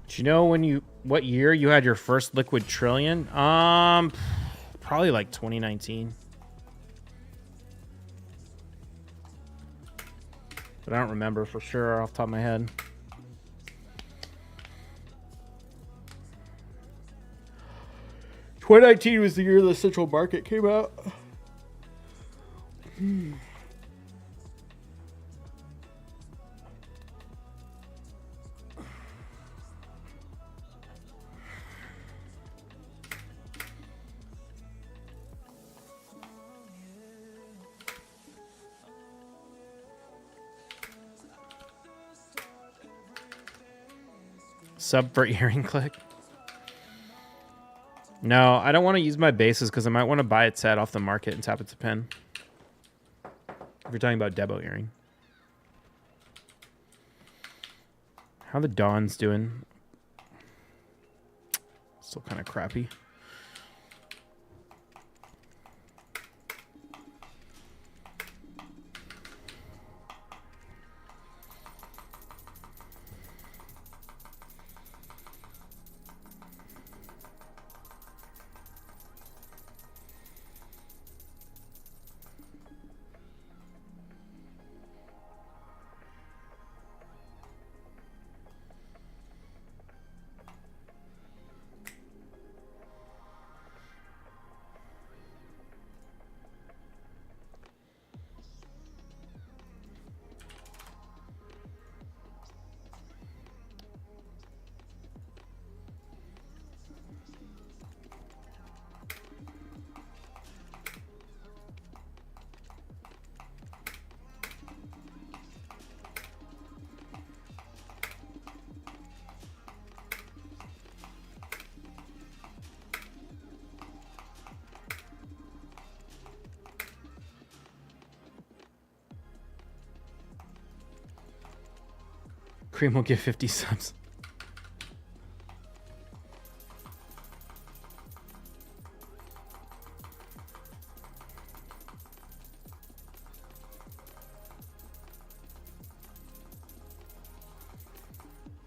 Do you know what year you had your first liquid trillion? Probably like 2019. But I don't remember for sure off the top of my head. '19 was the year the central market came out. Sub for earring click. No, I don't want to use my bases because I might want to buy it set off the market and tap it to pen. If you're talking about Debo earring. How the Dawn's doing? Still kind of crappy. Cream will give 50 subs.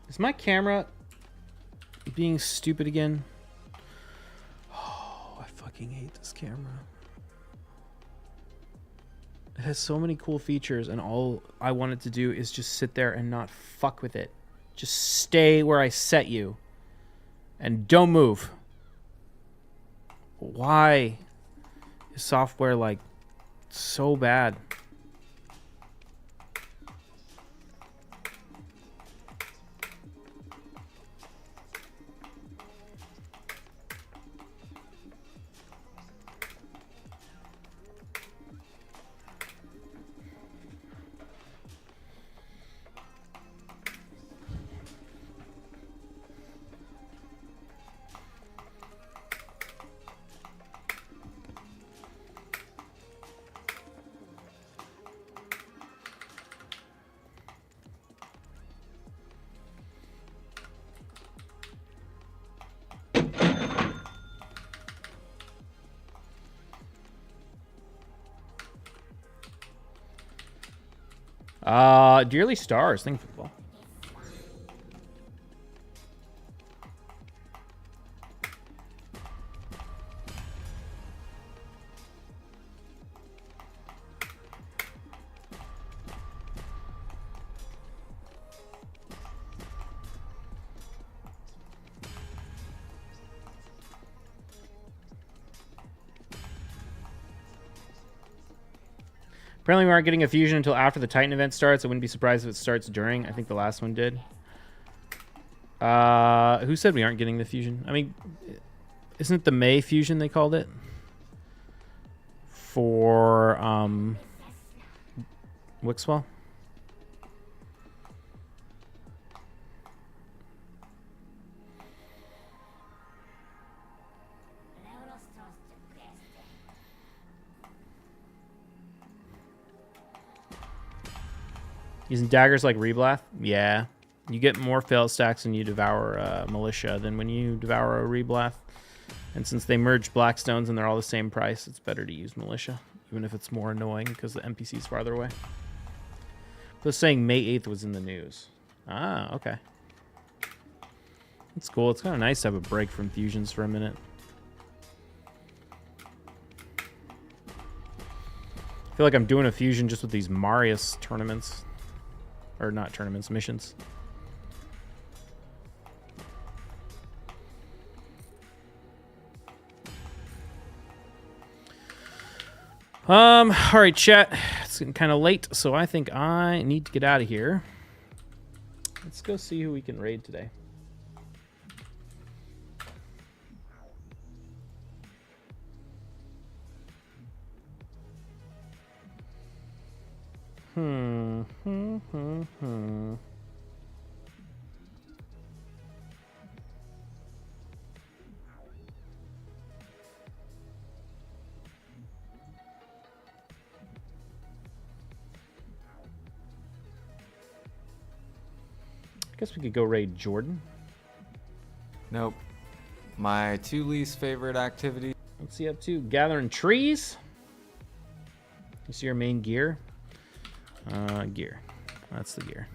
Is my camera being stupid again? Oh, I fucking hate this camera. It has so many cool features, and all I want it to do is just sit there and not fuck with it. Just stay where I set you. And don't move. Why is software, like, so bad? Dearly Stars, thank you for the ball. Apparently we aren't getting a fusion until after the Titan event starts. I wouldn't be surprised if it starts during. I think the last one did. Who said we aren't getting the fusion? I mean, isn't it the May fusion they called it? For Wixwell? Using daggers like Reblath? Yeah. You get more fail stacks when you devour Militia than when you devour a Reblath. And since they merge Blackstones and they're all the same price, it's better to use Militia. Even if it's more annoying because the NPC's farther away. But saying May 8th was in the news. Ah, okay. That's cool. It's kind of nice to have a break from fusions for a minute. I feel like I'm doing a fusion just with these Marius tournaments. Or not tournaments, missions. All right, chat. It's getting kind of late, so I think I need to get out of here. Let's go see who we can raid today. Guess we could go raid Jordan. Nope. My 2 least favorite activities. What's he up to? Gathering trees. You see your main gear? Gear. That's the gear.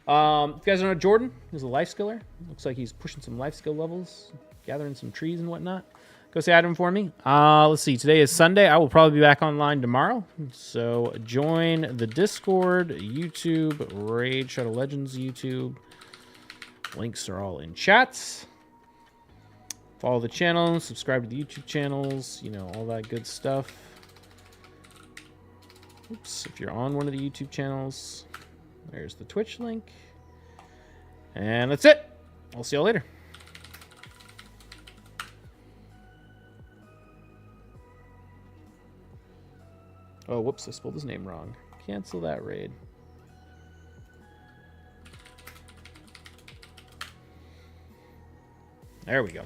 If you guys don't know Jordan, he's a life skiller. Looks like he's pushing some life skill levels, gathering some trees and whatnot. Go say hi to him for me. Let's see. Today is Sunday. I will probably be back online tomorrow. So join the Discord, YouTube, Raid Shadow Legends YouTube. Links are all in chats. Follow the channel, subscribe to the YouTube channels, you know, all that good stuff. Oops, if you're on one of the YouTube channels, there's the Twitch link. And that's it. I'll see y'all later. Oh, whoops, I spelled his name wrong. Cancel that raid. There we go.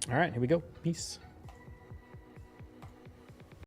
All right, here we go. Peace.